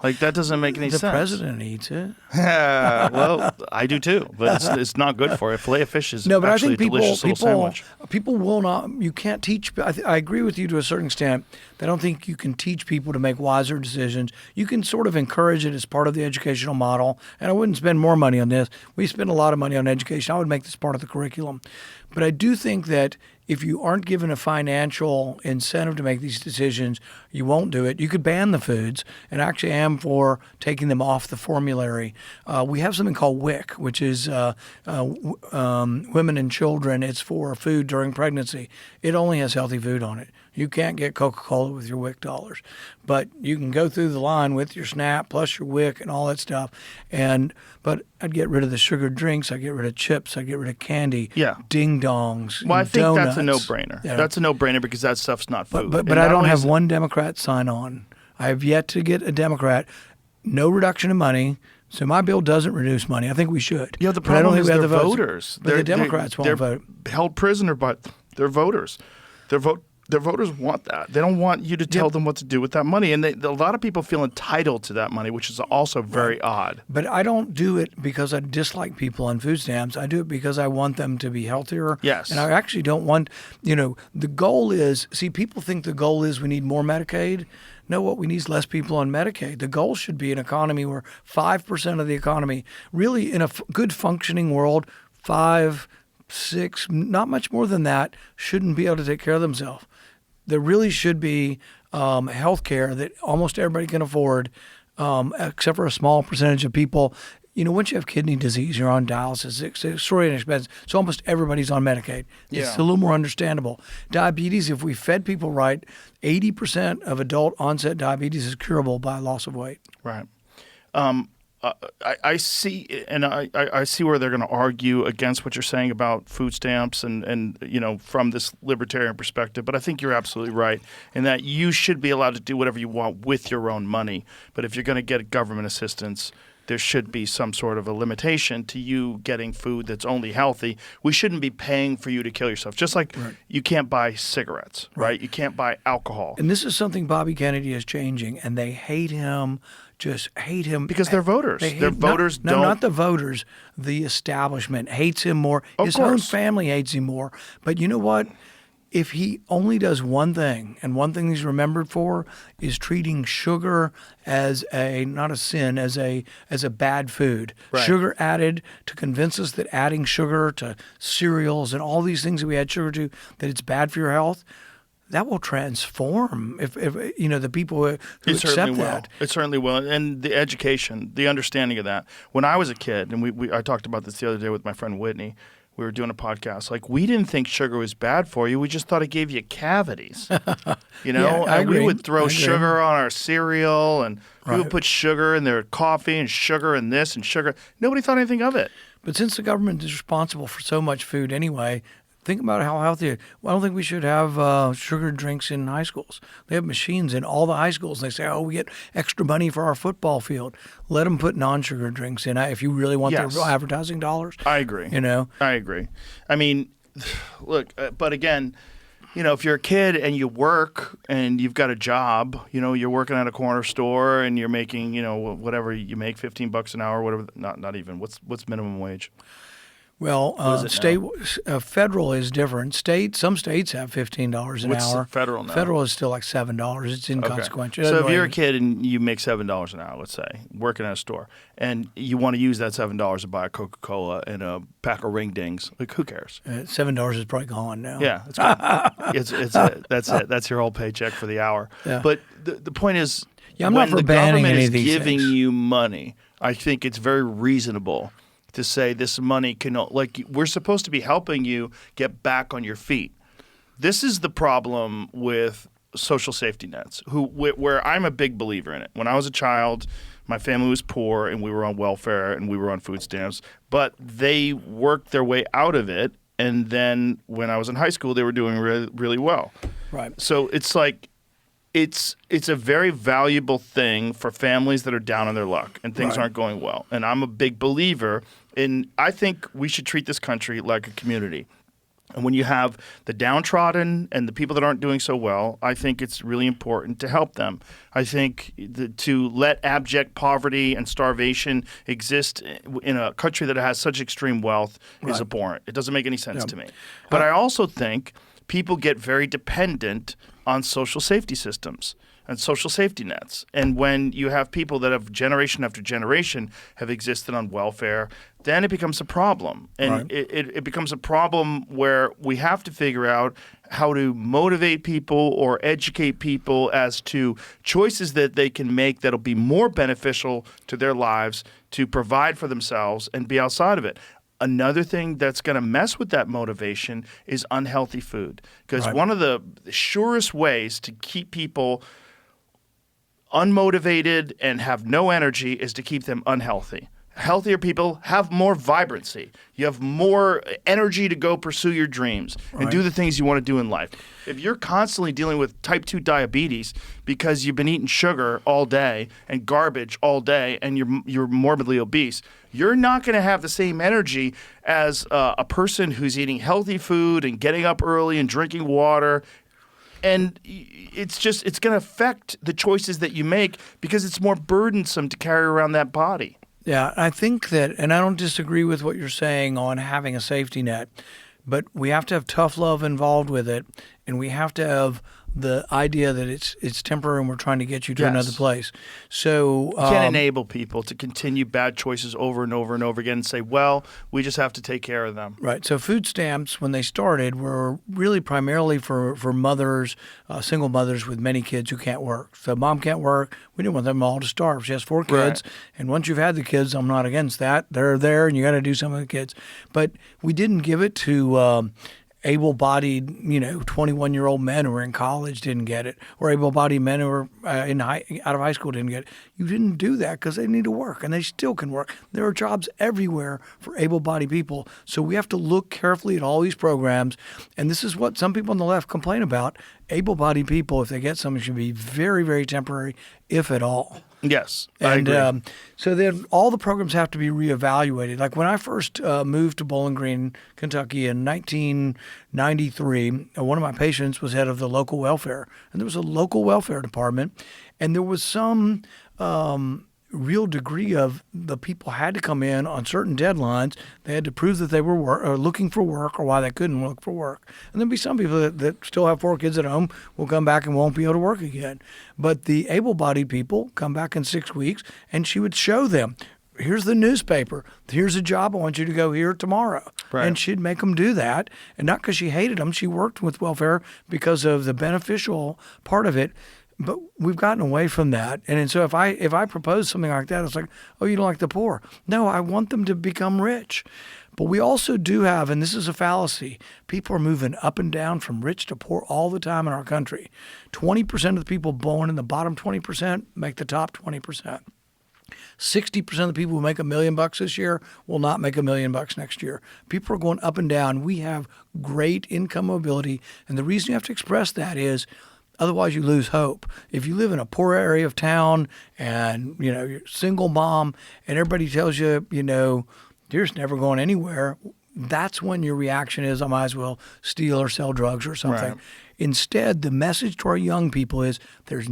Speaker 4: Like, that doesn't make any sense.
Speaker 5: The president eats it.
Speaker 4: Well, I do, too. But it's not good for you. Filet of fish is actually a delicious little sandwich.
Speaker 5: People will not, you can't teach, I agree with you to a certain extent. I don't think you can teach people to make wiser decisions. You can sort of encourage it as part of the educational model. And I wouldn't spend more money on this. We spend a lot of money on education. I would make this part of the curriculum. But I do think that if you aren't given a financial incentive to make these decisions, you won't do it. You could ban the foods, and I actually am for taking them off the formulary. We have something called WIC, which is women and children. It's for food during pregnancy. It only has healthy food on it. You can't get Coca-Cola with your WIC dollars, but you can go through the line with your SNAP plus your WIC and all that stuff. But I'd get rid of the sugared drinks. I'd get rid of chips. I'd get rid of candy.
Speaker 4: Yeah.
Speaker 5: Ding dongs.
Speaker 4: Well, I think
Speaker 5: donuts.
Speaker 4: that's a no-brainer.
Speaker 5: Yeah.
Speaker 4: That's a no-brainer because that stuff's not food.
Speaker 5: But I don't have one Democrat sign on. I have yet to get a Democrat. No reduction in money. So my bill doesn't reduce money. I think we should.
Speaker 4: Yeah, the problem is they're voters.
Speaker 5: But the Democrats won't vote.
Speaker 4: They're held prisoner, but they're voters. Their voters want that. They don't want you to tell them what to do with that money. And a lot of people feel entitled to that money, which is also very odd.
Speaker 5: But I don't do it because I dislike people on food stamps. I do it because I want them to be healthier.
Speaker 4: Yes.
Speaker 5: And I actually don't want, the goal is, people think the goal is we need more Medicaid. No, what we need is less people on Medicaid. The goal should be an economy where 5% of the economy, really in a good functioning world, 5, 6, not much more than that, shouldn't be able to take care of themselves. There really should be health care that almost everybody can afford, except for a small percentage of people. Once you have kidney disease, you're on dialysis. It's extraordinarily expensive. So almost everybody's on Medicaid.
Speaker 4: Yeah.
Speaker 5: It's a little more understandable. Diabetes, if we fed people right, 80% of adult onset diabetes is curable by loss of weight.
Speaker 4: Right. I see, and I see where they're going to argue against what you're saying about food stamps and from this libertarian perspective. But I think you're absolutely right in that you should be allowed to do whatever you want with your own money. But if you're going to get government assistance, there should be some sort of a limitation to you getting food that's only healthy. We shouldn't be paying for you to kill yourself. Just like you can't buy cigarettes, right? You can't buy alcohol.
Speaker 5: And this is something Bobby Kennedy is changing, and they hate him. Just hate him
Speaker 4: because they're voters. They're voters.
Speaker 5: Not the voters. The establishment hates him more. His own family hates him more. But you know what? If he only does one thing, and one thing he's remembered for is treating sugar as not a sin, as a bad food.
Speaker 4: Right.
Speaker 5: Sugar added to convince us that adding sugar to cereals and all these things that we add sugar to, that it's bad for your health. That will transform if the people who accept that.
Speaker 4: It certainly will. And the education, the understanding of that. When I was a kid, and I talked about this the other day with my friend Whitney, we were doing a podcast. Like, we didn't think sugar was bad for you. We just thought it gave you cavities. You know,
Speaker 5: Yeah, I
Speaker 4: and we
Speaker 5: agree.
Speaker 4: would throw
Speaker 5: I agree.
Speaker 4: sugar on our cereal, and we would
Speaker 5: Right.
Speaker 4: put sugar in their coffee and sugar in this and sugar. Nobody thought anything of it.
Speaker 5: But since the government is responsible for so much food anyway, think about how healthy. Well, I don't think we should have sugar drinks in high schools. They have machines in all the high schools. And they say, "Oh, we get extra money for our football field." Let them put non-sugar drinks in if you really want
Speaker 4: Yes.
Speaker 5: their advertising dollars.
Speaker 4: I agree.
Speaker 5: You know,
Speaker 4: I agree. I mean, look, but again, you know, if you're a kid and you work and you've got a job, you know, you're working at a corner store and you're making, you know, whatever you make, $15 an hour, whatever. Not even. What's minimum wage?
Speaker 5: well,
Speaker 4: is it
Speaker 5: state, federal is different. Some states have $15 an
Speaker 4: What's
Speaker 5: hour.
Speaker 4: federal now?
Speaker 5: Federal is still like $7. It's inconsequential.
Speaker 4: So if you're a kid and you make $7 an hour, let's say, working at a store, and you want to use that $7 to buy a Coca-Cola and a pack of ring dings, like, who cares?
Speaker 5: $7 is probably gone now.
Speaker 4: Yeah, it's good. That's it. That's your whole paycheck for the hour.
Speaker 5: Yeah.
Speaker 4: But the point is,
Speaker 5: Yeah, I'm not
Speaker 4: when
Speaker 5: for
Speaker 4: the
Speaker 5: banning
Speaker 4: government
Speaker 5: any
Speaker 4: is
Speaker 5: of these
Speaker 4: giving
Speaker 5: things.
Speaker 4: you money, I think it's very reasonable to say this money can, like, we're supposed to be helping you get back on your feet. This is the problem with social safety nets, where I'm a big believer in it. When I was a child, my family was poor and we were on welfare and we were on food stamps, but they worked their way out of it. And then when I was in high school, they were doing really, really well.
Speaker 5: Right.
Speaker 4: So it's like, it's a very valuable thing for families that are down on their luck and things
Speaker 5: Right.
Speaker 4: aren't going well. And I'm a big believer in, I think we should treat this country like a community. And when you have the downtrodden and the people that aren't doing so well, I think it's really important to help them. I think to let abject poverty and starvation exist in a country that has such extreme wealth is
Speaker 5: Right.
Speaker 4: abhorrent. It doesn't make any sense to me. But I also think people get very dependent on social safety systems and social safety nets. And when you have people that have generation after generation have existed on welfare, then it becomes a problem. And
Speaker 5: Right.
Speaker 4: it becomes a problem where we have to figure out how to motivate people or educate people as to choices that they can make that'll be more beneficial to their lives to provide for themselves and be outside of it. Another thing that's going to mess with that motivation is unhealthy food. Because
Speaker 5: Right.
Speaker 4: one of the surest ways to keep people unmotivated and have no energy is to keep them unhealthy. Healthier people have more vibrancy. You have more energy to go pursue your dreams and do the things you want to do in life. If you're constantly dealing with type 2 diabetes because you've been eating sugar all day and garbage all day and you're morbidly obese, you're not going to have the same energy as a person who's eating healthy food and getting up early and drinking water. And it's going to affect the choices that you make because it's more burdensome to carry around that body.
Speaker 5: Yeah, I think that, and I don't disagree with what you're saying on having a safety net, but we have to have tough love involved with it, and we have to have the idea that it's temporary and we're trying to get you to
Speaker 4: Yes.
Speaker 5: another place. So
Speaker 4: You can't enable people to continue bad choices over and over and over again and say, well, we just have to take care of them.
Speaker 5: Right. So food stamps, when they started, were really primarily for mothers, single mothers with many kids who can't work. So mom can't work. We didn't want them all to starve. She has 4 kids.
Speaker 4: Right.
Speaker 5: And once you've had the kids, I'm not against that. They're there and you got to do some of the kids. But we didn't give it to able-bodied, 21-year-old men who were in college didn't get it, or able-bodied men who were out of high school didn't get it. You didn't do that because they need to work, and they still can work. There are jobs everywhere for able-bodied people. So we have to look carefully at all these programs, and this is what some people on the left complain about. Able-bodied people, if they get something, should be very, very temporary, if at all.
Speaker 4: Yes, I
Speaker 5: And
Speaker 4: agree.
Speaker 5: so then all the programs have to be reevaluated. Like when I first moved to Bowling Green, Kentucky in 1993, one of my patients was head of the local welfare. And there was a local welfare department. And there was some real degree of the people had to come in on certain deadlines. They had to prove that they were looking for work or why they couldn't look for work. And there'll be some people that still have 4 kids at home will come back and won't be able to work again. But the able-bodied people come back in 6 weeks, and she would show them, here's the newspaper. Here's a job. I want you to go here tomorrow.
Speaker 4: Right.
Speaker 5: And she'd make them do that. And not because she hated them. She worked with welfare because of the beneficial part of it. But we've gotten away from that. And so if I propose something like that, it's like, oh, you don't like the poor. No, I want them to become rich. But we also do have, and this is a fallacy, people are moving up and down from rich to poor all the time in our country. 20% of the people born in the bottom 20% make the top 20%. 60% of the people who make $1 million this year will not make $1 million next year. People are going up and down. We have great income mobility, and the reason you have to express that is otherwise you lose hope. If you live in a poor area of town and you're a single mom and everybody tells you, you're just never going anywhere, that's when your reaction is, I might as well steal or sell drugs or something.
Speaker 4: Right.
Speaker 5: Instead, the message to our young people is there's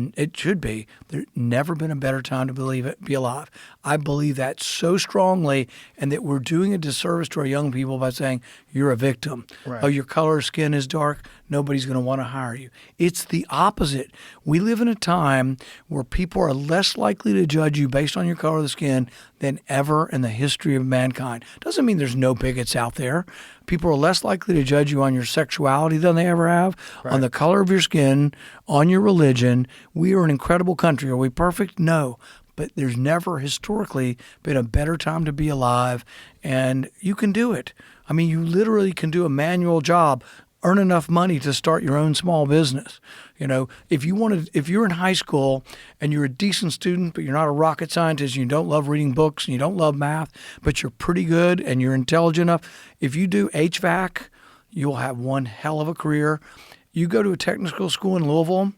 Speaker 5: never been a better time to be alive. I believe that so strongly, and that we're doing a disservice to our young people by saying you're a victim.
Speaker 4: Right.
Speaker 5: Oh, your color of skin is dark. Nobody's going to want to hire you. It's the opposite. We live in a time where people are less likely to judge you based on your color of the skin than ever in the history of mankind. Doesn't mean there's no bigots out there. People are less likely to judge you on your sexuality than they ever have, on the color of your skin, on your religion. We are an incredible country. Are we perfect? No. But there's never historically been a better time to be alive, and you can do it. I mean, you literally can do a manual job, earn enough money to start your own small business. If you're in high school and you're a decent student, but you're not a rocket scientist, and you don't love reading books and you don't love math, but you're pretty good and you're intelligent enough, if you do HVAC, you'll have one hell of a career. You go to a technical school in Louisville,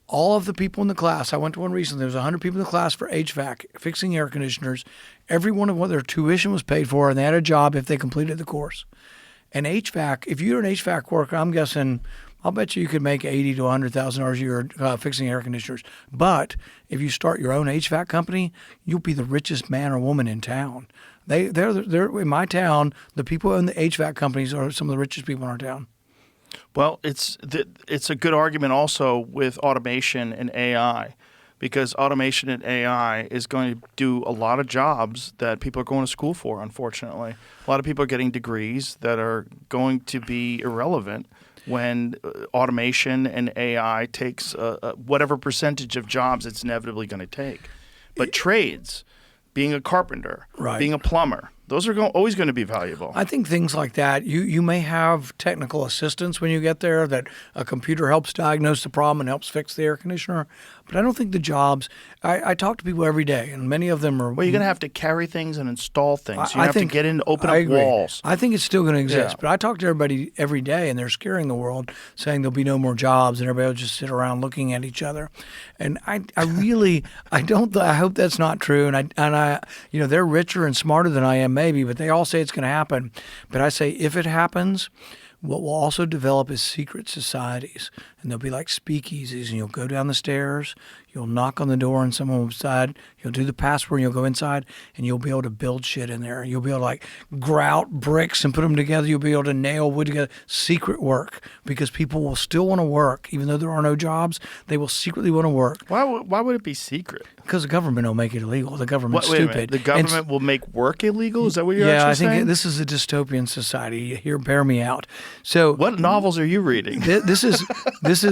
Speaker 5: all of the people in the class, I went to one recently, there was 100 people in the class for HVAC, fixing air conditioners. Every one of what their tuition was paid for, and they had a job if they completed the course. And HVAC, if you're an HVAC worker, I'm guessing, I'll bet you could make $80,000 to $100,000 a year fixing air conditioners. But if you start your own HVAC company, you'll be the richest man or woman in town. They're in my town. The people who own the HVAC companies are some of the richest people in our town.
Speaker 4: Well, it's a good argument also with automation and AI, because automation and AI is going to do a lot of jobs that people are going to school for, unfortunately. A lot of people are getting degrees that are going to be irrelevant when automation and AI takes whatever percentage of jobs it's inevitably going to take. But trades, being a carpenter, being a plumber, those are always going to be valuable.
Speaker 5: I think things like that, you may have technical assistance when you get there, that a computer helps diagnose the problem and helps fix the air conditioner. But I don't think the jobs, I talk to people every day, and many of them are...
Speaker 4: Well, you're going to have to carry things and install things. You have to get in, open up walls.
Speaker 5: I think it's still going to exist.
Speaker 4: Yeah.
Speaker 5: But I talk to everybody every day, and they're scaring the world, saying there'll be no more jobs, and everybody will just sit around looking at each other. And I hope that's not true. And they're richer and smarter than I am, maybe, but they all say it's going to happen. But I say if it happens, what we'll also develop is secret societies, and they'll be like speakeasies, and you'll go down the stairs, you'll knock on the door, and someone will inside, you'll do the password, and you'll go inside, and you'll be able to build shit in there. You'll be able to grout bricks and put them together. You'll be able to nail wood together. Secret work, because people will still want to work. Even though there are no jobs, they will secretly want to work.
Speaker 4: Why would it be secret?
Speaker 5: Because the government will make it illegal. The government's
Speaker 4: Wait a
Speaker 5: stupid.
Speaker 4: minute. The government will make work illegal? Is that what you're actually saying?
Speaker 5: Yeah, I think this is a dystopian society. Here, bear me out. So,
Speaker 4: what novels are you reading?
Speaker 5: This is.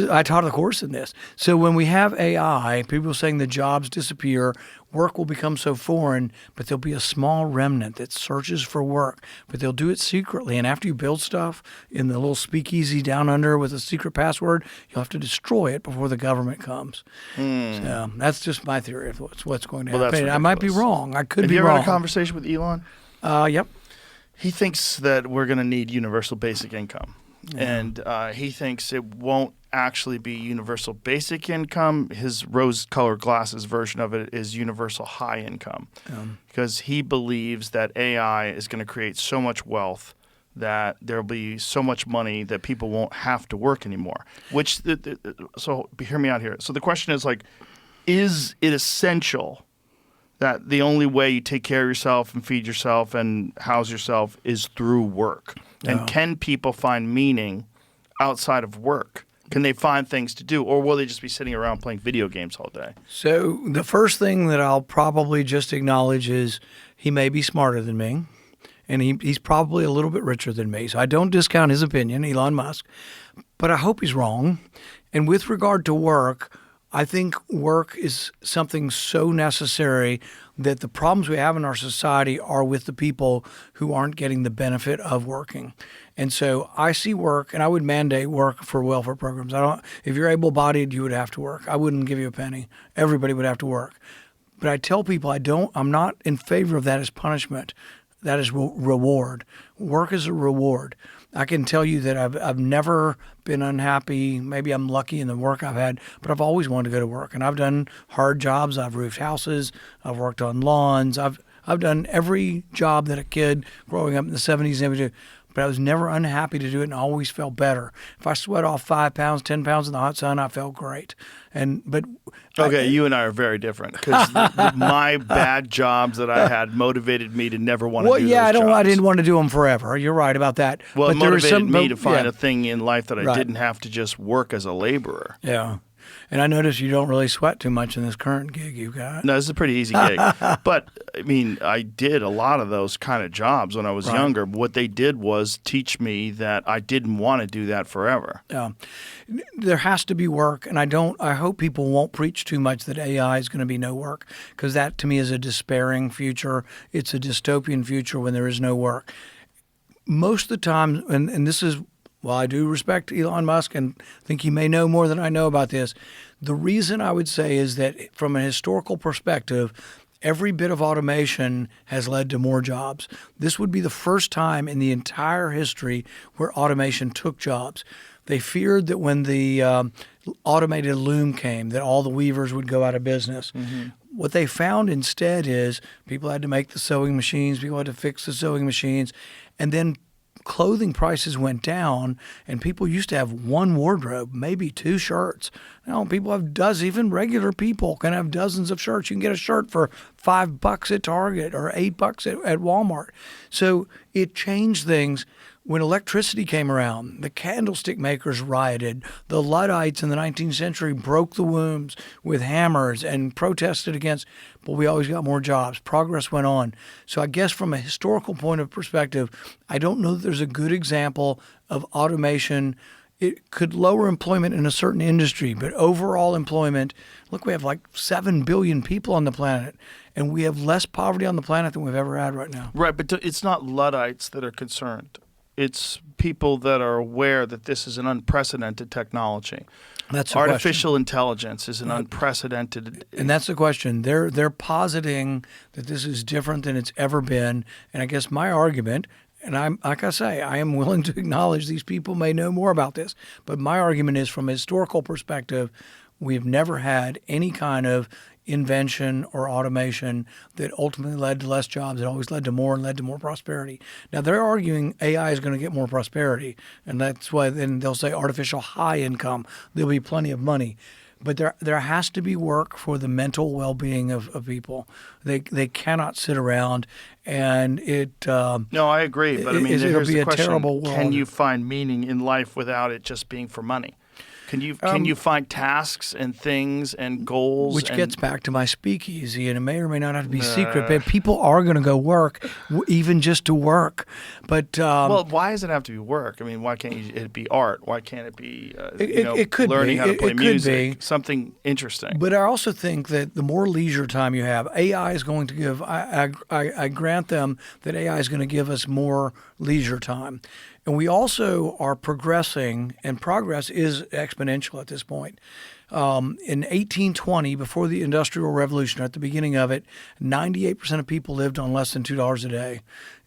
Speaker 5: I taught a course in this. So when we have AI, people are saying the jobs disappear, work will become so foreign, but there'll be a small remnant that searches for work, but they'll do it secretly. And after you build stuff in the little speakeasy down under with a secret password, you'll have to destroy it before the government comes. So that's just my theory of what's going to happen. I might be wrong. I could be wrong.
Speaker 4: Have you ever had a conversation with Elon?
Speaker 5: Yep.
Speaker 4: He thinks that we're going to need universal basic income. Yeah. And he thinks it won't actually be universal basic income. His rose-colored glasses version of it is universal high income, because he believes that AI is going to create so much wealth that there'll be so much money that people won't have to work anymore. So hear me out here. So the question is is it essential that the only way you take care of yourself and feed yourself and house yourself is through work? And can people find meaning outside of work? Can they find things to do, or will they just be sitting around playing video games all day?
Speaker 5: So the first thing that I'll probably just acknowledge is he may be smarter than me, and he's probably a little bit richer than me. So I don't discount his opinion, Elon Musk, but I hope he's wrong. And with regard to work, I think work is something so necessary that the problems we have in our society are with the people who aren't getting the benefit of working. And so I see work, and I would mandate work for welfare programs. If you're able-bodied, you would have to work. I wouldn't give you a penny. Everybody would have to work. But I tell people I'm not in favor of that as punishment. That is reward. Work is a reward. I can tell you that I've never been unhappy. Maybe I'm lucky in the work I've had, but I've always wanted to go to work. And I've done hard jobs. I've roofed houses. I've worked on lawns. I've done every job that a kid growing up in the 70s ever did. But I was never unhappy to do it, and I always felt better. If I sweat off 5 pounds, 10 pounds in the hot sun, I felt great.
Speaker 4: Okay, you and I are very different because my bad jobs that I had motivated me to never want to do those jobs.
Speaker 5: I didn't want to do them forever. You're right about that.
Speaker 4: Well,
Speaker 5: but
Speaker 4: it motivated me to find a thing in life that I didn't have to just work as a laborer.
Speaker 5: Yeah. And I notice you don't really sweat too much in this current gig you've got.
Speaker 4: No, this is a pretty easy gig. But, I mean, I did a lot of those kind of jobs when I was younger. What they did was teach me that I didn't want to do that forever.
Speaker 5: Yeah. There has to be work, and I hope people won't preach too much that AI is going to be no work, because that, to me, is a despairing future. It's a dystopian future when there is no work. Most of the time, and this is... Well, I do respect Elon Musk and think he may know more than I know about this. The reason I would say is that from a historical perspective, every bit of automation has led to more jobs. This would be the first time in the entire history where automation took jobs. They feared that when the automated loom came, that all the weavers would go out of business. Mm-hmm. What they found instead is people had to make the sewing machines, people had to fix the sewing machines, and then clothing prices went down, and people used to have one wardrobe, maybe 2 shirts. Now people have dozens, even regular people can have dozens of shirts. You can get a shirt for $5 at Target or $8 at Walmart. So it changed things. When electricity came around, the candlestick makers rioted. The Luddites in the 19th century broke the looms with hammers and protested against, but we always got more jobs. Progress went on. So I guess from a historical point of perspective, I don't know that there's a good example of automation. It could lower employment in a certain industry, but overall employment, look, we have like 7 billion people on the planet, and we have less poverty on the planet than we've ever had right now.
Speaker 4: Right, but it's not Luddites that are concerned. It's people that are aware that this is an unprecedented technology.
Speaker 5: That's the
Speaker 4: Artificial intelligence is an unprecedented.
Speaker 5: And that's the question. They're positing that this is different than it's ever been. And I guess my argument, and I'm like I say, I am willing to acknowledge these people may know more about this, but my argument is from a historical perspective, we've never had any kind of invention or automation that ultimately led to less jobs. It always led to more and led to more prosperity. Now, they're arguing AI is going to get more prosperity, and that's why then they'll say artificial high income. There'll be plenty of money. But there has to be work for the mental well-being of people. They cannot sit around, and it.
Speaker 4: No, I agree. But I mean,
Speaker 5: it'll be
Speaker 4: the
Speaker 5: a
Speaker 4: question:
Speaker 5: terrible world.
Speaker 4: Can you find meaning in life without it just being for money? Can you find tasks and things and goals?
Speaker 5: Which gets back to my speakeasy, and it may or may not have to be secret, but people are going to go work, even just to work. But
Speaker 4: well, why does it have to be work? I mean, why can't it be art? Why can't it be
Speaker 5: it could
Speaker 4: learning
Speaker 5: be.
Speaker 4: how to play
Speaker 5: it
Speaker 4: music?
Speaker 5: Could be.
Speaker 4: Something interesting.
Speaker 5: But I also think that the more leisure time you have, AI is going to give. I grant them that AI is going to give us more leisure time. And we also are progressing, and progress is exponential at this point. In 1820, before the Industrial Revolution, at the beginning of it, 98% of people lived on less than $2 a day.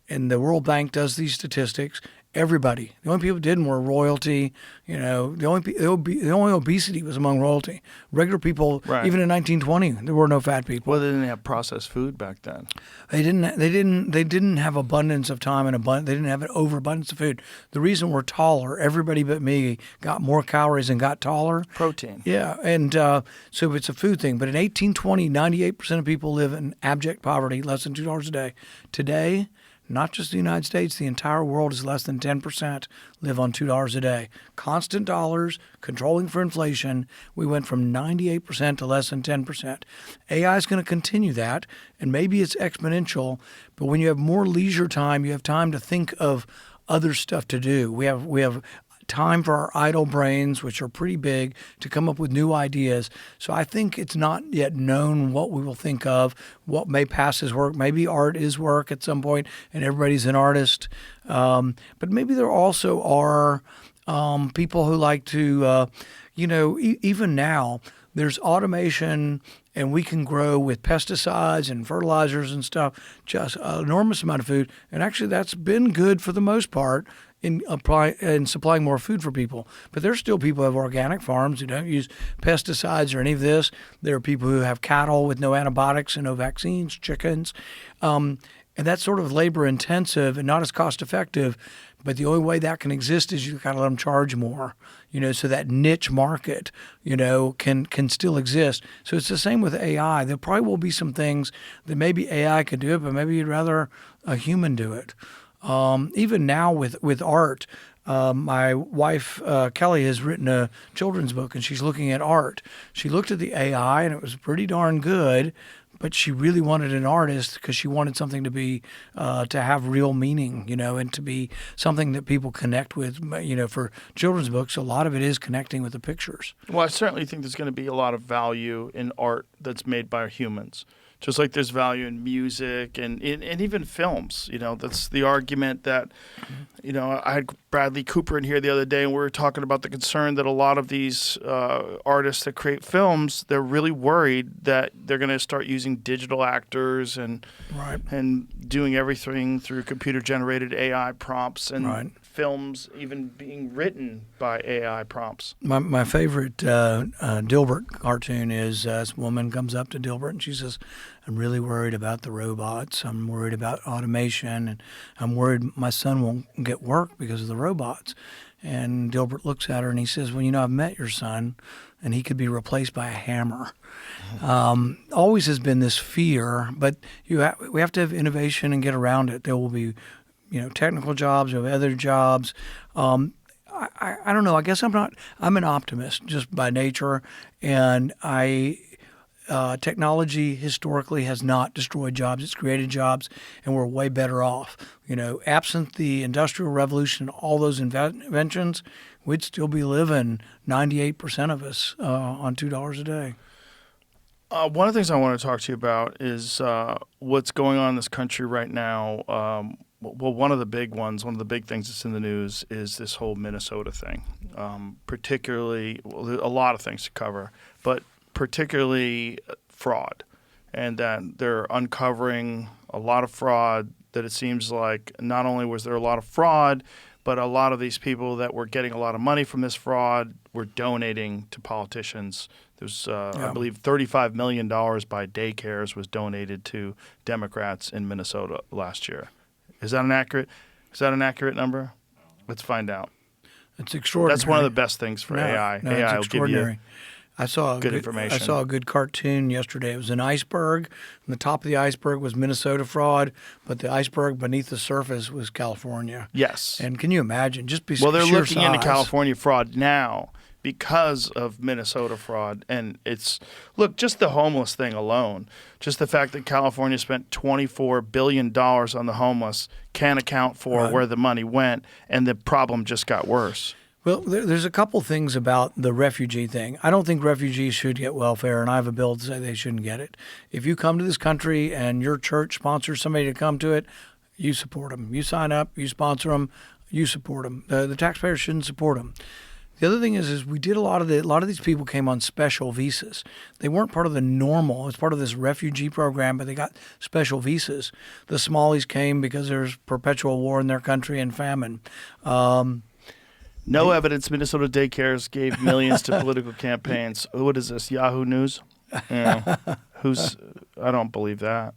Speaker 5: And the World Bank does these statistics. Everybody. The only people who didn't were royalty. The only obesity was among royalty. Regular people, even in 1920, there were no fat people.
Speaker 4: Well, they didn't have processed food back then.
Speaker 5: They didn't have abundance of time and they didn't have an overabundance of food. The reason we're taller, everybody but me got more calories and got taller.
Speaker 4: Protein.
Speaker 5: Yeah, and so it's a food thing. But in 1820, 98% of people live in abject poverty, less than $2 a day. Today, not just the United States, the entire world is less than 10% live on $2 a day. Constant dollars, controlling for inflation, we went from 98% to less than 10%. AI is going to continue that, and maybe it's exponential, but when you have more leisure time, you have time to think of other stuff to do. We have time for our idle brains, which are pretty big, to come up with new ideas. So I think it's not yet known what we will think of, what may pass as work. Maybe art is work at some point, and everybody's an artist. But maybe there also are people who like to, even now, there's automation, and we can grow with pesticides and fertilizers and stuff, just an enormous amount of food. And actually, that's been good for the most part in supplying more food for people. But there's still people who have organic farms who don't use pesticides or any of this. There are people who have cattle with no antibiotics and no vaccines, chickens. And that's sort of labor intensive and not as cost effective. But the only way that can exist is you've got to let them charge more, so that niche market, can still exist. So it's the same with AI. There probably will be some things that maybe AI could do it, but maybe you'd rather a human do it. Even now with art, my wife, Kelly, has written a children's book, and she's looking at art. She looked at the AI, and it was pretty darn good, but she really wanted an artist because she wanted something to be, to have real meaning, and to be something that people connect with. For children's books, a lot of it is connecting with the pictures.
Speaker 4: Well, I certainly think there's going to be a lot of value in art that's made by humans. Just like there's value in music and even films. That's the argument that, I had Bradley Cooper in here the other day, and we were talking about the concern that a lot of these artists that create films, they're really worried that they're going to start using digital actors and doing everything through computer-generated AI prompts and films even being written by AI prompts.
Speaker 5: My favorite Dilbert cartoon is this woman comes up to Dilbert and she says, "I'm really worried about the robots. I'm worried about automation, and I'm worried my son won't get work because of the robots." And Dilbert looks at her and he says, "Well, I've met your son, and he could be replaced by a hammer." Always has been this fear, but we have to have innovation and get around it. There will be technical jobs, or other jobs. I don't know. I guess I'm an optimist just by nature, and technology historically has not destroyed jobs. It's created jobs, and we're way better off. Absent the Industrial Revolution, all those inventions, we'd still be living 98% of us on $2 a day.
Speaker 4: One of the things I want to talk to you about is what's going on in this country right now. One of the big things that's in the news is this whole Minnesota thing. Particularly, there's a lot of things to cover, but particularly fraud, and that they're uncovering a lot of fraud, that it seems like not only was there a lot of fraud, but a lot of these people that were getting a lot of money from this fraud were donating to politicians. There's, I believe, $35 million by daycares was donated to Democrats in Minnesota last year. Is that an accurate number? Let's find out.
Speaker 5: It's extraordinary.
Speaker 4: That's one of the best things for AI.
Speaker 5: No,
Speaker 4: AI
Speaker 5: it's
Speaker 4: will give you
Speaker 5: I saw
Speaker 4: good information.
Speaker 5: I saw a good cartoon yesterday. It was an iceberg, and the top of the iceberg was Minnesota fraud, but the iceberg beneath the surface was California.
Speaker 4: Yes.
Speaker 5: And can you imagine?
Speaker 4: Well, they're looking into California fraud now because of Minnesota fraud. And just the homeless thing alone, just the fact that California spent $24 billion on the homeless can't account for where the money went, and the problem just got worse.
Speaker 5: Well, there's a couple things about the refugee thing. I don't think refugees should get welfare, and I have a bill to say they shouldn't get it. If you come to this country and your church sponsors somebody to come to it, you support them. You sign up, you sponsor them, you support them. The taxpayers shouldn't support them. The other thing is we did a lot of these people came on special visas. They weren't part of the normal. It's part of this refugee program, but they got special visas. The Somalis came because there's perpetual war in their country and famine.
Speaker 4: No evidence Minnesota daycares gave millions to political campaigns. What is this, Yahoo News? I don't believe that.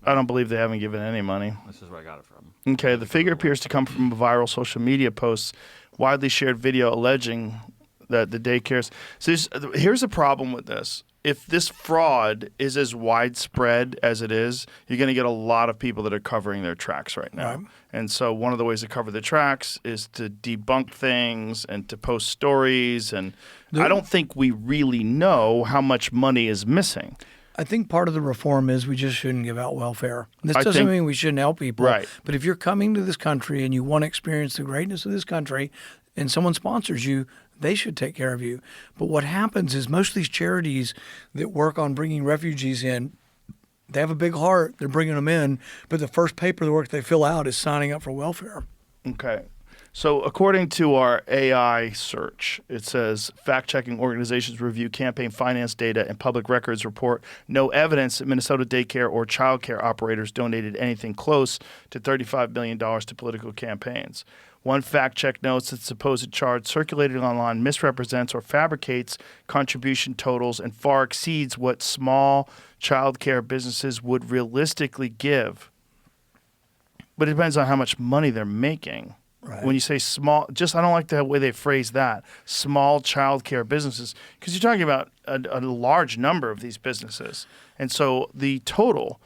Speaker 4: I don't believe they haven't given any money.
Speaker 6: This is where I got it from.
Speaker 4: Okay, the figure appears to come from a viral social media post, widely shared video alleging that the daycares. So here's the problem with this. If this fraud is as widespread as it is, you're going to get a lot of people that are covering their tracks right now. Right. And so one of the ways to cover the tracks is to debunk things and to post stories. And I don't think we really know how much money is missing.
Speaker 5: I think part of the reform is we just shouldn't give out welfare. This
Speaker 4: I
Speaker 5: doesn't
Speaker 4: think-
Speaker 5: mean we shouldn't help people.
Speaker 4: Right.
Speaker 5: But if you're coming to this country and you want to experience the greatness of this country and someone sponsors you, they should take care of you. But what happens is most of these charities that work on bringing refugees in, they have a big heart. They're bringing them in. But the first paperwork they fill out is signing up for welfare.
Speaker 4: Okay. So according to our AI search, it says fact-checking organizations review campaign finance data and public records report no evidence that Minnesota daycare or child care operators donated anything close to $35 million to political campaigns. One fact-check notes that supposed charge circulated online misrepresents or fabricates contribution totals and far exceeds what small child care businesses would realistically give. But it depends on how much money they're making.
Speaker 5: Right.
Speaker 4: When you say small, I don't like the way they phrase that, small child care businesses, because you're talking about a large number of these businesses. And so the total,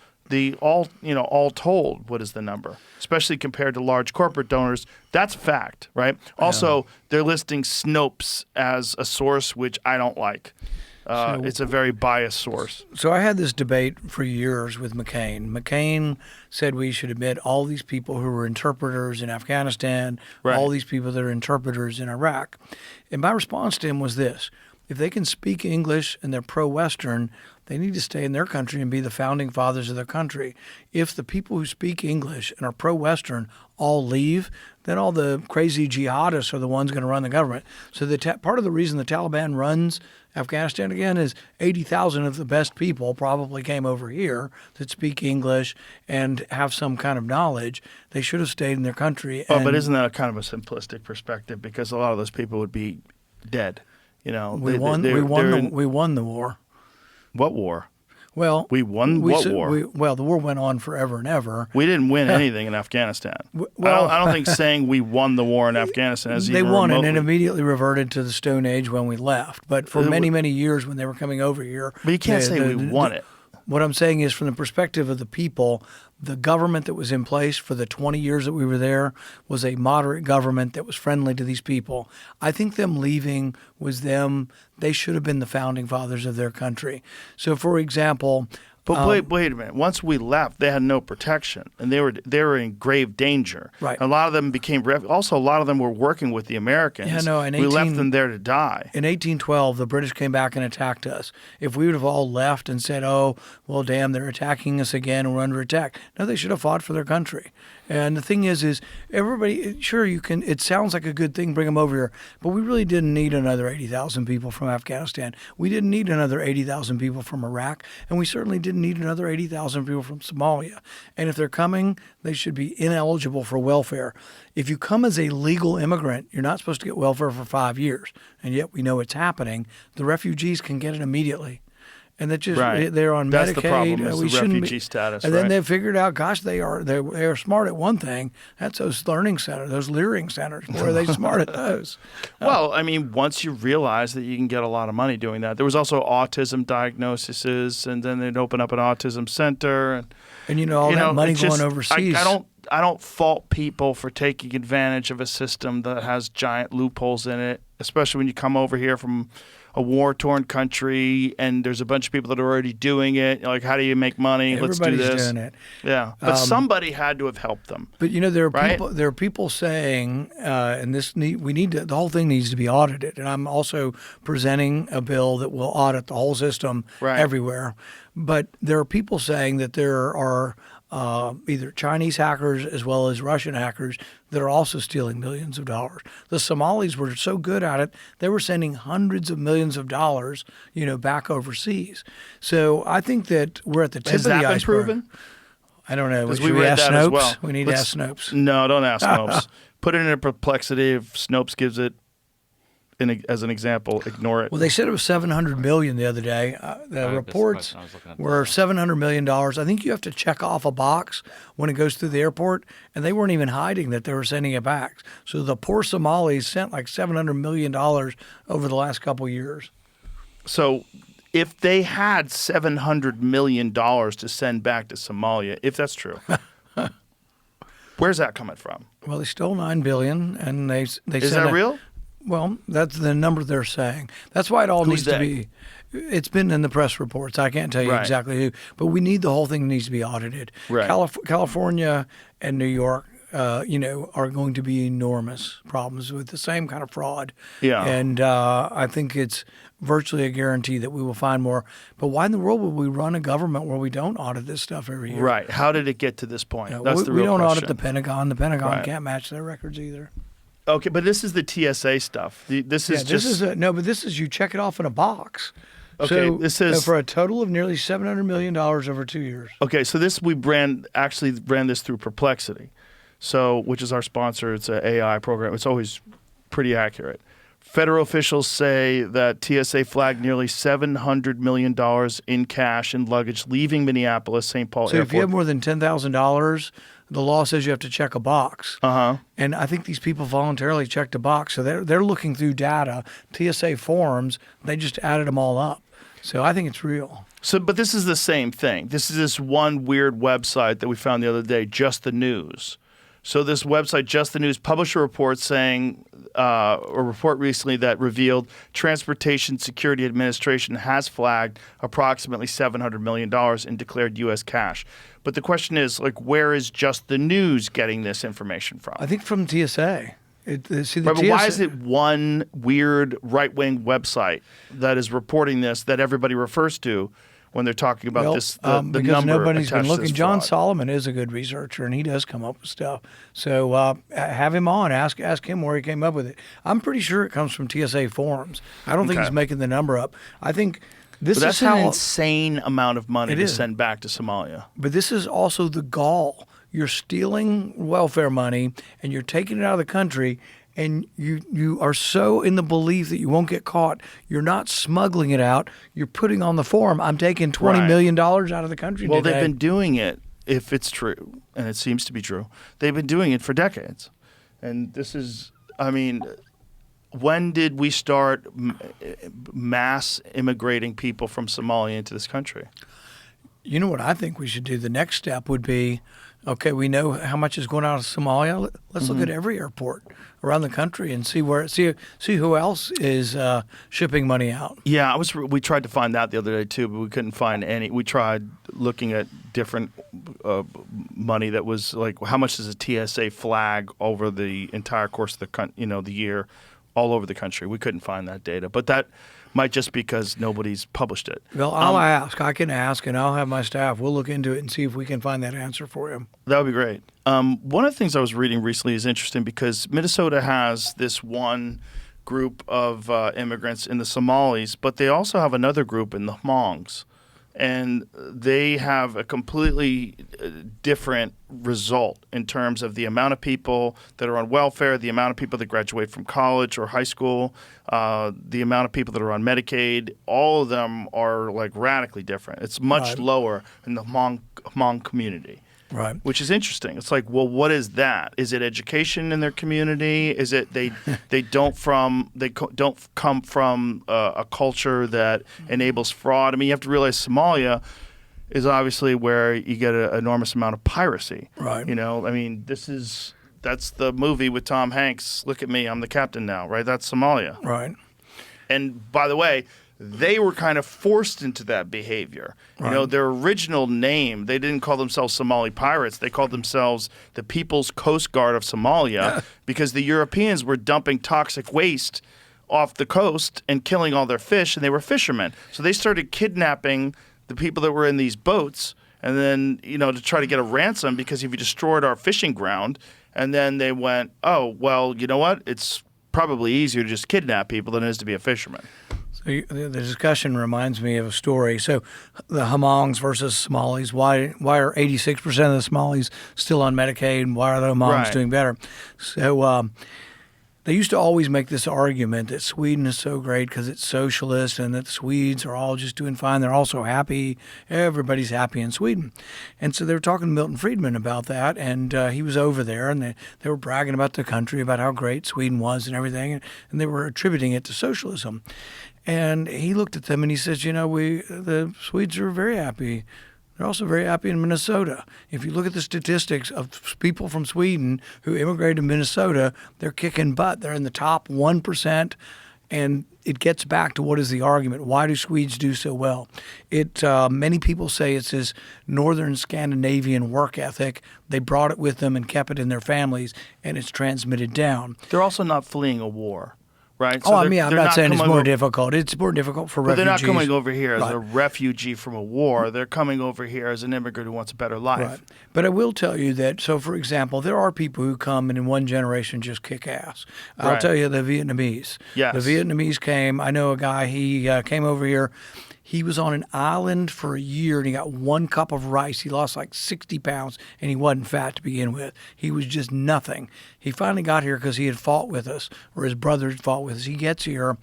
Speaker 4: all told, what is the number? Especially compared to large corporate donors, that's fact, right? Also, they're listing Snopes as a source, which I don't like. It's a very biased source.
Speaker 5: So I had this debate for years with McCain. McCain said we should admit all these people who were interpreters in Afghanistan,
Speaker 4: Right.
Speaker 5: all these people that are interpreters in Iraq. And my response to him was this: if they can speak English and they're pro-Western, they need to stay in their country and be the founding fathers of their country. If the people who speak English and are pro-Western all leave, then all the crazy jihadists are the ones going to run the government. So part of the reason the Taliban runs Afghanistan again is 80,000 of the best people probably came over here that speak English and have some kind of knowledge. They should have stayed in their country.
Speaker 4: But isn't that a kind of a simplistic perspective? Because a lot of those people would be dead.
Speaker 5: We won the war.
Speaker 4: What war?
Speaker 5: Well,
Speaker 4: We won what war?
Speaker 5: The war went on forever and ever.
Speaker 4: We didn't win anything in Afghanistan. I don't think saying we won the war in Afghanistan is
Speaker 5: They
Speaker 4: even
Speaker 5: won
Speaker 4: remotely.
Speaker 5: and it immediately reverted to the Stone Age when we left. But for many, many years when they were coming over here.
Speaker 4: But you can't say we won it.
Speaker 5: What I'm saying is, from the perspective of the people, the government that was in place for the 20 years that we were there was a moderate government that was friendly to these people. I think them leaving was they should have been the founding fathers of their country. So, for example...
Speaker 4: But wait a minute. Once we left, they had no protection, and they were in grave danger.
Speaker 5: Right.
Speaker 4: A lot of them became also a lot of them were working with the Americans.
Speaker 5: Yeah, no,
Speaker 4: we left them there to die.
Speaker 5: In 1812, the British came back and attacked us. If we would have all left and said, "Oh, well, damn, they're attacking us again. We're under attack," no, they should have fought for their country. And the thing is everybody, sure, you can. It sounds like a good thing, bring them over here, but we really didn't need another 80,000 people from Afghanistan. We didn't need another 80,000 people from Iraq, and we certainly didn't need another 80,000 people from Somalia. And if they're coming, they should be ineligible for welfare. If you come as a legal immigrant, you're not supposed to get welfare for 5 years, and yet we know it's happening. The refugees can get it immediately. And that just
Speaker 4: Right.
Speaker 5: they're on
Speaker 4: That's
Speaker 5: Medicaid.
Speaker 4: the problem, is
Speaker 5: we
Speaker 4: the
Speaker 5: shouldn't
Speaker 4: refugee status,
Speaker 5: And then
Speaker 4: right?
Speaker 5: they figured out, gosh, they are smart at one thing. That's those learning centers, those learning centers. Boy, are they smart at those?
Speaker 4: Well, I mean, once you realize that you can get a lot of money doing that, there was also autism diagnoses, and then they'd open up an autism center,
Speaker 5: And all that money
Speaker 4: it's just-
Speaker 5: going overseas.
Speaker 4: I don't fault people for taking advantage of a system that has giant loopholes in it, especially when you come over here from a war-torn country and there's a bunch of people that are already doing it. Like, how do you make money? Let's do
Speaker 5: Everybody's
Speaker 4: this.
Speaker 5: doing it.
Speaker 4: Yeah, but somebody had to have helped them.
Speaker 5: But there are
Speaker 4: Right?
Speaker 5: people saying, and the whole thing needs to be audited. And I'm also presenting a bill that will audit the whole system
Speaker 4: Right.
Speaker 5: everywhere. But there are people saying that there are either Chinese hackers as well as Russian hackers that are also stealing millions of dollars. The Somalis were so good at it, they were sending hundreds of millions of dollars, back overseas. So I think that we're at the tip
Speaker 4: Has
Speaker 5: of the
Speaker 4: that been
Speaker 5: iceberg.
Speaker 4: proven?
Speaker 5: I don't know.
Speaker 4: Because
Speaker 5: Should we
Speaker 4: read
Speaker 5: ask
Speaker 4: that
Speaker 5: Snopes?
Speaker 4: as well.
Speaker 5: We need to ask Snopes.
Speaker 4: No, don't ask Snopes. Put it in a perplexity. If Snopes gives it as an example, ignore it.
Speaker 5: Well, they said it was $700 million the other day. The reports
Speaker 6: question. I was looking at
Speaker 5: were $700 million. I think you have to check off a box when it goes through the airport, and they weren't even hiding that they were sending it back. So the poor Somalis sent like $700 million over the last couple of years.
Speaker 4: So if they had $700 million to send back to Somalia, if that's true, where's that coming from?
Speaker 5: Well, they stole $9 billion, and they
Speaker 4: Is
Speaker 5: sent
Speaker 4: that real?
Speaker 5: Well, that's the number they're saying. That's why it all
Speaker 4: Who's
Speaker 5: needs to
Speaker 4: they?
Speaker 5: be. It's been in the press reports. I can't tell you
Speaker 4: Right.
Speaker 5: exactly who, but we need the whole thing needs to be audited.
Speaker 4: Right.
Speaker 5: California and New York, are going to be enormous problems with the same kind of fraud.
Speaker 4: Yeah.
Speaker 5: And I think it's virtually a guarantee that we will find more. But why in the world would we run a government where we don't audit this stuff every year?
Speaker 4: Right. How did it get to this point? That's
Speaker 5: we,
Speaker 4: the real
Speaker 5: we don't
Speaker 4: question.
Speaker 5: audit the Pentagon. The Pentagon
Speaker 4: Right.
Speaker 5: can't match their records either.
Speaker 4: Okay, but this is the TSA stuff. This is just
Speaker 5: but this is you check it off in a box.
Speaker 4: Okay,
Speaker 5: So,
Speaker 4: this is-
Speaker 5: for a total of nearly $700 million over 2 years.
Speaker 4: okay. So this we ran this through Perplexity, which is our sponsor. It's an AI program. It's always pretty accurate. Federal officials say that TSA flagged nearly $700 million in cash and luggage leaving Minneapolis St. Paul
Speaker 5: So
Speaker 4: Airport.
Speaker 5: if you have more than $10,000, the law says you have to check a box.
Speaker 4: Uh-huh.
Speaker 5: And I think these people voluntarily checked a box. So they're looking through data, TSA forms. They just added them all up. So I think it's real.
Speaker 4: So, but this is the same thing. This is this one weird website that we found the other day, Just the News. So this website, Just the News, published a report saying, a report recently that revealed Transportation Security Administration has flagged approximately $700 million in declared U.S. cash. But the question is, where is Just the News getting this information from?
Speaker 5: I think from TSA.
Speaker 4: Right, but why is it one weird right-wing website that is reporting this that everybody refers to when they're talking about the
Speaker 5: because
Speaker 4: number
Speaker 5: nobody's been
Speaker 4: attached to
Speaker 5: looking.
Speaker 4: this
Speaker 5: John
Speaker 4: fraud?
Speaker 5: Solomon is a good researcher, and he does come up with stuff. So have him on. Ask him where he came up with it. I'm pretty sure it comes from TSA forms. I don't think
Speaker 4: Okay.
Speaker 5: he's making the number up. I think this
Speaker 4: But that's
Speaker 5: is how.
Speaker 4: an insane amount of money
Speaker 5: It
Speaker 4: to
Speaker 5: is.
Speaker 4: send back to Somalia.
Speaker 5: But this is also the gall. You're stealing welfare money, and you're taking it out of the country. And you are so in the belief that you won't get caught. You're not smuggling it out. You're putting on the form, I'm taking $20
Speaker 4: Right.
Speaker 5: million out of the country
Speaker 4: Well,
Speaker 5: today.
Speaker 4: they've been doing it, if it's true, and it seems to be true, they've been doing it for decades. And this is, when did we start mass immigrating people from Somalia into this country?
Speaker 5: You know what I think we should do? The next step would be, okay, we know how much is going out of Somalia. Let's look at every airport around the country and see who else is shipping money out.
Speaker 4: Yeah, we tried to find that the other day too, but we couldn't find any. We tried looking at different money that was like, how much does a TSA flag over the entire course of the year, all over the country. We couldn't find that data, but that might just because nobody's published it.
Speaker 5: Well, I'll ask. I can ask, and I'll have my staff. We'll look into it and see if we can find that answer for you.
Speaker 4: That would be great. One of the things I was reading recently is interesting because Minnesota has this one group of immigrants in the Somalis, but they also have another group in the Hmongs. And they have a completely different result in terms of the amount of people that are on welfare, the amount of people that graduate from college or high school, the amount of people that are on Medicaid. All of them are radically different. It's much
Speaker 5: Right.
Speaker 4: lower in the Hmong community.
Speaker 5: Right.
Speaker 4: Which is interesting. It's like, well, what is that? Is it education in their community? Is it they don't come from a culture that enables fraud? I mean, you have to realize Somalia is obviously where you get an enormous amount of piracy.
Speaker 5: Right.
Speaker 4: That's the movie with Tom Hanks. Look at me, I'm the captain now. Right? That's Somalia.
Speaker 5: Right.
Speaker 4: And by the way, they were kind of forced into that behavior.
Speaker 5: Right.
Speaker 4: Their original name, they didn't call themselves Somali pirates. They called themselves the People's Coast Guard of Somalia because the Europeans were dumping toxic waste off the coast and killing all their fish, and they were fishermen. So they started kidnapping the people that were in these boats and then, to try to get a ransom because if you destroyed our fishing ground, and then they went, oh, well, you know what? It's probably easier to just kidnap people than it is to be a fisherman.
Speaker 5: So the discussion reminds me of a story. So the Hmongs versus Somalis. Why are 86% of the Somalis still on Medicaid, and why are the Hmongs
Speaker 4: Right.
Speaker 5: doing better? So they used to always make this argument that Sweden is so great because it's socialist and that the Swedes are all just doing fine. They're all so happy. Everybody's happy in Sweden. And so they were talking to Milton Friedman about that, and he was over there, and they were bragging about the country, about how great Sweden was and everything, and they were attributing it to socialism. And he looked at them and he says, the Swedes are very happy. They're also very happy in Minnesota. If you look at the statistics of people from Sweden who immigrated to Minnesota, they're kicking butt. They're in the top 1%. And it gets back to what is the argument? Why do Swedes do so well? Many people say it's this northern Scandinavian work ethic. They brought it with them and kept it in their families, and it's transmitted down.
Speaker 4: They're also not fleeing a war, right?
Speaker 5: I'm not saying it's more difficult. It's more difficult for
Speaker 4: but
Speaker 5: refugees.
Speaker 4: They're not coming over here as
Speaker 5: Right.
Speaker 4: a refugee from a war. They're coming over here as an immigrant who wants a better life.
Speaker 5: Right. But I will tell you that, so for example, there are people who come and in one generation just kick ass. I'll
Speaker 4: Right.
Speaker 5: tell you the Vietnamese.
Speaker 4: Yes.
Speaker 5: The Vietnamese came. I know a guy, he came over here. He was on an island for a year and he got 1 cup of rice. He lost like 60 pounds and he wasn't fat to begin with. He was just nothing. He finally got here because he had fought with us, or his brother had fought with us. He gets here,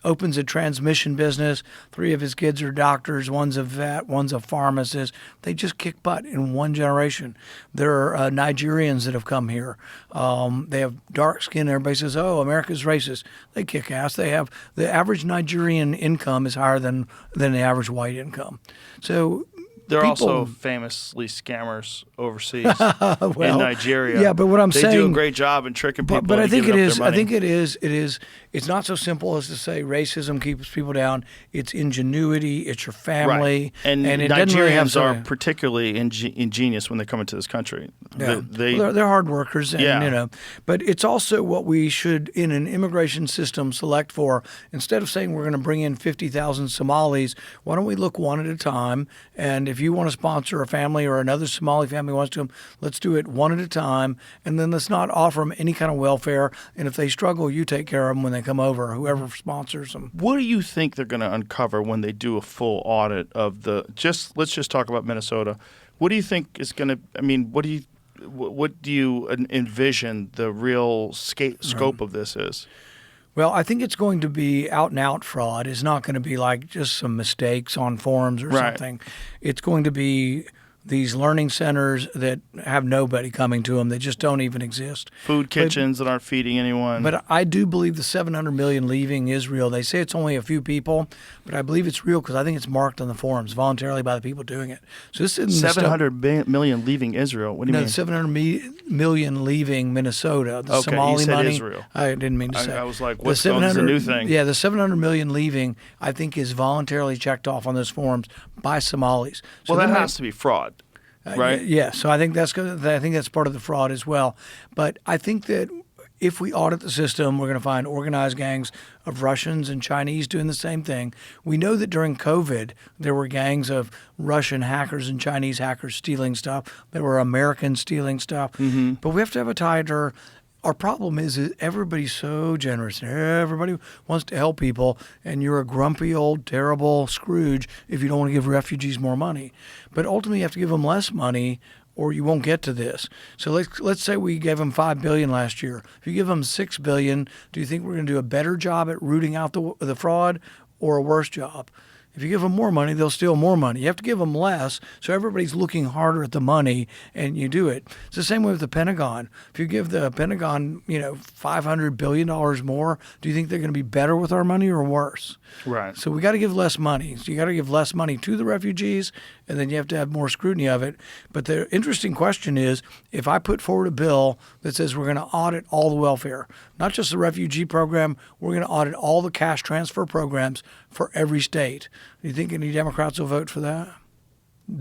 Speaker 5: opens a transmission business. 3 of his kids are doctors. One's a vet, one's a pharmacist. They just kick butt in one generation. There are Nigerians that have come here. They have dark skin. Everybody says, oh, America's racist. They kick ass. They have the average Nigerian income is higher than the average white income. So
Speaker 4: They're
Speaker 5: people,
Speaker 4: also famously scammers overseas in Nigeria.
Speaker 5: Yeah, but what I'm
Speaker 4: they
Speaker 5: saying,
Speaker 4: do a great job in tricking people.
Speaker 5: But I
Speaker 4: into
Speaker 5: think it
Speaker 4: giving up
Speaker 5: is.
Speaker 4: their
Speaker 5: I
Speaker 4: money.
Speaker 5: think it is. It's not so simple as to say racism keeps people down. It's ingenuity. It's your family,
Speaker 4: Right. And
Speaker 5: it doesn't really have
Speaker 4: Nigerians are
Speaker 5: something-
Speaker 4: particularly ingenious when they come into this country.
Speaker 5: Yeah.
Speaker 4: They
Speaker 5: They're hard workers, and,
Speaker 4: Yeah.
Speaker 5: But it's also what we should, in an immigration system, select for. Instead of saying we're going to bring in 50,000 Somalis, why don't we look one at a time? And if you want to sponsor a family or another Somali family wants to, let's do it one at a time. And then let's not offer them any kind of welfare. And if they struggle, you take care of them when they come over, whoever sponsors them.
Speaker 4: What do you think they're going to uncover when they do a full audit of the? Let's just talk about Minnesota. What do you think is going to? I mean, what do you envision the real scope of this is?
Speaker 5: Well, I think it's going to be out and out fraud. It's not going to be like just some mistakes on forms or
Speaker 4: Right.
Speaker 5: something. It's going to be these learning centers that have nobody coming to them, that just don't even exist.
Speaker 4: Food kitchens that aren't feeding anyone.
Speaker 5: But I do believe the 700 million leaving is real. They say it's only a few people, but I believe it's real because I think it's marked on the forums voluntarily by the people doing it. So this isn't the stuff-
Speaker 4: 700 million leaving Israel. What do you
Speaker 5: No,
Speaker 4: mean?
Speaker 5: 700 million leaving Minnesota. The
Speaker 4: Okay,
Speaker 5: Somali
Speaker 4: you said
Speaker 5: money.
Speaker 4: Israel.
Speaker 5: I didn't mean to say.
Speaker 4: I was like,
Speaker 5: The
Speaker 4: what's going on? This is a new
Speaker 5: 700
Speaker 4: thing.
Speaker 5: Yeah, the 700 million leaving, I think, is voluntarily checked off on those forms by Somalis. So
Speaker 4: Well, that
Speaker 5: then
Speaker 4: has to be fraud, right?
Speaker 5: Yeah, so I think that's part of the fraud as well. But I think that if we audit the system, we're going to find organized gangs of Russians and Chinese doing the same thing. We know that during COVID, there were gangs of Russian hackers and Chinese hackers stealing stuff. There were Americans stealing stuff.
Speaker 4: Mm-hmm.
Speaker 5: But we have to have a tighter. Our problem is that everybody's so generous. Everybody wants to help people, and you're a grumpy old terrible Scrooge if you don't want to give refugees more money. But ultimately, you have to give them less money, or you won't get to this. So let's say we gave them $5 billion last year. If you give them $6 billion, do you think we're going to do a better job at rooting out the fraud, or a worse job? If you give them more money, they'll steal more money. You have to give them less, so everybody's looking harder at the money, and you do it. It's the same way with the Pentagon. If you give the Pentagon, $500 billion more, do you think they're going to be better with our money or worse?
Speaker 4: Right.
Speaker 5: So we got to give less money. So you got to give less money to the refugees, and then you have to have more scrutiny of it. But the interesting question is, if I put forward a bill that says we're going to audit all the welfare, not just the refugee program, we're going to audit all the cash transfer programs for every state. Do you think any Democrats will vote for that?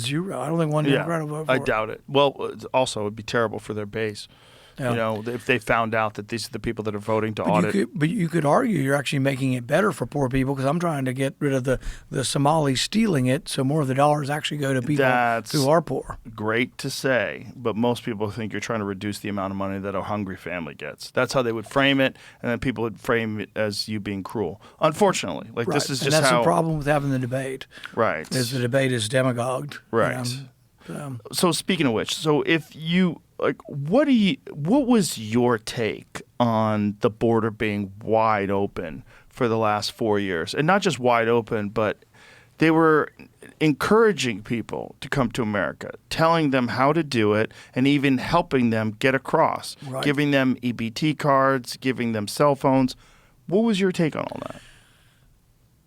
Speaker 5: Zero. I don't think one Democrat will vote for
Speaker 4: I
Speaker 5: it.
Speaker 4: doubt it. Well, also, it would be terrible for their base.
Speaker 5: Yeah.
Speaker 4: If they found out that these are the people that are voting to
Speaker 5: But
Speaker 4: audit.
Speaker 5: you could argue you're actually making it better for poor people, because I'm trying to get rid of the Somalis stealing it, so more of the dollars actually go to people who are poor.
Speaker 4: Great to say, but most people think you're trying to reduce the amount of money that a hungry family gets. That's how they would frame it, and then people would frame it as you being cruel. Unfortunately,
Speaker 5: Right.
Speaker 4: this is
Speaker 5: and
Speaker 4: just
Speaker 5: that's
Speaker 4: how.
Speaker 5: the problem with having the debate.
Speaker 4: Right.
Speaker 5: Is the debate is demagogued.
Speaker 4: Right.
Speaker 5: So,
Speaker 4: So speaking of which, so if you what was your take on the border being wide open for the last 4 years? And not just wide open, but they were encouraging people to come to America, telling them how to do it, and even helping them get across,
Speaker 5: Right.
Speaker 4: giving them EBT cards, giving them cell phones. What was your take on all that?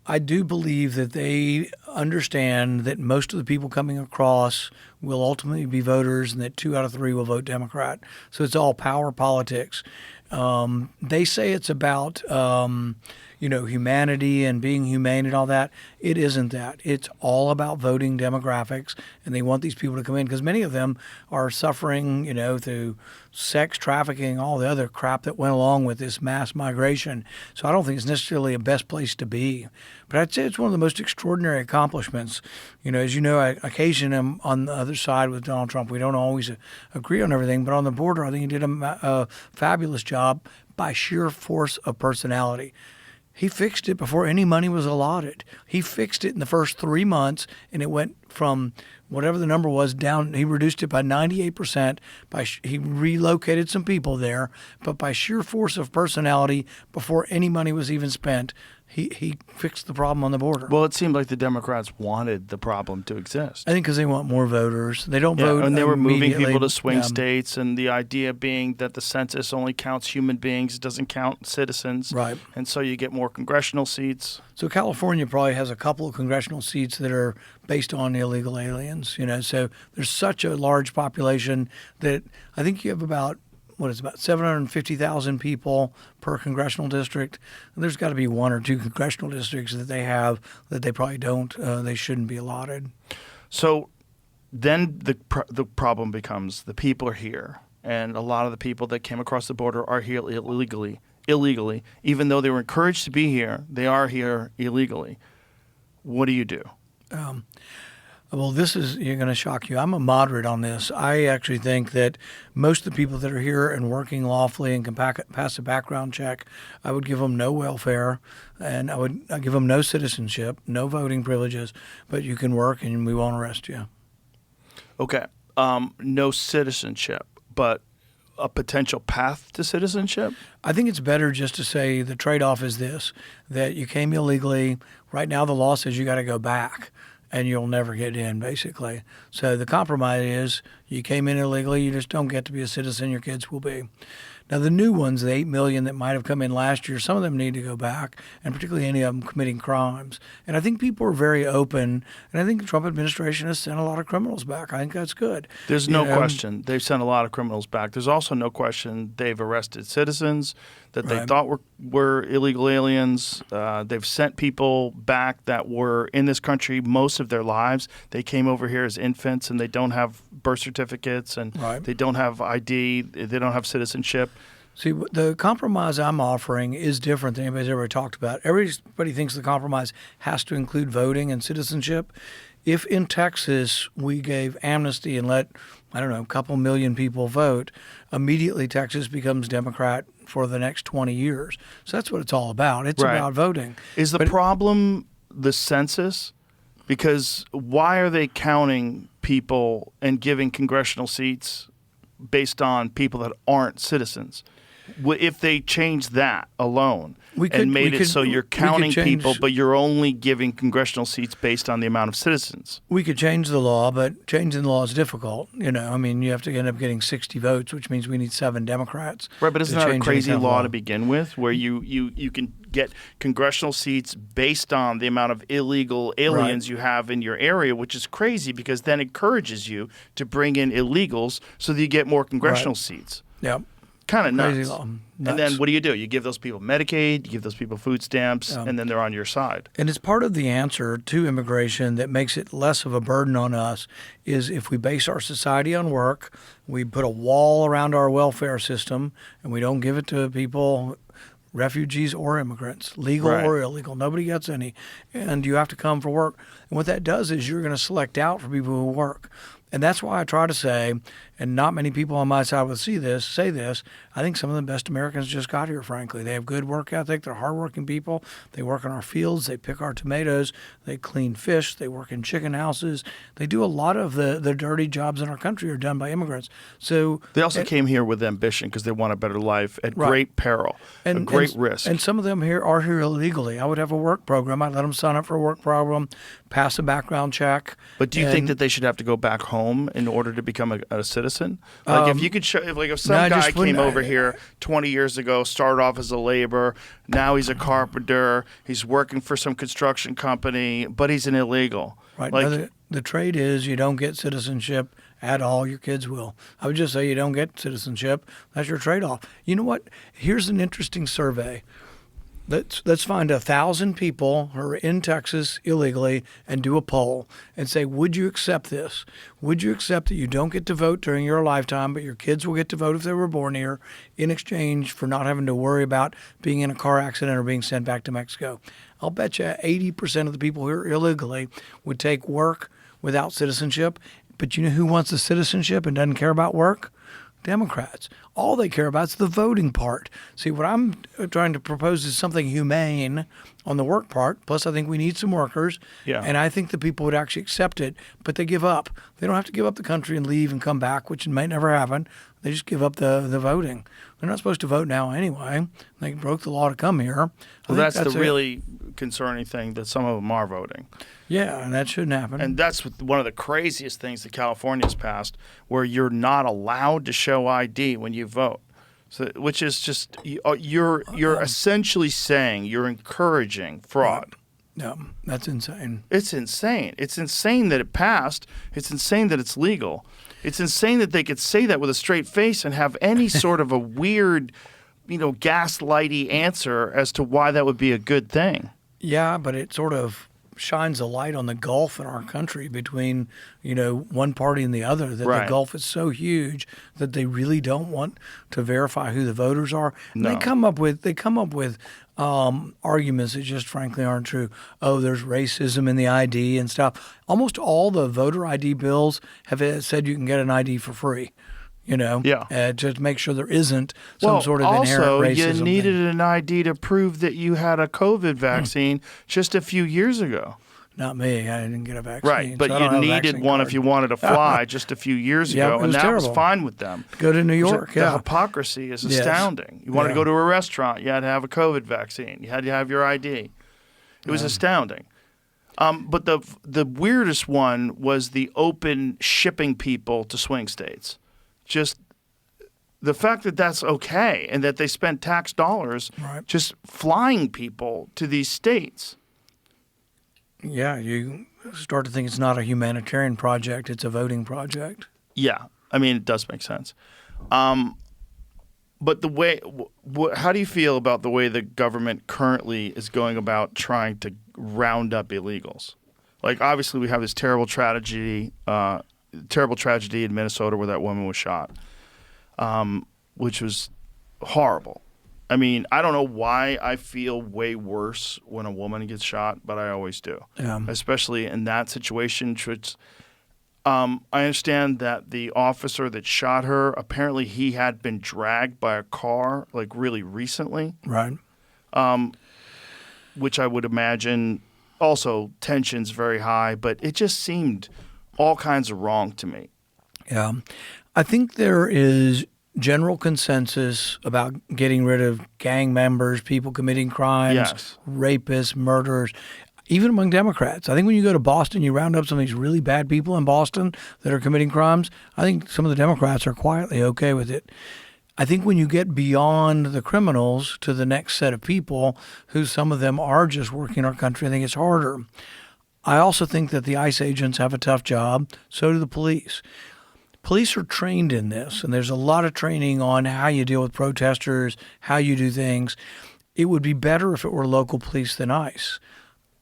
Speaker 5: I do believe that they understand that most of the people coming across will ultimately be voters, and that 2 out of 3 will vote Democrat. So it's all power politics. They say it's about, humanity and being humane and all that. It isn't that. It's all about voting demographics, and they want these people to come in because many of them are suffering, through sex trafficking, all the other crap that went along with this mass migration. So I don't think it's necessarily a best place to be. But I'd say it's one of the most extraordinary accomplishments. As you know, I occasionally am on the other side with Donald Trump. We don't always agree on everything, but on the border, I think he did a fabulous job by sheer force of personality. He fixed it before any money was allotted. He fixed it in the first 3 months, and it went from whatever the number was down. He reduced it by 98%. He relocated some people there, but by sheer force of personality, before any money was even spent, he fixed the problem on the border.
Speaker 4: Well, it seemed like the Democrats wanted the problem to exist.
Speaker 5: I think because they want more voters. They don't vote
Speaker 4: and they were moving
Speaker 5: immediately.
Speaker 4: people to swing states, and the idea being that the census only counts human beings, it doesn't count citizens.
Speaker 5: Right.
Speaker 4: And so you get more congressional seats.
Speaker 5: So California probably has a couple of congressional seats that are based on illegal aliens, So there's such a large population that I think you have about 750,000 people per congressional district. And there's got to be one or two congressional districts that they have that they probably don't. They shouldn't be allotted.
Speaker 4: So then the problem becomes the people are here, and a lot of the people that came across the border are here illegally. Even though they were encouraged to be here, they are here illegally. What do you do?
Speaker 5: Well, you're going to shock you. I'm a moderate on this. I actually think that most of the people that are here and working lawfully and can pass a background check, I would give them no welfare, and I'd give them no citizenship, no voting privileges, but you can work and we won't arrest you.
Speaker 4: Okay. No citizenship, but a potential path to citizenship?
Speaker 5: I think it's better just to say the trade-off is this, that you came illegally. Right now the law says you got to go back, and you'll never get in, basically. So the compromise is you came in illegally, you just don't get to be a citizen, your kids will be. Now, the new ones, the 8 million that might have come in last year, some of them need to go back, and particularly any of them committing crimes. And I think people are very open, and I think the Trump administration has sent a lot of criminals back. I think that's good.
Speaker 4: There's no question. They've sent a lot of criminals back. There's also no question they've arrested citizens that they thought were illegal aliens. They've sent people back that were in this country most of their lives. They came over here as infants, and they don't have birth certificates, and they don't have ID. They don't have citizenship.
Speaker 5: See, the compromise I'm offering is different than anybody's ever talked about. Everybody thinks the compromise has to include voting and citizenship. If in Texas we gave amnesty and let, a couple million people vote, immediately Texas becomes Democrat for the next 20 years. So that's what it's all about. It's about voting.
Speaker 4: Is the problem the census? Because why are they counting people and giving congressional seats based on people that aren't citizens? If they changed that alone and made it so you're counting people, but you're only giving congressional seats based on the amount of citizens.
Speaker 5: We could change the law, but changing the law is difficult. You have to end up getting 60 votes, which means we need 7 Democrats.
Speaker 4: Right, but isn't that a crazy law to begin with, where you can get congressional seats based on the amount of illegal aliens you have in your area, which is crazy because then encourages you to bring in illegals so that you get more congressional seats.
Speaker 5: Yeah.
Speaker 4: Kind of nuts.
Speaker 5: Nuts.
Speaker 4: And then what do? You give those people Medicaid, you give those people food stamps, and then they're on your side.
Speaker 5: And it's part of the answer to immigration that makes it less of a burden on us is if we base our society on work, we put a wall around our welfare system, and we don't give it to people, refugees or immigrants, legal or illegal. Nobody gets any. And you have to come for work. And what that does is you're going to select out for people who work. And that's why I try to say, and not many people on my side would say this, I think some of the best Americans just got here, frankly. They have good work ethic. They're hardworking people. They work in our fields. They pick our tomatoes. They clean fish. They work in chicken houses. They do a lot of the dirty jobs in our country are done by immigrants. So
Speaker 4: they also came here with ambition because they want a better life at great peril, and great risk.
Speaker 5: And some of them are here illegally. I would have a work program. I'd let them sign up for a work program, pass a background check.
Speaker 4: But do you think that they should have to go back home in order to become a citizen? Like if you could show, if some guy came over here 20 years ago, started off as a laborer, now he's a carpenter, he's working for some construction company, but he's an illegal.
Speaker 5: Right. Now the trade is you don't get citizenship at all. Your kids will. I would just say you don't get citizenship. That's your trade-off. You know what? Here's an interesting survey. Let's find 1,000 people who are in Texas illegally and do a poll and say, would you accept this? Would you accept that you don't get to vote during your lifetime, but your kids will get to vote if they were born here in exchange for not having to worry about being in a car accident or being sent back to Mexico? I'll bet you 80% of the people who are illegally would take work without citizenship. But you know who wants the citizenship and doesn't care about work? Democrats. All they care about is the voting part. See, what I'm trying to propose is something humane on the work part. Plus, I think we need some workers.
Speaker 4: Yeah.
Speaker 5: And I think the people would actually accept it, but they give up. They don't have to give up the country and leave and come back, which might never happen. They just give up the voting. They're not supposed to vote now anyway. They broke the law to come here.
Speaker 4: Well, that's the really concerning thing, that some of them are voting.
Speaker 5: Yeah, and that shouldn't happen.
Speaker 4: And that's one of the craziest things that California's passed, where you're not allowed to show ID when you vote. So, which is just you're essentially saying you're encouraging fraud.
Speaker 5: No, that's insane.
Speaker 4: It's insane. It's insane that it passed. It's insane that it's legal. It's insane that they could say that with a straight face and have any sort of a weird, gaslighty answer as to why that would be a good thing.
Speaker 5: Yeah, but it sort of shines a light on the gulf in our country between, one party and the other, that
Speaker 4: Right.
Speaker 5: the gulf is so huge that they really don't want to verify who the voters are. And
Speaker 4: No.
Speaker 5: they come up with arguments that just frankly aren't true. Oh, there's racism in the ID and stuff. Almost all the voter ID bills have said you can get an ID for free.
Speaker 4: Yeah.
Speaker 5: Just to make sure there isn't some sort of inherent
Speaker 4: also,
Speaker 5: racism.
Speaker 4: you needed
Speaker 5: thing.
Speaker 4: an ID to prove that you had a COVID vaccine just a few years ago.
Speaker 5: Not me. I didn't get a vaccine.
Speaker 4: Right, but
Speaker 5: so I don't have a
Speaker 4: you needed
Speaker 5: vaccine
Speaker 4: one
Speaker 5: card.
Speaker 4: if you wanted to fly just a few years
Speaker 5: Yeah,
Speaker 4: ago,
Speaker 5: it
Speaker 4: and
Speaker 5: was
Speaker 4: that was
Speaker 5: terrible.
Speaker 4: fine with them.
Speaker 5: Go to New York,
Speaker 4: The
Speaker 5: yeah.
Speaker 4: hypocrisy is
Speaker 5: Yes.
Speaker 4: astounding. You want to
Speaker 5: Yeah.
Speaker 4: go to a restaurant, you had to have a COVID vaccine. You had to have your ID. It was astounding. But the weirdest one was the open shipping people to swing states. Just the fact that that's okay and that they spend tax dollars
Speaker 5: Right.
Speaker 4: just flying people to these states.
Speaker 5: Yeah, you start to think it's not a humanitarian project, it's a voting project.
Speaker 4: Yeah, I mean, it does make sense. But the way, how do you feel about the way the government currently is going about trying to round up illegals? Like, obviously, we have this terrible tragedy in Minnesota where that woman was shot, which was horrible. I mean, I don't know why I feel way worse when a woman gets shot, but I always do.
Speaker 5: Yeah.
Speaker 4: Especially in that situation. I understand that the officer that shot her, apparently he had been dragged by a car like really recently,
Speaker 5: Right.
Speaker 4: which I would imagine also tension's very high, but it just seemed all kinds of wrong to me.
Speaker 5: Yeah. I think there is general consensus about getting rid of gang members, people committing crimes,
Speaker 4: Yes.
Speaker 5: rapists, murderers, even among Democrats. I think when you go to Boston, you round up some of these really bad people in Boston that are committing crimes. I think some of the Democrats are quietly okay with it. I think when you get beyond the criminals to the next set of people, who some of them are just working our country, I think it's harder. I also think that the ICE agents have a tough job. So do the police. Police are trained in this, and there's a lot of training on how you deal with protesters, how you do things. It would be better if it were local police than ICE.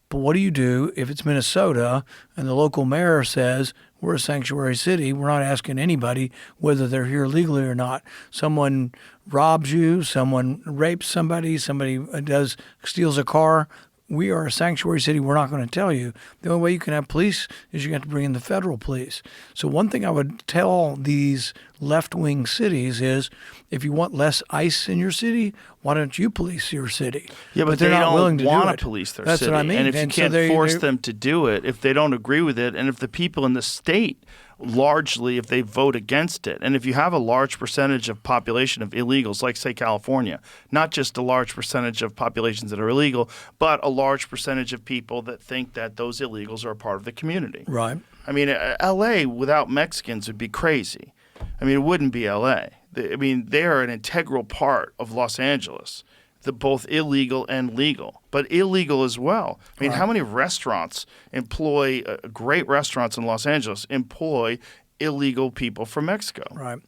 Speaker 5: But what do you do if it's Minnesota and the local mayor says, we're a sanctuary city, we're not asking anybody whether they're here legally or not. Someone robs you, someone rapes somebody steals a car. We are a sanctuary city. We're not going to tell you. The only way you can have police is you have to bring in the federal police. So one thing I would tell these left-wing cities is, if you want less ICE in your city, why don't you police your city?
Speaker 4: Yeah, but
Speaker 5: they're
Speaker 4: they
Speaker 5: not willing
Speaker 4: don't
Speaker 5: to do
Speaker 4: want
Speaker 5: it.
Speaker 4: to police their
Speaker 5: That's
Speaker 4: city.
Speaker 5: what I mean.
Speaker 4: And if you
Speaker 5: so
Speaker 4: can't force them to do it, if they don't agree with it, and if the people in the state largely, if they vote against it, and if you have a large percentage of population of illegals, like say California, not just a large percentage of populations that are illegal, but a large percentage of people that think that those illegals are a part of the community.
Speaker 5: Right.
Speaker 4: I mean, L.A. without Mexicans would be crazy. I mean, it wouldn't be L.A. They are an integral part of Los Angeles, both illegal and legal, but illegal as well. I mean, how many restaurants employ, great restaurants in Los Angeles employ illegal people from Mexico?
Speaker 5: Right.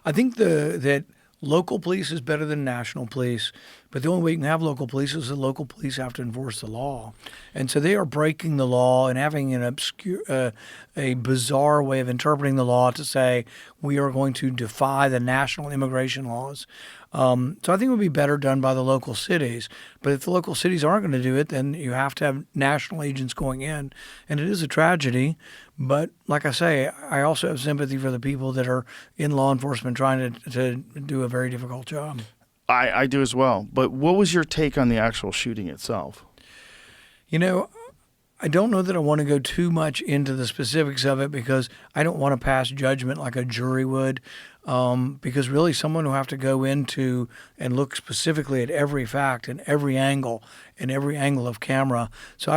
Speaker 5: I think that local police is better than national police, but the only way you can have local police is the local police have to enforce the law. And so they are breaking the law and having an obscure, a bizarre way of interpreting the law to say we are going to defy the national immigration laws. So I think it would be better done by the local cities. But if the local cities aren't going to do it, then you have to have national agents going in. And it is a tragedy. But like I say, I also have sympathy for the people that are in law enforcement trying to do a very difficult job.
Speaker 4: I do as well. But what was your take on the actual shooting itself?
Speaker 5: You know, I don't know that I want to go too much into the specifics of it because I don't want to pass judgment like a jury would. Because really someone will have to go into and look specifically at every fact and every angle of camera. So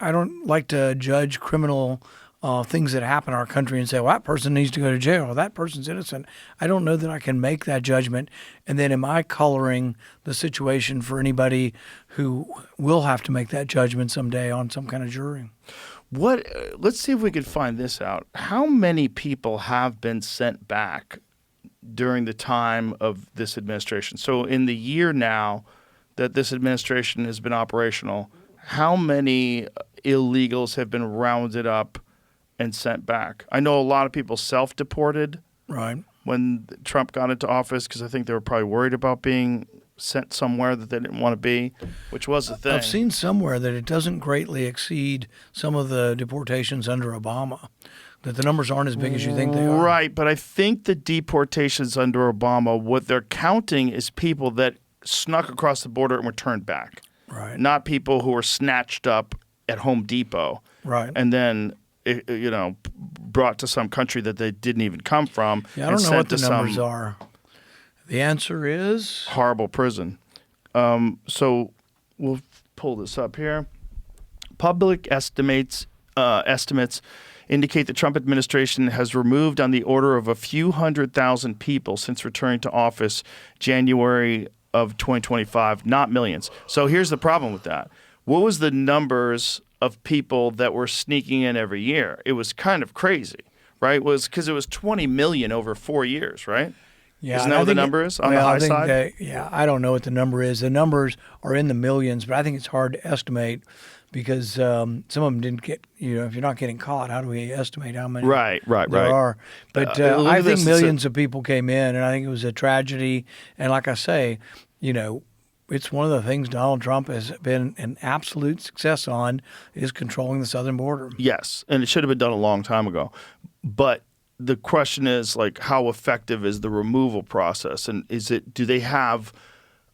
Speaker 5: I don't like to judge criminal things that happen in our country and say, well, that person needs to go to jail or that person's innocent. I don't know that I can make that judgment. And then am I coloring the situation for anybody who will have to make that judgment someday on some kind of jury?
Speaker 4: Let's see if we can find this out. How many people have been sent back during the time of this administration? So in the year now that this administration has been operational, how many illegals have been rounded up and sent back? I know a lot of people self-deported when Trump got into office because I think they were probably worried about being sent somewhere that they didn't want to be, which was a thing.
Speaker 5: I've seen somewhere that it doesn't greatly exceed some of the deportations under Obama, that the numbers aren't as big as you think they are.
Speaker 4: Right, but I think the deportations under Obama, what they're counting is people that snuck across the border and were turned back.
Speaker 5: Right.
Speaker 4: Not people who were snatched up at Home Depot.
Speaker 5: Right.
Speaker 4: And then brought to some country that they didn't even come from.
Speaker 5: Yeah, I don't know what the numbers are. The answer is
Speaker 4: horrible prison. So we'll pull this up here. Public estimates indicate the Trump administration has removed on the order of a few 100,000 people since returning to office January of 2025, not millions. So here's the problem with that. What was the numbers of people that were sneaking in every year? It was kind of crazy, right? It was because it was 20 million over 4 years, right?
Speaker 5: Yeah,
Speaker 4: isn't that what the number is on the high side?
Speaker 5: I don't know what the number is. The numbers are in the millions, but I think it's hard to estimate because some of them didn't get, if you're not getting caught, how do we estimate how many there are? But I think millions of people came in, and I think it was a tragedy. And like I say, it's one of the things Donald Trump has been an absolute success on is controlling the southern border.
Speaker 4: Yes, and it should have been done a long time ago. But the question is, like, how effective is the removal process? And do they have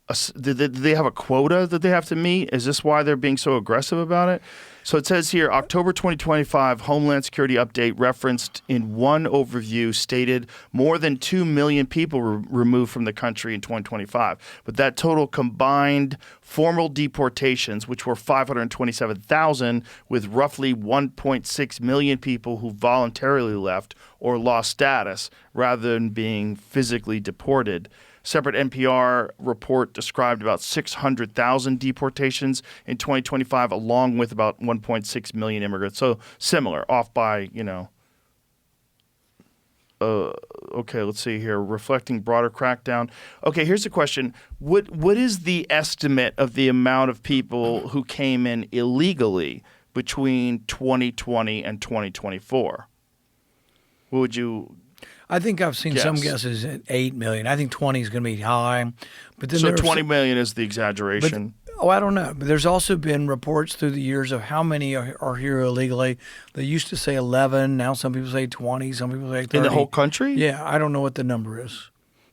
Speaker 4: a quota that they have to meet? Is this why they're being so aggressive about it? So it says here, October 2025 Homeland Security update referenced in one overview stated more than 2 million people were removed from the country in 2025. But that total combined formal deportations, which were 527,000, with roughly 1.6 million people who voluntarily left or lost status rather than being physically deported. Separate NPR report described about 600,000 deportations in 2025, along with about 1.6 million immigrants. So similar, off by, okay, let's see here. Reflecting broader crackdown. Okay, here's the question. What is the estimate of the amount of people who came in illegally between 2020 and 2024? What would you...
Speaker 5: I think I've seen some guesses at 8 million. I think 20 is going to be high. But then
Speaker 4: so 20 million is the exaggeration.
Speaker 5: I don't know. But there's also been reports through the years of how many are here illegally. They used to say 11. Now some people say 20. Some people say 30.
Speaker 4: In the whole country?
Speaker 5: Yeah. I don't know what the number is.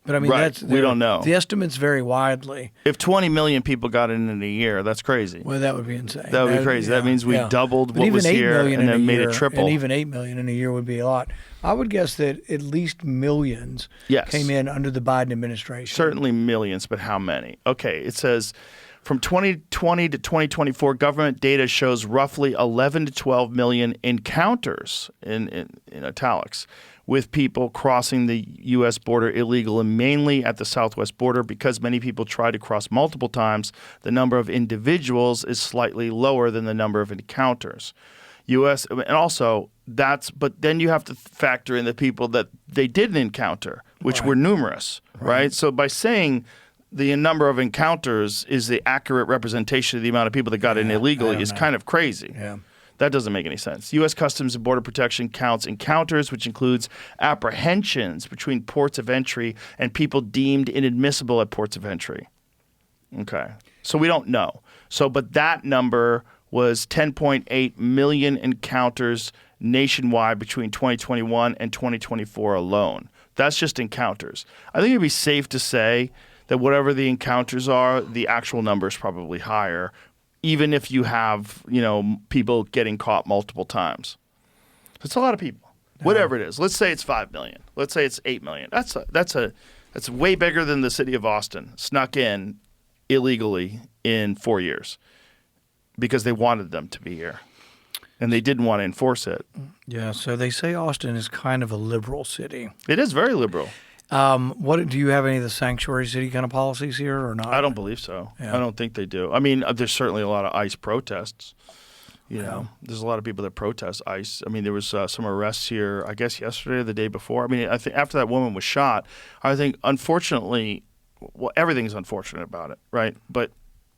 Speaker 5: But I mean,
Speaker 4: we don't know.
Speaker 5: The estimates vary widely.
Speaker 4: If 20 million people got in a year, that's crazy.
Speaker 5: Well, that would be insane.
Speaker 4: That would be crazy. That means we doubled what was here and then made it triple.
Speaker 5: And even 8 million in a year would be a lot. I would guess that at least millions came in under the Biden administration.
Speaker 4: Certainly millions, but how many? Okay, it says from 2020 to 2024, government data shows roughly 11 to 12 million encounters, in italics, with people crossing the U.S. border illegally, mainly at the southwest border. Because many people try to cross multiple times, the number of individuals is slightly lower than the number of encounters. U.S. and also but then you have to factor in the people that they didn't encounter, which were numerous, right? So by saying the number of encounters is the accurate representation of the amount of people that got in illegally is kind of crazy.
Speaker 5: Yeah.
Speaker 4: That doesn't make any sense. U.S. Customs and Border Protection counts encounters, which includes apprehensions between ports of entry and people deemed inadmissible at ports of entry. Okay. So we don't know. But that number was 10.8 million encounters nationwide between 2021 and 2024 alone. That's just encounters. I think it'd be safe to say that whatever the encounters are, the actual number is probably higher, even if you have, people getting caught multiple times. It's a lot of people. Whatever it is. Let's say it's 5 million. Let's say it's 8 million. That's way bigger than the city of Austin snuck in illegally in 4 years because they wanted them to be here. And they didn't want to enforce it.
Speaker 5: Yeah, so they say Austin is kind of a liberal city.
Speaker 4: It is very liberal.
Speaker 5: What do you have any of the sanctuary city kind of policies here or not?
Speaker 4: I don't believe so.
Speaker 5: Yeah.
Speaker 4: I don't think they do. I mean, there's certainly a lot of ICE protests. There's a lot of people that protest ICE. I mean, there was some arrests here, I guess yesterday or the day before. I mean, I think after that woman was shot, I think unfortunately, everything's unfortunate about it, right? But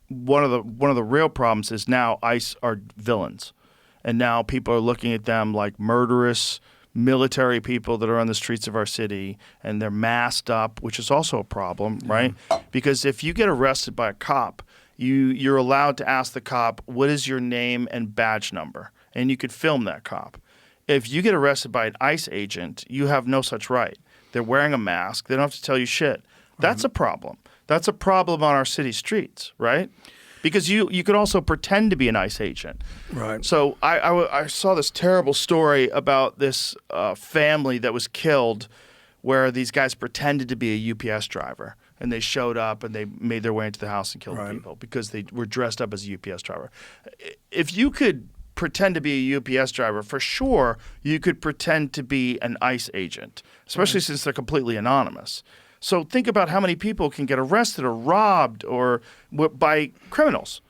Speaker 4: one of the real problems is now ICE are villains. And now people are looking at them like murderous military people that are on the streets of our city, and they're masked up, which is also a problem, right? Because if you get arrested by a cop, you're allowed to ask the cop, what is your name and badge number? And you could film that cop. If you get arrested by an ICE agent, you have no such right. They're wearing a mask. They don't have to tell you shit. That's a problem. That's a problem on our city streets, right? Because you could also pretend to be an ICE agent.
Speaker 5: Right.
Speaker 4: So I saw this terrible story about this family that was killed where these guys pretended to be a UPS driver. And they showed up and they made their way into the house and killed people because they were dressed up as a UPS driver. If you could pretend to be a UPS driver, for sure you could pretend to be an ICE agent, especially since they're completely anonymous. So think about how many people can get arrested or robbed or by criminals,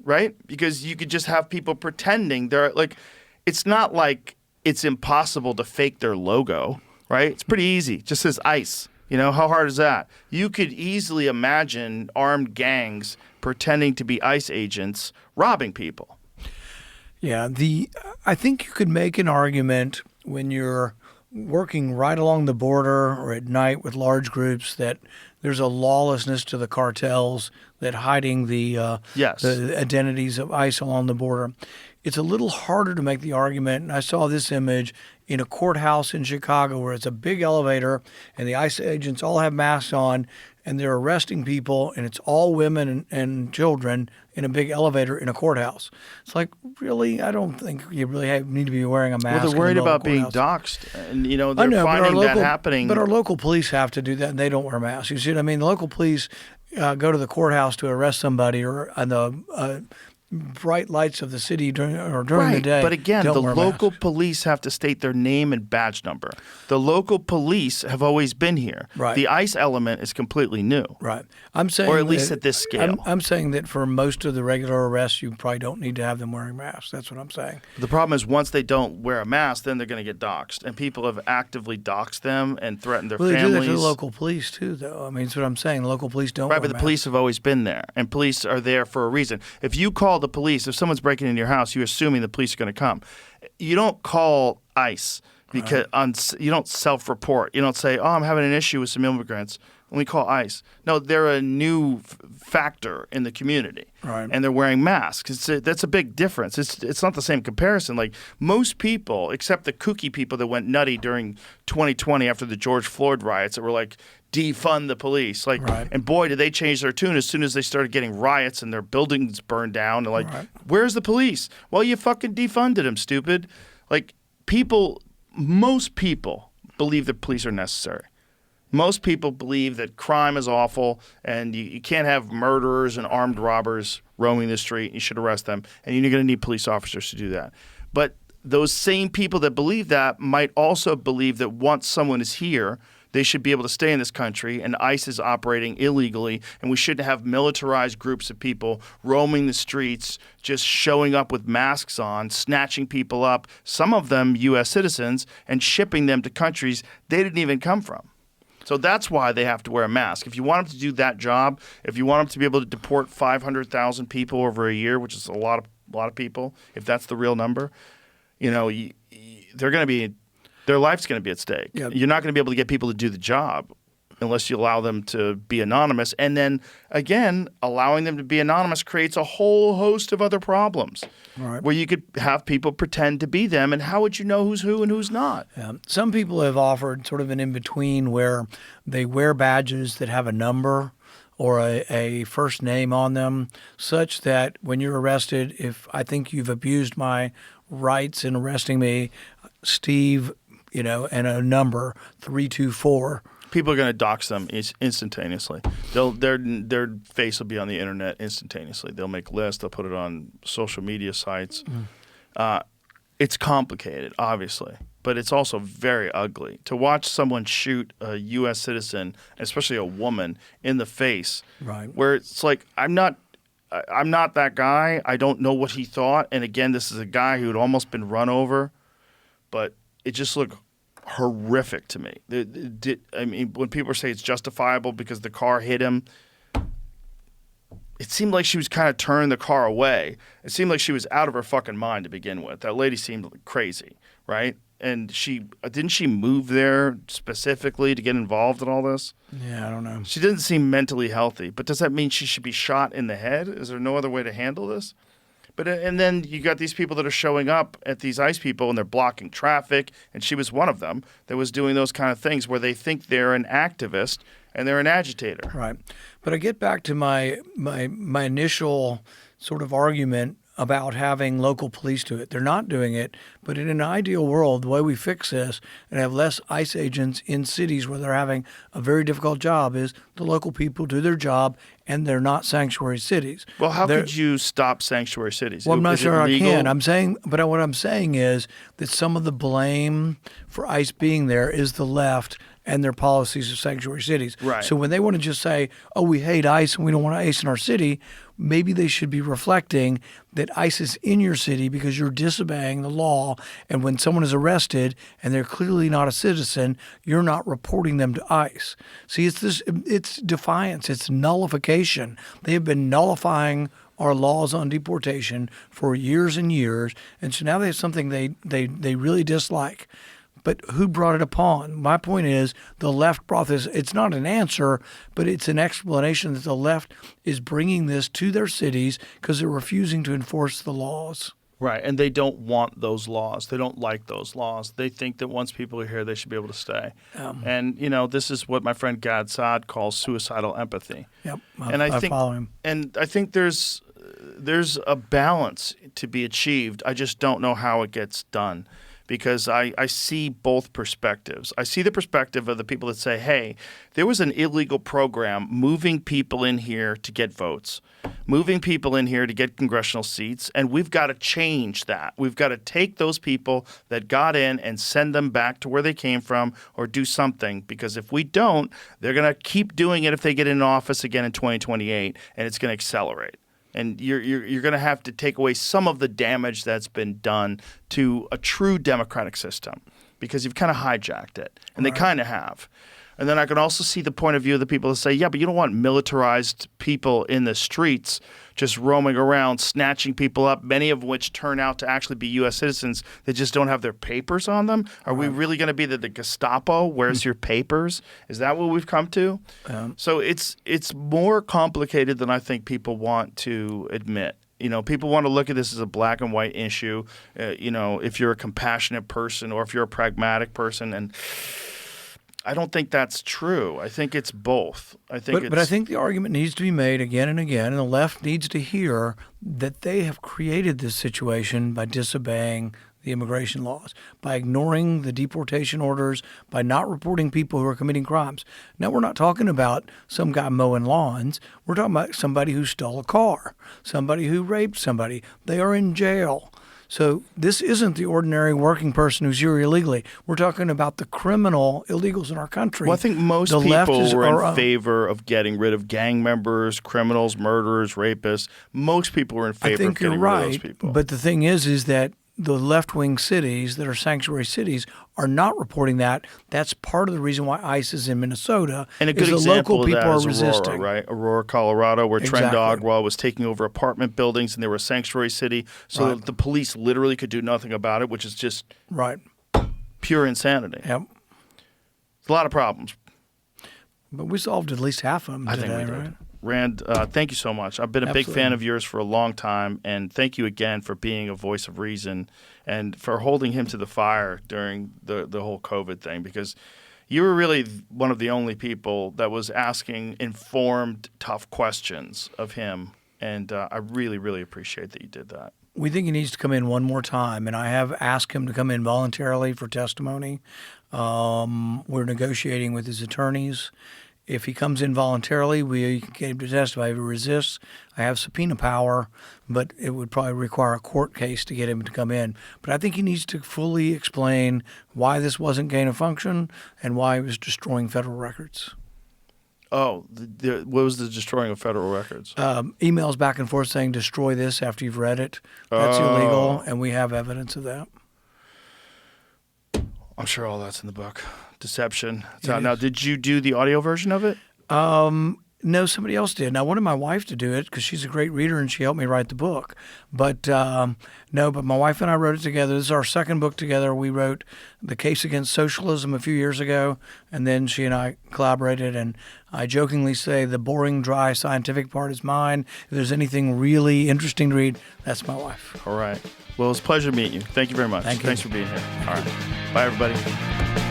Speaker 4: right? Because you could just have people pretending they're like, it's not like it's impossible to fake their logo, right? It's pretty easy. It just says ICE. How hard is that? You could easily imagine armed gangs pretending to be ICE agents robbing people.
Speaker 5: Yeah, I think you could make an argument when you're working right along the border or at night with large groups that there's a lawlessness to the cartels that hiding the identities of ICE along the border. It's a little harder to make the argument, and I saw this image in a courthouse in Chicago where it's a big elevator and the ICE agents all have masks on and they're arresting people, and it's all women and children in a big elevator in a courthouse. It's like, really? I don't think you really need to be wearing a mask.
Speaker 4: Well, they're worried about being doxxed, and they're finding that happening.
Speaker 5: But our local police have to do that, and they don't wear masks. You see what I mean? The local police go to the courthouse to arrest somebody, or the bright lights of the city during the day.
Speaker 4: But again, the local police have to state their name and badge number. The local police have always been here.
Speaker 5: Right.
Speaker 4: The ICE element is completely new.
Speaker 5: Right. I'm saying,
Speaker 4: or at least at this scale.
Speaker 5: I'm saying that for most of the regular arrests, you probably don't need to have them wearing masks. That's what I'm saying.
Speaker 4: The problem is once they don't wear a mask, then they're going to get doxxed, and people have actively doxed them and threatened their families.
Speaker 5: They do that to the local police too, though. I mean, that's what I'm saying. The local police don't.
Speaker 4: Right,
Speaker 5: wear
Speaker 4: but the
Speaker 5: masks.
Speaker 4: police have always been there, and police are there for a reason. If you call the police, if someone's breaking into your house, you're assuming the police are going to come. You don't call ICE because you don't self-report. You don't say, "Oh, I'm having an issue with some immigrants." Let me call ICE. No, they're a new factor in the community, and they're wearing masks. That's a big difference. It's not the same comparison. Like most people, except the kooky people that went nutty during 2020 after the George Floyd riots, that were like, defund the police. And boy, did they change their tune as soon as they started getting riots and their buildings burned down. And where's the police? Well, you fucking defunded them, stupid. Like most people believe that police are necessary. Most people believe that crime is awful and you can't have murderers and armed robbers roaming the street. You should arrest them, and you're going to need police officers to do that. But those same people that believe that might also believe that once someone is here, they should be able to stay in this country, and ICE is operating illegally, and we shouldn't have militarized groups of people roaming the streets, just showing up with masks on, snatching people up, some of them U.S. citizens, and shipping them to countries they didn't even come from. So that's why they have to wear a mask. If you want them to do that job, if you want them to be able to deport 500,000 people over a year, which is a lot of people, if that's the real number, they're going to be, their life's going to be at stake.
Speaker 5: Yep.
Speaker 4: You're not going to be able to get people to do the job unless you allow them to be anonymous. And then, again, allowing them to be anonymous creates a whole host of other problems where you could have people pretend to be them. And how would you know who's who and who's not?
Speaker 5: Some people have offered sort of an in-between where they wear badges that have a number or a first name on them, such that when you're arrested, if I think you've abused my rights in arresting me, Steve, and a number, 324.
Speaker 4: People are going to dox them instantaneously. Their face will be on the internet instantaneously. They'll make lists. They'll put it on social media sites. It's complicated, obviously, but it's also very ugly. To watch someone shoot a U.S. citizen, especially a woman, in the face, where it's like, I'm not that guy. I don't know what he thought. And again, this is a guy who had almost been run over, but it just looked horrific to me. When people say it's justifiable because the car hit him, it seemed like she was kind of turning the car away. It seemed like she was out of her fucking mind to begin with. That lady seemed crazy, right? And didn't she move there specifically to get involved in all this?
Speaker 5: Yeah, I don't know.
Speaker 4: She didn't seem mentally healthy. But does that mean she should be shot in the head? Is there no other way to handle this? And then you got these people that are showing up at these ICE people and they're blocking traffic, and she was one of them that was doing those kind of things where they think they're an activist and they're an agitator.
Speaker 5: Right. But I get back to my initial sort of argument about having local police do it. They're not doing it, but in an ideal world, the way we fix this and have less ICE agents in cities where they're having a very difficult job is the local people do their job and they're not sanctuary cities.
Speaker 4: Well, how could you stop sanctuary cities?
Speaker 5: Well, I'm not
Speaker 4: Is it
Speaker 5: sure I
Speaker 4: legal?
Speaker 5: can. What I'm saying is that some of the blame for ICE being there is the left and their policies of sanctuary cities.
Speaker 4: Right.
Speaker 5: So when they want to just say, oh, we hate ICE and we don't want ICE in our city, maybe they should be reflecting that ICE is in your city because you're disobeying the law. And when someone is arrested and they're clearly not a citizen, you're not reporting them to ICE. See, it's defiance. It's nullification. They have been nullifying our laws on deportation for years and years. And so now they have something they really dislike. But who brought it upon? My point is the left brought this. It's not an answer, but it's an explanation that the left is bringing this to their cities because they're refusing to enforce the laws.
Speaker 4: Right, and they don't want those laws. They don't like those laws. They think that once people are here, they should be able to stay. And, this is what my friend Gad Saad calls suicidal empathy.
Speaker 5: Yep,
Speaker 4: I
Speaker 5: follow him.
Speaker 4: And I think there's a balance to be achieved. I just don't know how it gets done. Because I see both perspectives. I see the perspective of the people that say, hey, there was an illegal program moving people in here to get votes, moving people in here to get congressional seats, and we've got to change that. We've got to take those people that got in and send them back to where they came from or do something, because if we don't, they're going to keep doing it if they get in office again in 2028, and it's going to accelerate. And you're going to have to take away some of the damage that's been done to a true democratic system because you've kind of hijacked it. And they kind of have. And then I can also see the point of view of the people that say, yeah, but you don't want militarized people in the streets just roaming around, snatching people up, many of which turn out to actually be U.S. citizens that just don't have their papers on them. Are we really going to be the Gestapo? Where's your papers? Is that what we've come to? So it's more complicated than I think people want to admit. People want to look at this as a black and white issue, if you're a compassionate person or if you're a pragmatic person. And I don't think that's true. I think it's both. But
Speaker 5: I think the argument needs to be made again and again, and the left needs to hear that they have created this situation by disobeying the immigration laws, by ignoring the deportation orders, by not reporting people who are committing crimes. Now, we're not talking about some guy mowing lawns. We're talking about somebody who stole a car, somebody who raped somebody. They are in jail. So this isn't the ordinary working person who's here illegally. We're talking about the criminal illegals in our country.
Speaker 4: Well, I think most
Speaker 5: The left
Speaker 4: people
Speaker 5: is-
Speaker 4: were
Speaker 5: are,
Speaker 4: in favor of getting rid of gang members, criminals, murderers, rapists. Most people were in favor
Speaker 5: I think
Speaker 4: of getting
Speaker 5: you're
Speaker 4: rid of
Speaker 5: right,
Speaker 4: those people.
Speaker 5: but the thing is that the left-wing cities that are sanctuary cities are not reporting that. That's part of the reason why ICE is in Minnesota.
Speaker 4: And a good
Speaker 5: is the
Speaker 4: example
Speaker 5: local
Speaker 4: of
Speaker 5: people
Speaker 4: that
Speaker 5: are
Speaker 4: is
Speaker 5: resisting.
Speaker 4: Aurora, right? Aurora, Colorado, where Trent
Speaker 5: Exactly.
Speaker 4: Dogwell was taking over apartment buildings and they were a sanctuary city. So
Speaker 5: Right.
Speaker 4: the police literally could do nothing about it, which is just
Speaker 5: Right.
Speaker 4: pure insanity.
Speaker 5: Yep.
Speaker 4: It's a lot of problems.
Speaker 5: But we solved at least half of them
Speaker 4: I
Speaker 5: today,
Speaker 4: think we did.
Speaker 5: right?
Speaker 4: Rand, thank you so much. I've been a big
Speaker 5: Absolutely.
Speaker 4: fan of yours for a long time, and thank you again for being a voice of reason and for holding him to the fire during the whole COVID thing, because you were really one of the only people that was asking informed, tough questions of him, and I really, really appreciate that you did that.
Speaker 5: We think he needs to come in one more time, and I have asked him to come in voluntarily for testimony. We're negotiating with his attorneys. If he comes in voluntarily, we can get him to testify. If he resists, I have subpoena power, but it would probably require a court case to get him to come in. But I think he needs to fully explain why this wasn't gain of function and why he was destroying federal records.
Speaker 4: Oh, what was the destroying of federal records?
Speaker 5: Emails back and forth saying destroy this after you've read it. That's
Speaker 4: Oh.
Speaker 5: illegal, and we have evidence of that.
Speaker 4: I'm sure all that's in the book. Deception. It's
Speaker 5: It
Speaker 4: out now.
Speaker 5: is.
Speaker 4: Did you do the audio version of it?
Speaker 5: No, somebody else did. And I wanted my wife to do it because she's a great reader and she helped me write the book. But no, but my wife and I wrote it together. This is our second book together. We wrote The Case Against Socialism a few years ago, and then she and I collaborated. And I jokingly say the boring, dry, scientific part is mine. If there's anything really interesting to read, that's my wife.
Speaker 4: All right. Well, it's a pleasure to meet you. Thank you very much.
Speaker 5: Thank you.
Speaker 4: Thanks for being here. All right. Bye, everybody.